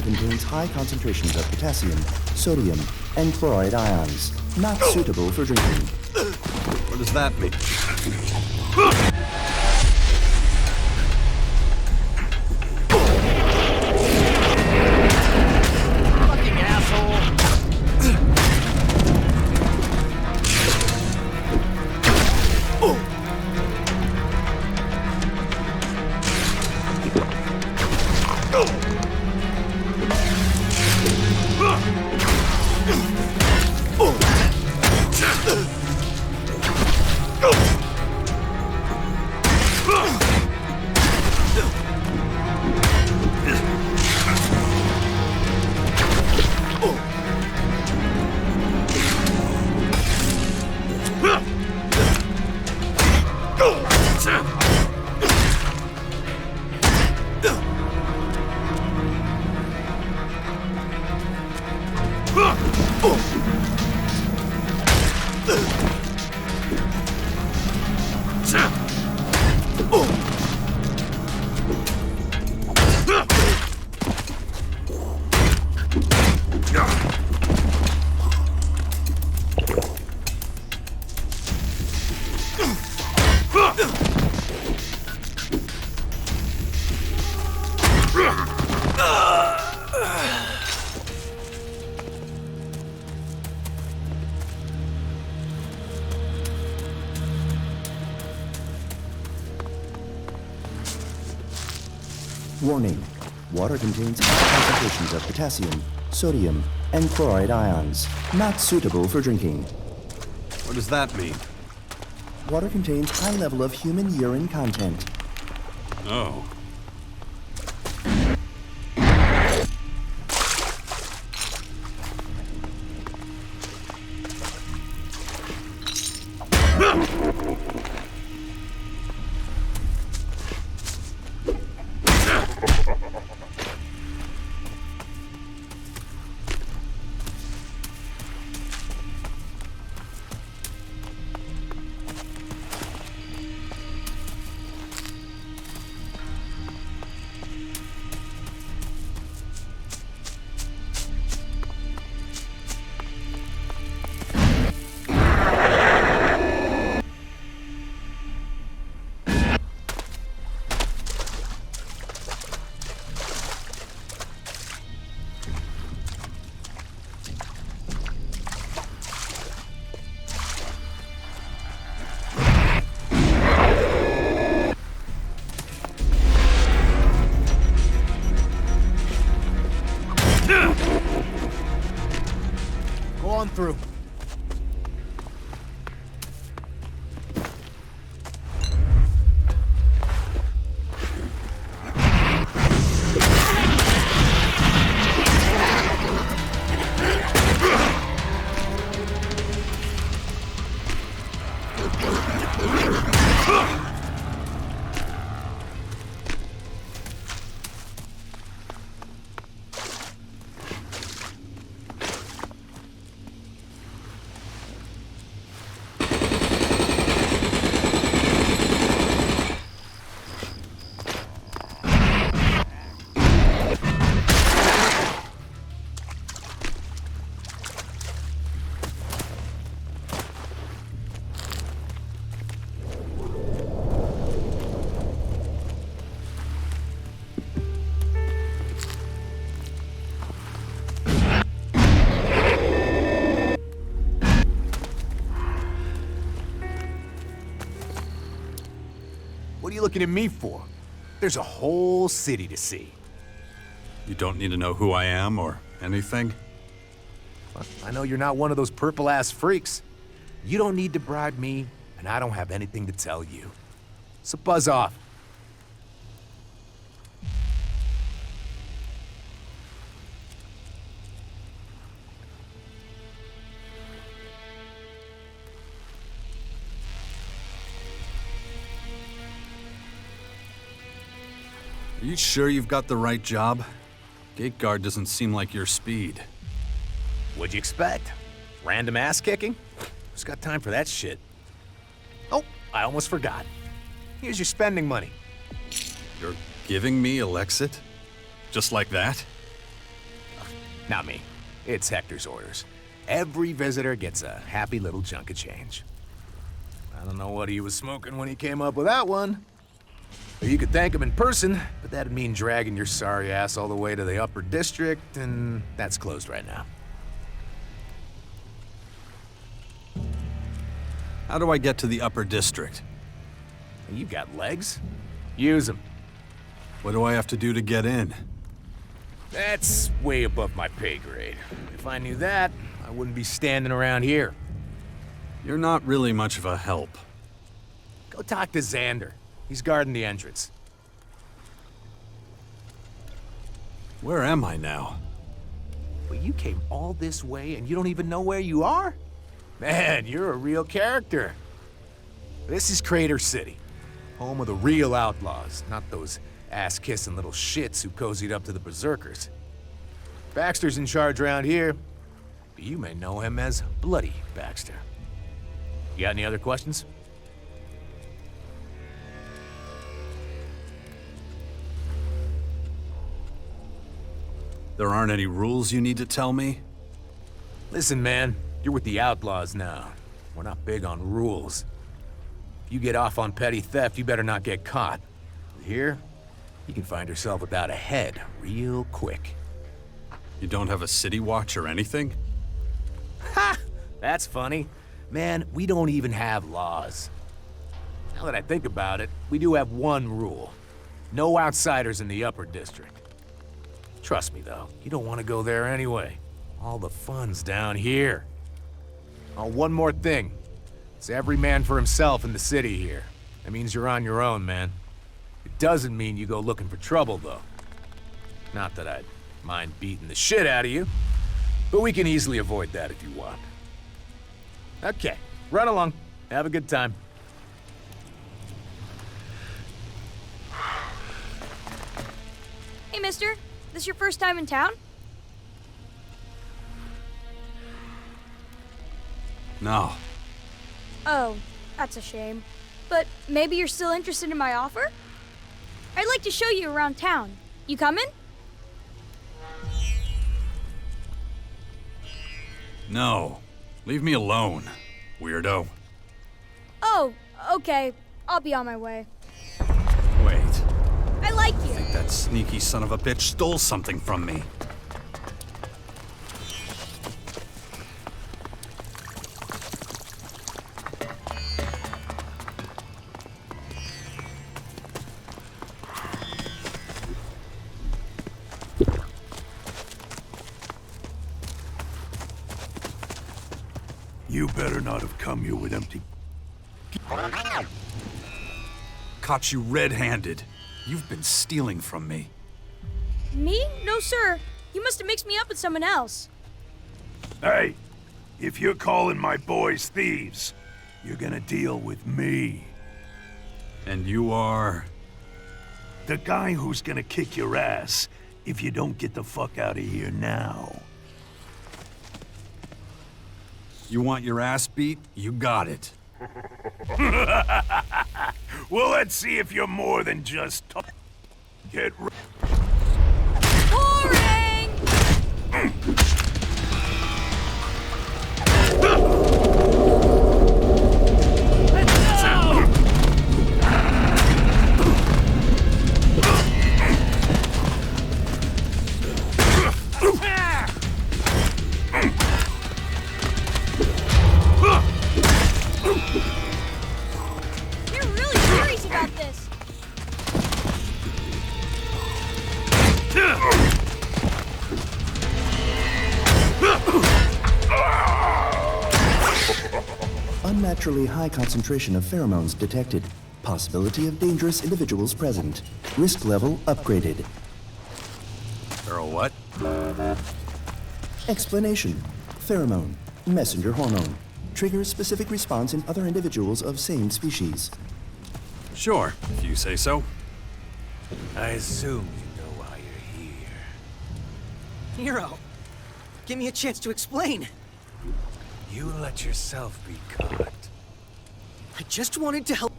contains high concentrations of potassium, sodium, and chloride ions, not suitable for drinking. What does that mean? Fucking asshole! Warning. Water contains high concentrations of potassium, sodium, and chloride ions, not suitable for drinking. What does that mean? Water contains high level of human urine content. Oh. Go on through. What are you looking at me for? There's a whole city to see. You don't need to know who I am or anything? I know you're not one of those purple-ass freaks. You don't need to bribe me, and I don't have anything to tell you. So buzz off. Are you sure you've got the right job? Gate guard doesn't seem like your speed. What'd you expect? Random ass kicking? Who's got time for that shit? Oh, I almost forgot. Here's your spending money. You're giving me Elexit? Just like that? Not me. It's Hector's orders. Every visitor gets a happy little chunk of change. I don't know what he was smoking when he came up with that one. Or you could thank him in person, but that'd mean dragging your sorry ass all the way to the upper district, and that's closed right now. How do I get to the upper district? You got legs? Use them. What do I have to do to get in? That's way above my pay grade. If I knew that, I wouldn't be standing around here. You're not really much of a help. Go talk to Xander. He's guarding the entrance. Where am I now? Well, you came all this way and you don't even know where you are? Man, you're a real character. This is Crater City, home of the real outlaws, not those ass-kissing little shits who cozied up to the berserkers. Baxter's in charge around here, but you may know him as Bloody Baxter. You got any other questions? There aren't any rules you need to tell me? Listen, man, you're with the outlaws now. We're not big on rules. If you get off on petty theft, you better not get caught. Here, you can find yourself without a head real quick. You don't have a city watch or anything? Ha! That's funny. Man, we don't even have laws. Now that I think about it, we do have one rule. No outsiders in the upper district. Trust me, though, you don't want to go there anyway. All the fun's down here. Oh, one more thing. It's every man for himself in the city here. That means you're on your own, man. It doesn't mean you go looking for trouble, though. Not that I'd mind beating the shit out of you, but we can easily avoid that if you want. Okay, run along. Have a good time. Hey, mister. This your first time in town? No. Oh, that's a shame. But maybe you're still interested in my offer? I'd like to show you around town. You coming? No. Leave me alone, weirdo. Oh, okay. I'll be on my way. Wait. I like you. I think that sneaky son of a bitch stole something from me. You better not have come here with empty... Caught you red-handed. You've been stealing from me. Me? No, sir. You must have mixed me up with someone else. Hey, if you're calling my boys thieves, you're gonna deal with me. And you are? The guy who's gonna kick your ass if you don't get the fuck out of here now. You want your ass beat? You got it. Well, let's see if you're more than just... Get ready. You're really serious about this. Unnaturally high concentration of pheromones detected. Possibility of dangerous individuals present. Risk level upgraded. What? Explanation. Pheromone. Messenger hormone. Triggers specific response in other individuals of same species. Sure, if you say so. I assume you know why you're here. Hero, give me a chance to explain. You let yourself be caught. I just wanted to help.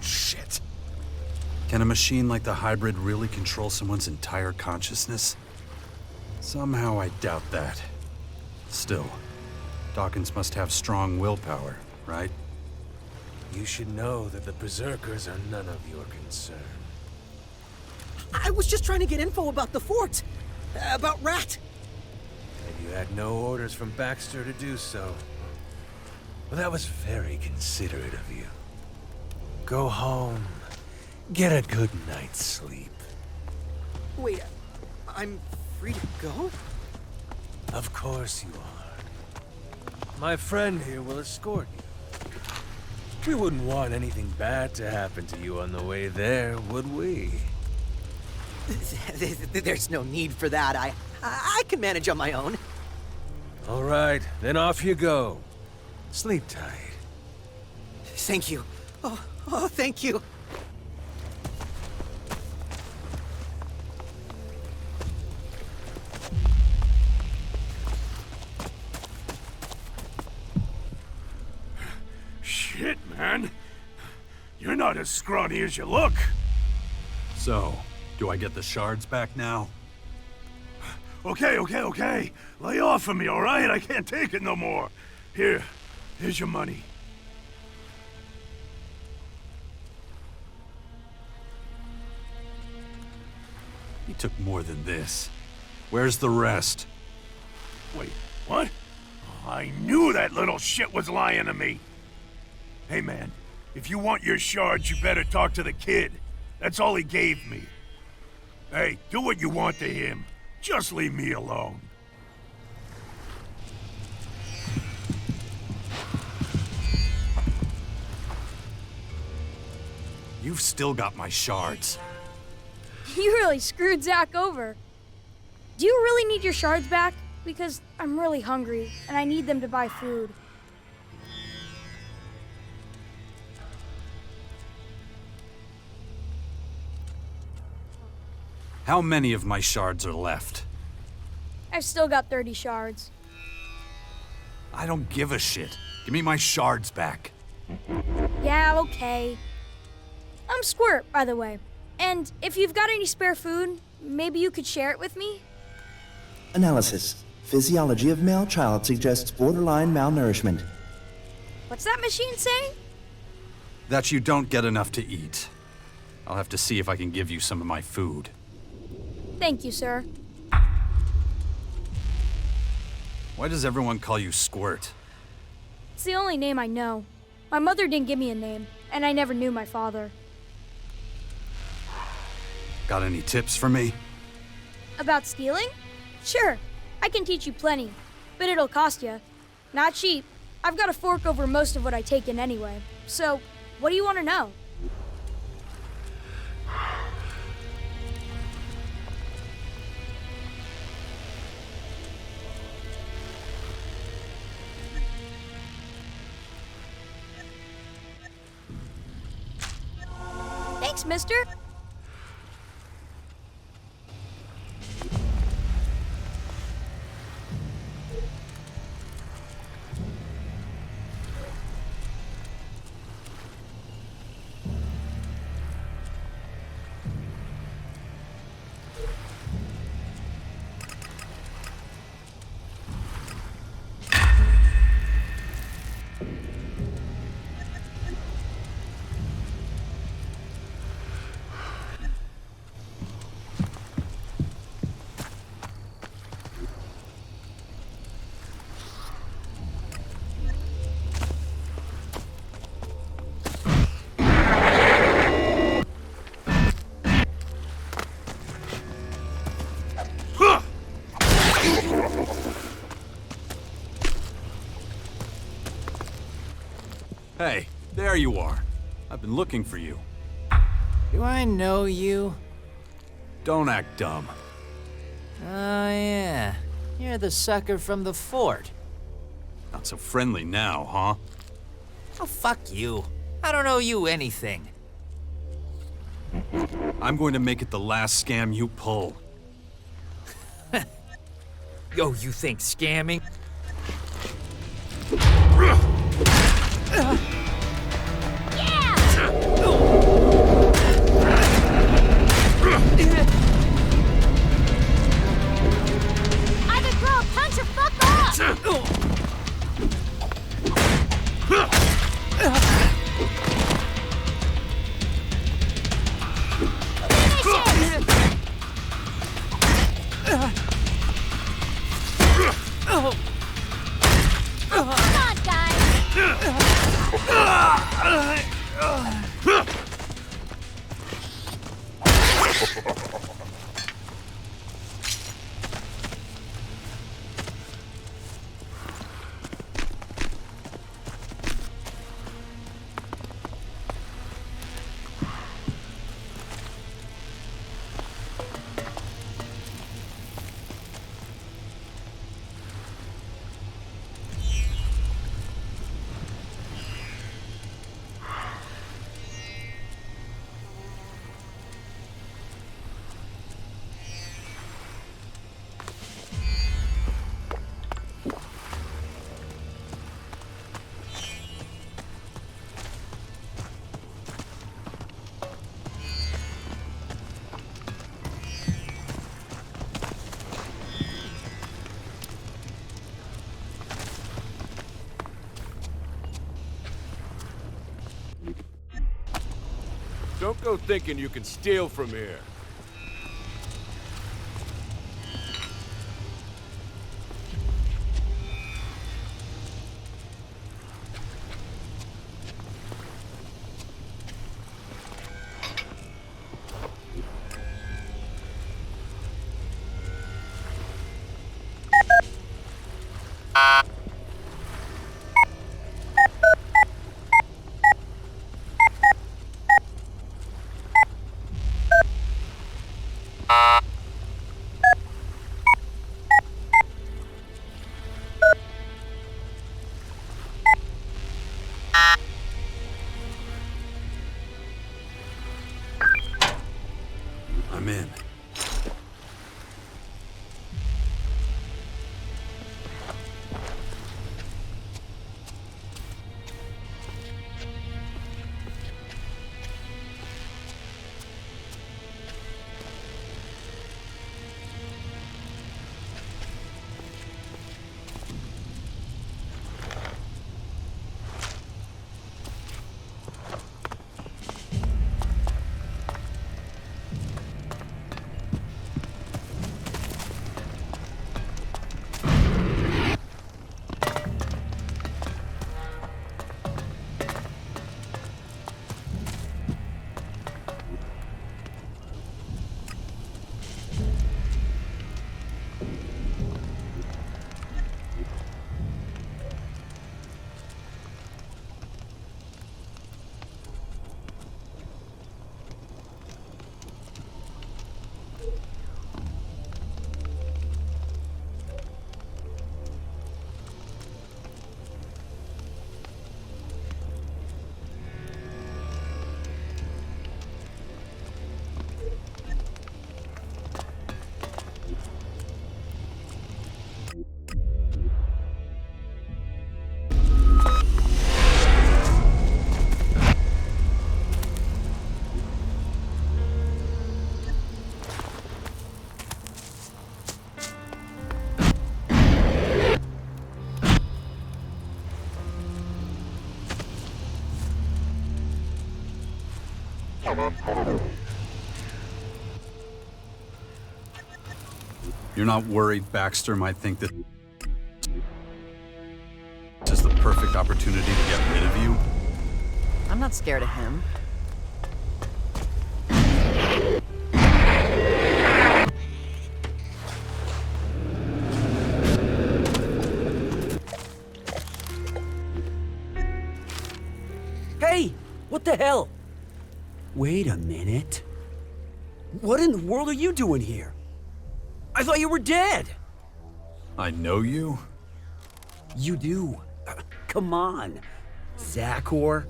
Shit. Can a machine like the hybrid really control someone's entire consciousness? Somehow I doubt that. Still, Dawkins must have strong willpower, right? You should know that the Berserkers are none of your concern. I was just trying to get info about the fort. About Rat. And you had no orders from Baxter to do so. Well, that was very considerate of you. Go home. Get a good night's sleep. Wait, I'm free to go? Of course you are. My friend here will escort you. We wouldn't want anything bad to happen to you on the way there, would we? There's no need for that. I can manage on my own. All right, then off you go. Sleep tight. Thank you. Oh, thank you. Shit, man. You're not as scrawny as you look. So, do I get the shards back now? Okay. Lay off of me, all right? I can't take it no more. Here's your money. He took more than this. Where's the rest? Wait, what? I knew that little shit was lying to me. Hey, man, if you want your shards, you better talk to the kid. That's all he gave me. Hey, do what you want to him. Just leave me alone. You've still got my shards. You really screwed Zach over. Do you really need your shards back? Because I'm really hungry, and I need them to buy food. How many of my shards are left? I've still got 30 shards. I don't give a shit. Give me my shards back. Yeah, okay. I'm Squirt, by the way. And if you've got any spare food, maybe you could share it with me? Analysis. Physiology of male child suggests borderline malnourishment. What's that machine saying? That you don't get enough to eat. I'll have to see if I can give you some of my food. Thank you, sir. Why does everyone call you Squirt? It's the only name I know. My mother didn't give me a name, and I never knew my father. Got any tips for me? About stealing? Sure, I can teach you plenty, but it'll cost you. Not cheap. I've got a fork over most of what I take in anyway. So, what do you want to know? Thanks, mister. Hey, there you are. I've been looking for you. Do I know you? Don't act dumb. Oh, yeah. You're the sucker from the fort. Not so friendly now, huh? Oh, fuck you. I don't owe you anything. I'm going to make it the last scam you pull. Yo, you think scamming? on, guys! Don't go thinking you can steal from here. I'm in. You're not worried Baxter might think that this is the perfect opportunity to get rid of you? I'm not scared of him. Hey! What the hell? Wait a minute. What in the world are you doing here? I thought you were dead! I know you? You do. Come on. Zachor.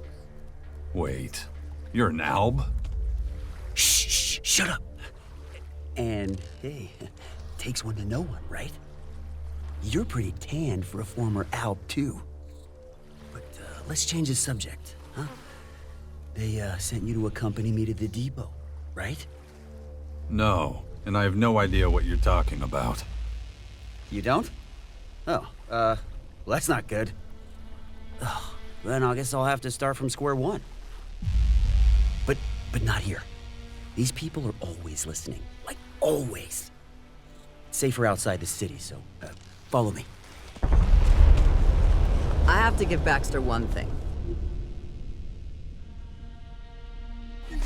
Wait, you're an Alb? Shh, shut up. And hey, takes one to know one, right? You're pretty tanned for a former Alb, too. But let's change the subject, huh? They sent you to accompany me to the depot, right? No, and I have no idea what you're talking about. You don't? Oh, well, that's not good. Ugh, then I guess I'll have to start from square one. But not here. These people are always listening. Like, always. Safer outside the city, so follow me. have to give Baxter one thing.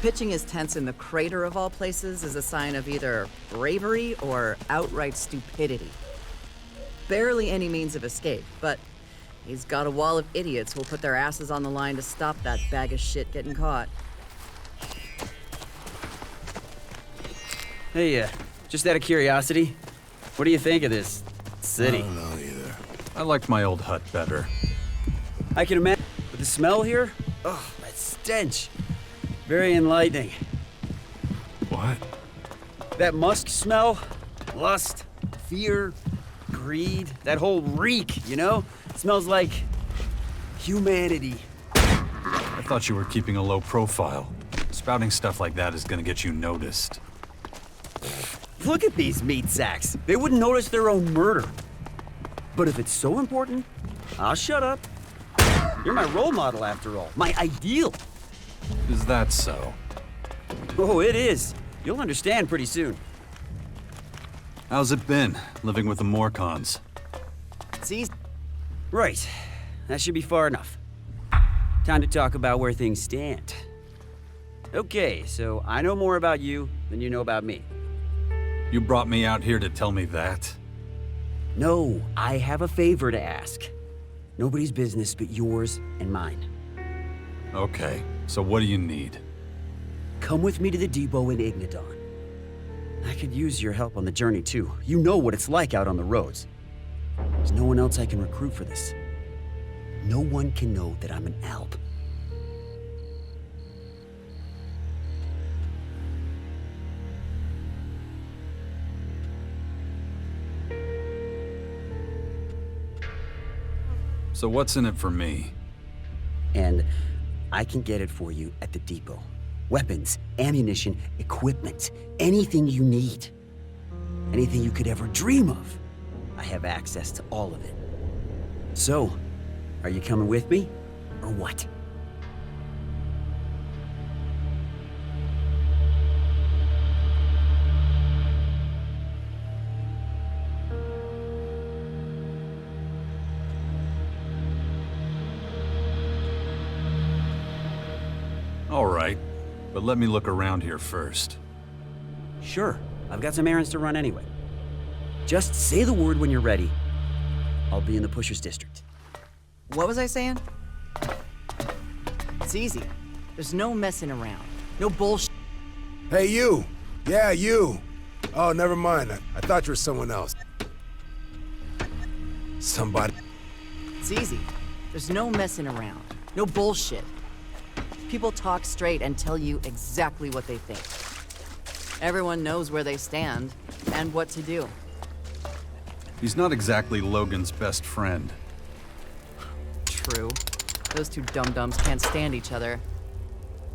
Pitching his tents in the crater of all places is a sign of either bravery or outright stupidity. Barely any means of escape, but he's got a wall of idiots who'll put their asses on the line to stop that bag of shit getting caught. Hey, just out of curiosity, what do you think of this city? I don't know either. I liked my old hut better. I can imagine, but the smell here? Oh, that stench. Very enlightening. What? That musk smell, lust, fear, greed, that whole reek, you know? Smells like humanity. I thought you were keeping a low profile. Spouting stuff like that is gonna get you noticed. Look at these meat sacks. They wouldn't notice their own murder. But if it's so important, I'll shut up. You're my role model after all. My ideal. Is that so? Oh, it is. You'll understand pretty soon. How's it been, living with the Morcons? See? Right. That should be far enough. Time to talk about where things stand. Okay, so I know more about you than you know about me. You brought me out here to tell me that? No, I have a favor to ask. Nobody's business but yours and mine. Okay, so what do you need? Come with me to the depot in Ignadon. I could use your help on the journey too. You know what it's like out on the roads. There's no one else I can recruit for this. No one can know that I'm an Alp. So what's in it for me? And I can get it for you at the depot. Weapons, ammunition, equipment, anything you need. Anything you could ever dream of. I have access to all of it. So, are you coming with me, or what? All right, but let me look around here first. Sure, I've got some errands to run anyway. Just say the word when you're ready. I'll be in the Pushers District. What was I saying? It's easy. There's no messing around. No bullshit. Hey, you! Yeah, you! Oh, never mind. I thought you were someone else. Somebody. It's easy. There's no messing around. No bullshit. People talk straight and tell you exactly what they think. Everyone knows where they stand and what to do. He's not exactly Logan's best friend. True. Those two dum-dums can't stand each other.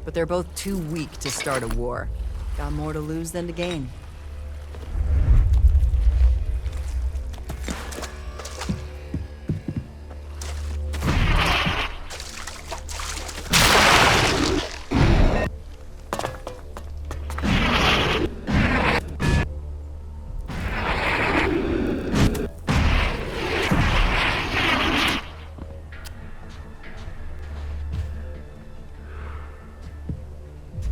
But they're both too weak to start a war. Got more to lose than to gain.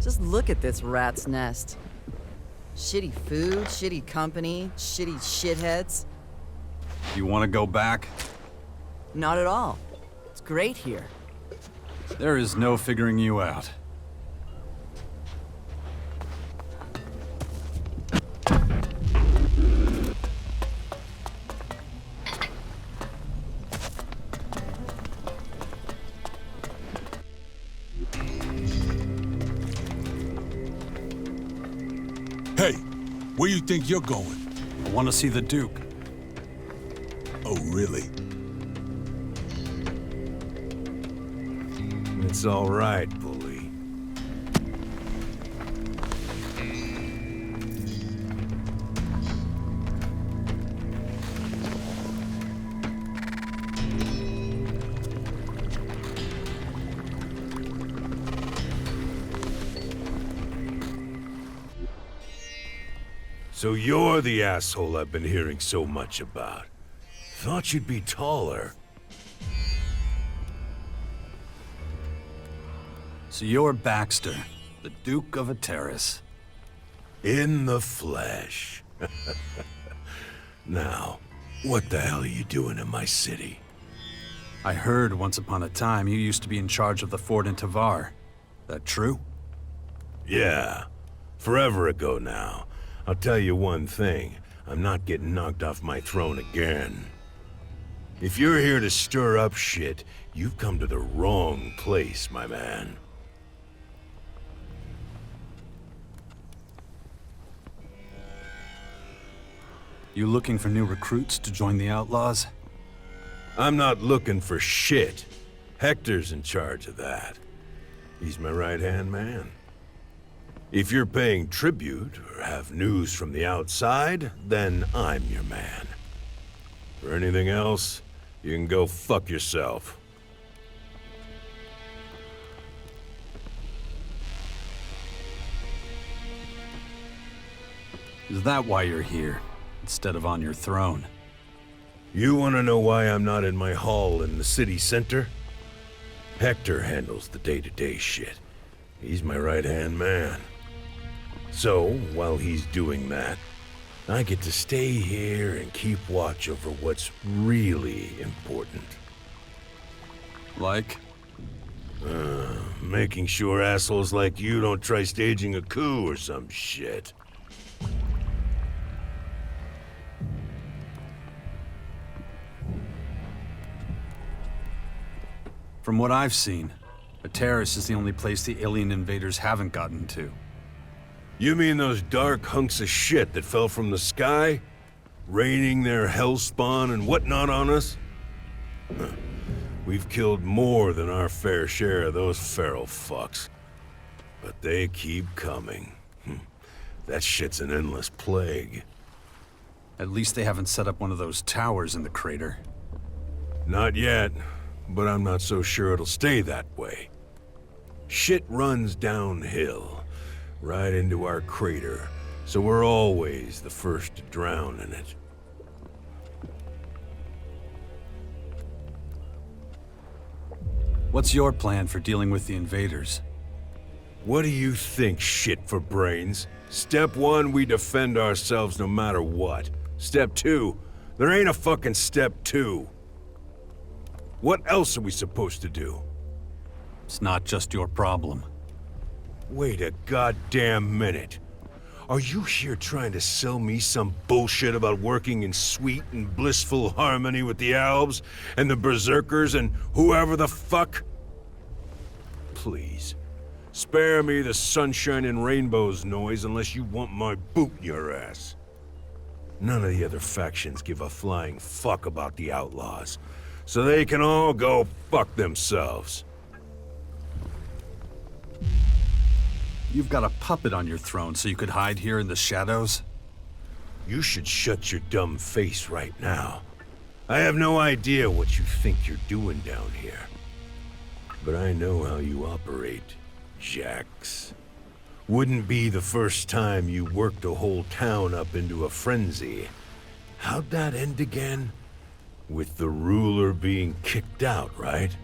Just look at this rat's nest. Shitty food, shitty company, shitty shitheads. You want to go back? Not at all. It's great here. There is no figuring you out. Hey, where you think you're going? I want to see the Duke. Oh, really? It's all right, bully. So you're the asshole I've been hearing so much about. Thought you'd be taller. So you're Baxter, the Duke of Ateris. In the flesh. Now, what the hell are you doing in my city? I heard once upon a time you used to be in charge of the fort in Tavar. That true? Yeah. Forever ago now. I'll tell you one thing. I'm not getting knocked off my throne again. If you're here to stir up shit, you've come to the wrong place, my man. You looking for new recruits to join the Outlaws? I'm not looking for shit. Hector's in charge of that. He's my right-hand man. If you're paying tribute or have news from the outside, then I'm your man. For anything else, you can go fuck yourself. Is that why you're here, instead of on your throne? You want to know why I'm not in my hall in the city center? Hector handles the day-to-day shit. He's my right-hand man. So, while he's doing that, I get to stay here and keep watch over what's really important. Like? Making sure assholes like you don't try staging a coup or some shit. From what I've seen, Ateris is the only place the alien invaders haven't gotten to. You mean those dark hunks of shit that fell from the sky? Raining their hellspawn and whatnot on us? Huh. We've killed more than our fair share of those feral fucks. But they keep coming. That shit's an endless plague. At least they haven't set up one of those towers in the crater. Not yet, but I'm not so sure it'll stay that way. Shit runs downhill, right into our crater, so we're always the first to drown in it. What's your plan for dealing with the invaders? What do you think, shit for brains? Step 1, we defend ourselves no matter what. Step 2, there ain't a fucking step 2. What else are we supposed to do? It's not just your problem. Wait a goddamn minute. Are you here trying to sell me some bullshit about working in sweet and blissful harmony with the elves and the berserkers and whoever the fuck? Please, spare me the sunshine and rainbows noise unless you want my boot in your ass. None of the other factions give a flying fuck about the outlaws, so they can all go fuck themselves. You've got a puppet on your throne so you could hide here in the shadows? You should shut your dumb face right now. I have no idea what you think you're doing down here. But I know how you operate, Jax. Wouldn't be the first time you worked a whole town up into a frenzy. How'd that end again? With the ruler being kicked out, right?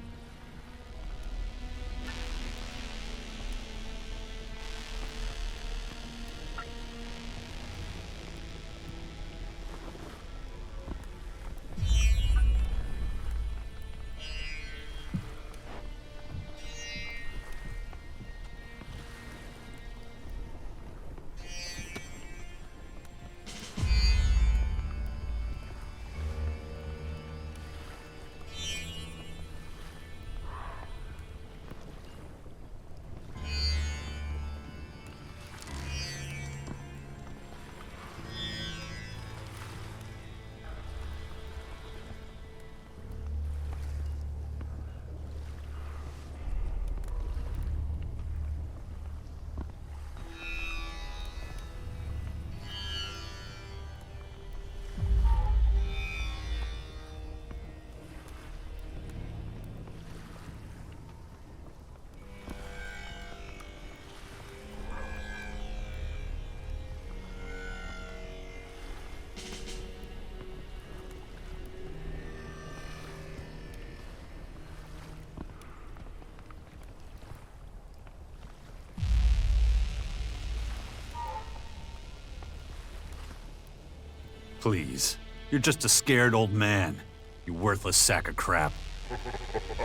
Please. You're just a scared old man. You worthless sack of crap.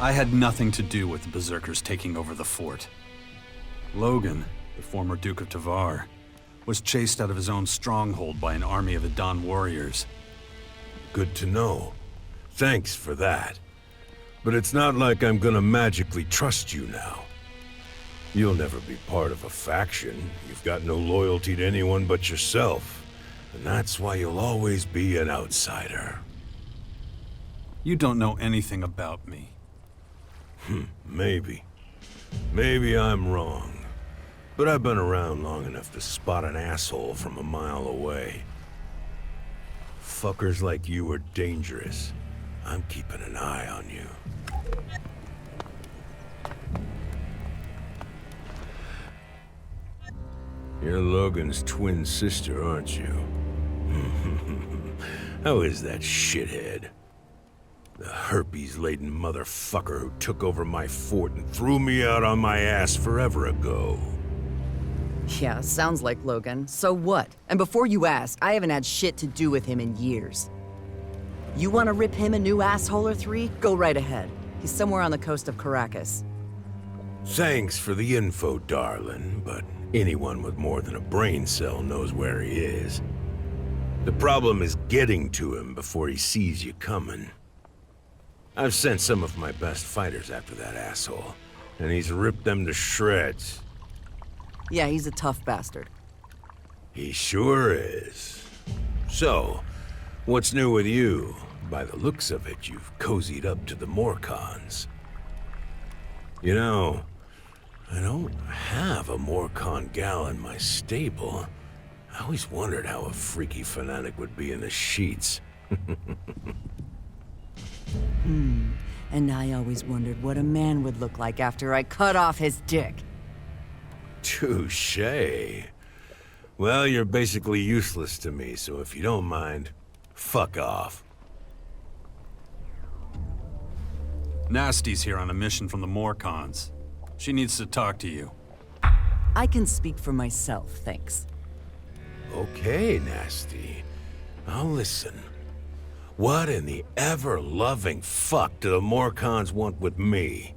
I had nothing to do with the Berserkers taking over the fort. Logan, the former Duke of Tavar, was chased out of his own stronghold by an army of the Dawn warriors. Good to know. Thanks for that. But it's not like I'm gonna magically trust you now. You'll never be part of a faction. You've got no loyalty to anyone but yourself. And that's why you'll always be an outsider. You don't know anything about me. Maybe. Maybe I'm wrong. But I've been around long enough to spot an asshole from a mile away. Fuckers like you are dangerous. I'm keeping an eye on you. You're Logan's twin sister, aren't you? How is that shithead? The herpes-laden motherfucker who took over my fort and threw me out on my ass forever ago. Yeah, sounds like Logan. So what? And before you ask, I haven't had shit to do with him in years. You want to rip him a new asshole or three? Go right ahead. He's somewhere on the coast of Caracas. Thanks for the info, darling, but anyone with more than a brain cell knows where he is. The problem is getting to him before he sees you coming. I've sent some of my best fighters after that asshole, and he's ripped them to shreds. Yeah, he's a tough bastard. He sure is. So, what's new with you? By the looks of it, you've cozied up to the Morcons. You know, I don't have a Morcon gal in my stable. I always wondered how a freaky fanatic would be in the sheets. And I always wondered what a man would look like after I cut off his dick. Touché. Well, you're basically useless to me, so if you don't mind, fuck off. Nasty's here on a mission from the Morcons. She needs to talk to you. I can speak for myself, thanks. Okay, Nasty. I'll listen. What in the ever-loving fuck do the Morcons want with me?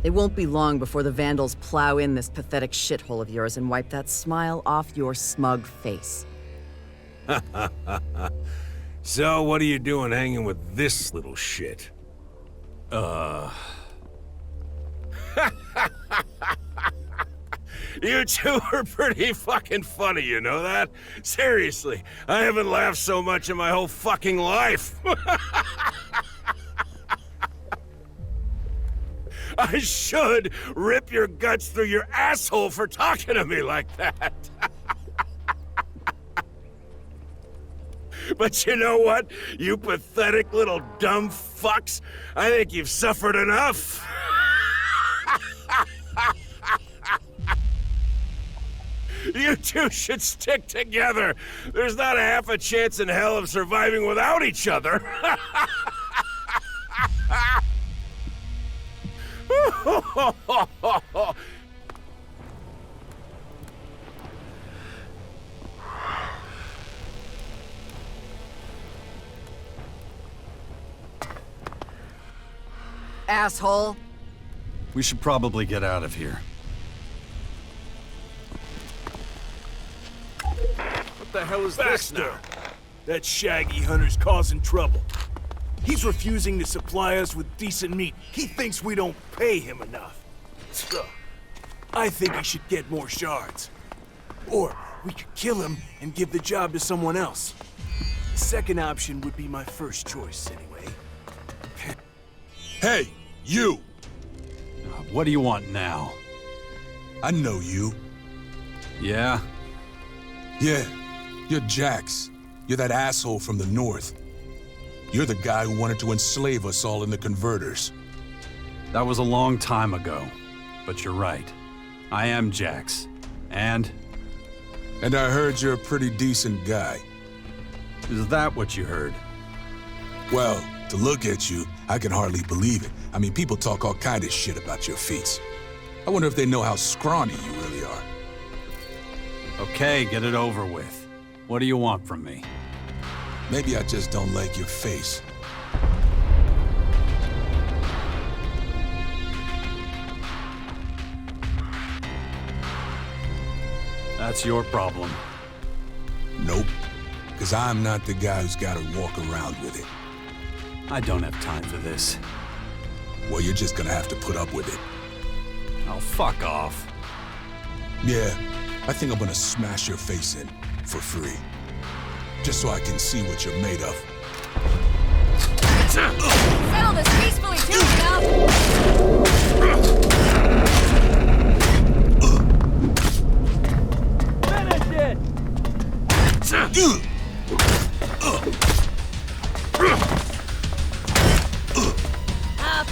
It won't be long before the Vandals plow in this pathetic shithole of yours and wipe that smile off your smug face. So, what are you doing hanging with this little shit? You two are pretty fucking funny, you know that? Seriously, I haven't laughed so much in my whole fucking life. I should rip your guts through your asshole for talking to me like that. But you know what, you pathetic little dumb fucks? I think you've suffered enough. You two should stick together. There's not a half a chance in hell of surviving without each other. Asshole! We should probably get out of here. What the hell is this now? That shaggy hunter's causing trouble. He's refusing to supply us with decent meat. He thinks we don't pay him enough. I think he should get more shards. Or we could kill him and give the job to someone else. The second option would be my first choice, anyway. Hey, you! What do you want now? I know you. Yeah? Yeah, you're Jax. You're that asshole from the north. You're the guy who wanted to enslave us all in the converters. That was a long time ago. But you're right. I am Jax. And I heard you're a pretty decent guy. Is that what you heard? Well, to look at you, I can hardly believe it. I mean, people talk all kind of shit about your feats. I wonder if they know how scrawny you really are. Okay, get it over with. What do you want from me? Maybe I just don't like your face. That's your problem. Nope. Because I'm not the guy who's got to walk around with it. I don't have time for this. Well, you're just gonna have to put up with it. Oh, fuck off. Yeah, I think I'm gonna smash your face in for free. Just so I can see what you're made of. Settle this peacefully too, you know? Finish it!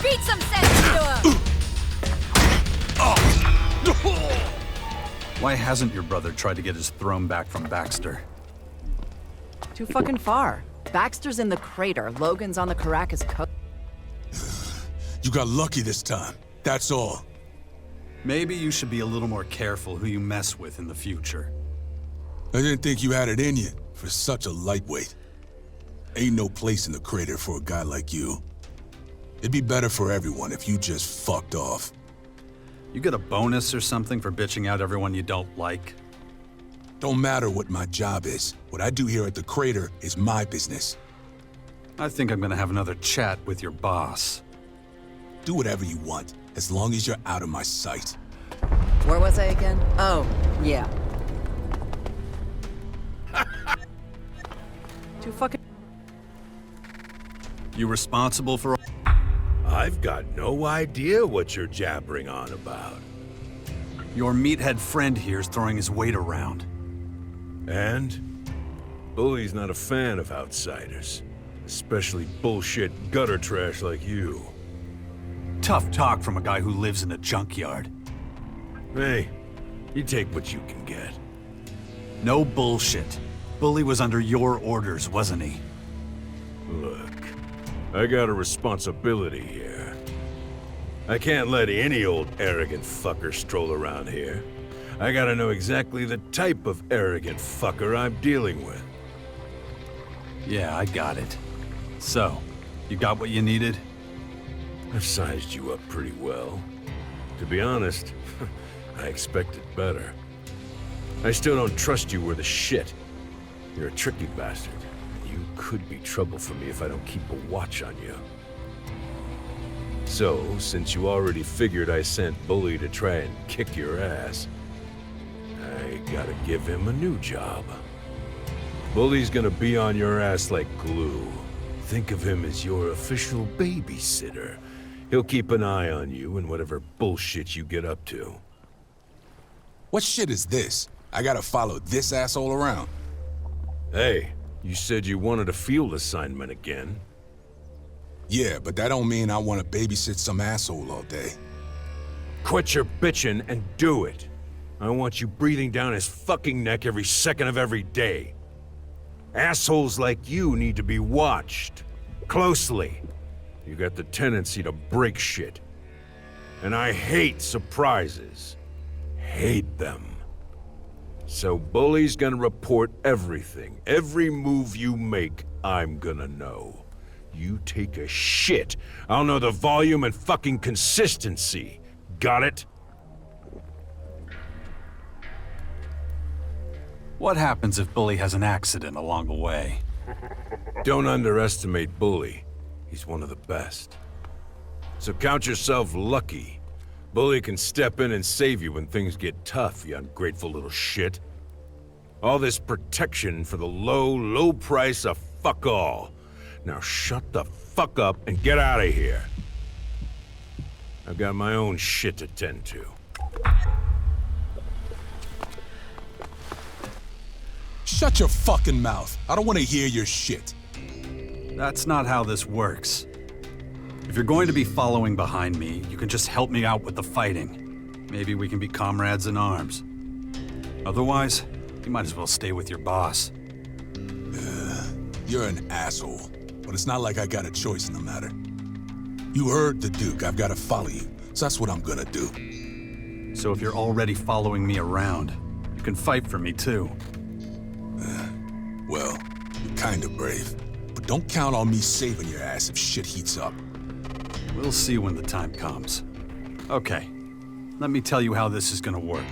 Beat some sense into him! Why hasn't your brother tried to get his throne back from Baxter? Too fucking far. Baxter's in the crater. Logan's on the Caracas coast. You got lucky this time. That's all. Maybe you should be a little more careful who you mess with in the future. I didn't think you had it in you for such a lightweight. Ain't no place in the crater for a guy like you. It'd be better for everyone if you just fucked off. You get a bonus or something for bitching out everyone you don't like? Don't matter what my job is. What I do here at the crater is my business. I think I'm gonna have another chat with your boss. Do whatever you want, as long as you're out of my sight. Where was I again? Oh, yeah. Too fucking... You responsible for... I've got no idea what you're jabbering on about. Your meathead friend here's throwing his weight around. And? Bully's not a fan of outsiders. Especially bullshit gutter trash like you. Tough talk from a guy who lives in a junkyard. Hey, you take what you can get. No bullshit. Bully was under your orders, wasn't he? Look, I got a responsibility here. I can't let any old arrogant fucker stroll around here. I gotta know exactly the type of arrogant fucker I'm dealing with. Yeah, I got it. So, you got what you needed? I've sized you up pretty well. To be honest, I expected better. I still don't trust you worth a shit. You're a tricky bastard. You could be trouble for me if I don't keep a watch on you. So, since you already figured I sent Bully to try and kick your ass, I gotta give him a new job. Bully's gonna be on your ass like glue. Think of him as your official babysitter. He'll keep an eye on you and whatever bullshit you get up to. What shit is this? I gotta follow this asshole around. Hey, you said you wanted a field assignment again. Yeah, but that don't mean I want to babysit some asshole all day. Quit your bitching and do it. I want you breathing down his fucking neck every second of every day. Assholes like you need to be watched. Closely. You got the tendency to break shit. And I hate surprises. Hate them. So Bully's gonna report everything. Every move you make, I'm gonna know. You take a shit, I'll know the volume and fucking consistency. Got it? What happens if Bully has an accident along the way? Don't underestimate Bully. He's one of the best. So count yourself lucky. Bully can step in and save you when things get tough, you ungrateful little shit. All this protection for the low price of fuck all. Now shut the fuck up and get out of here. I've got my own shit to tend to. Shut your fucking mouth. I don't want to hear your shit. That's not how this works. If you're going to be following behind me, you can just help me out with the fighting. Maybe we can be comrades in arms. Otherwise, you might as well stay with your boss. You're an asshole, but it's not like I got a choice in the matter. You heard the Duke. I've got to follow you, so that's what I'm gonna do. So if you're already following me around, you can fight for me too. kinda brave. But don't count on me saving your ass if shit heats up. We'll see when the time comes. Okay, let me tell you how this is gonna work.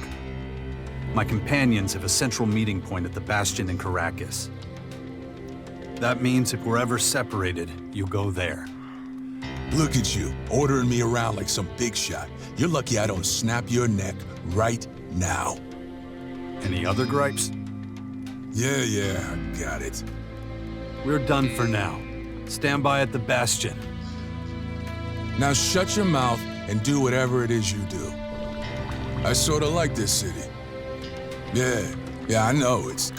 My companions have a central meeting point at the Bastion in Caracas. That means if we're ever separated, you go there. Look at you, ordering me around like some big shot. You're lucky I don't snap your neck right now. Any other gripes? Yeah, got it. We're done for now. Stand by at the Bastion. Now shut your mouth and do whatever it is you do. I sorta like this city. Yeah, I know, it's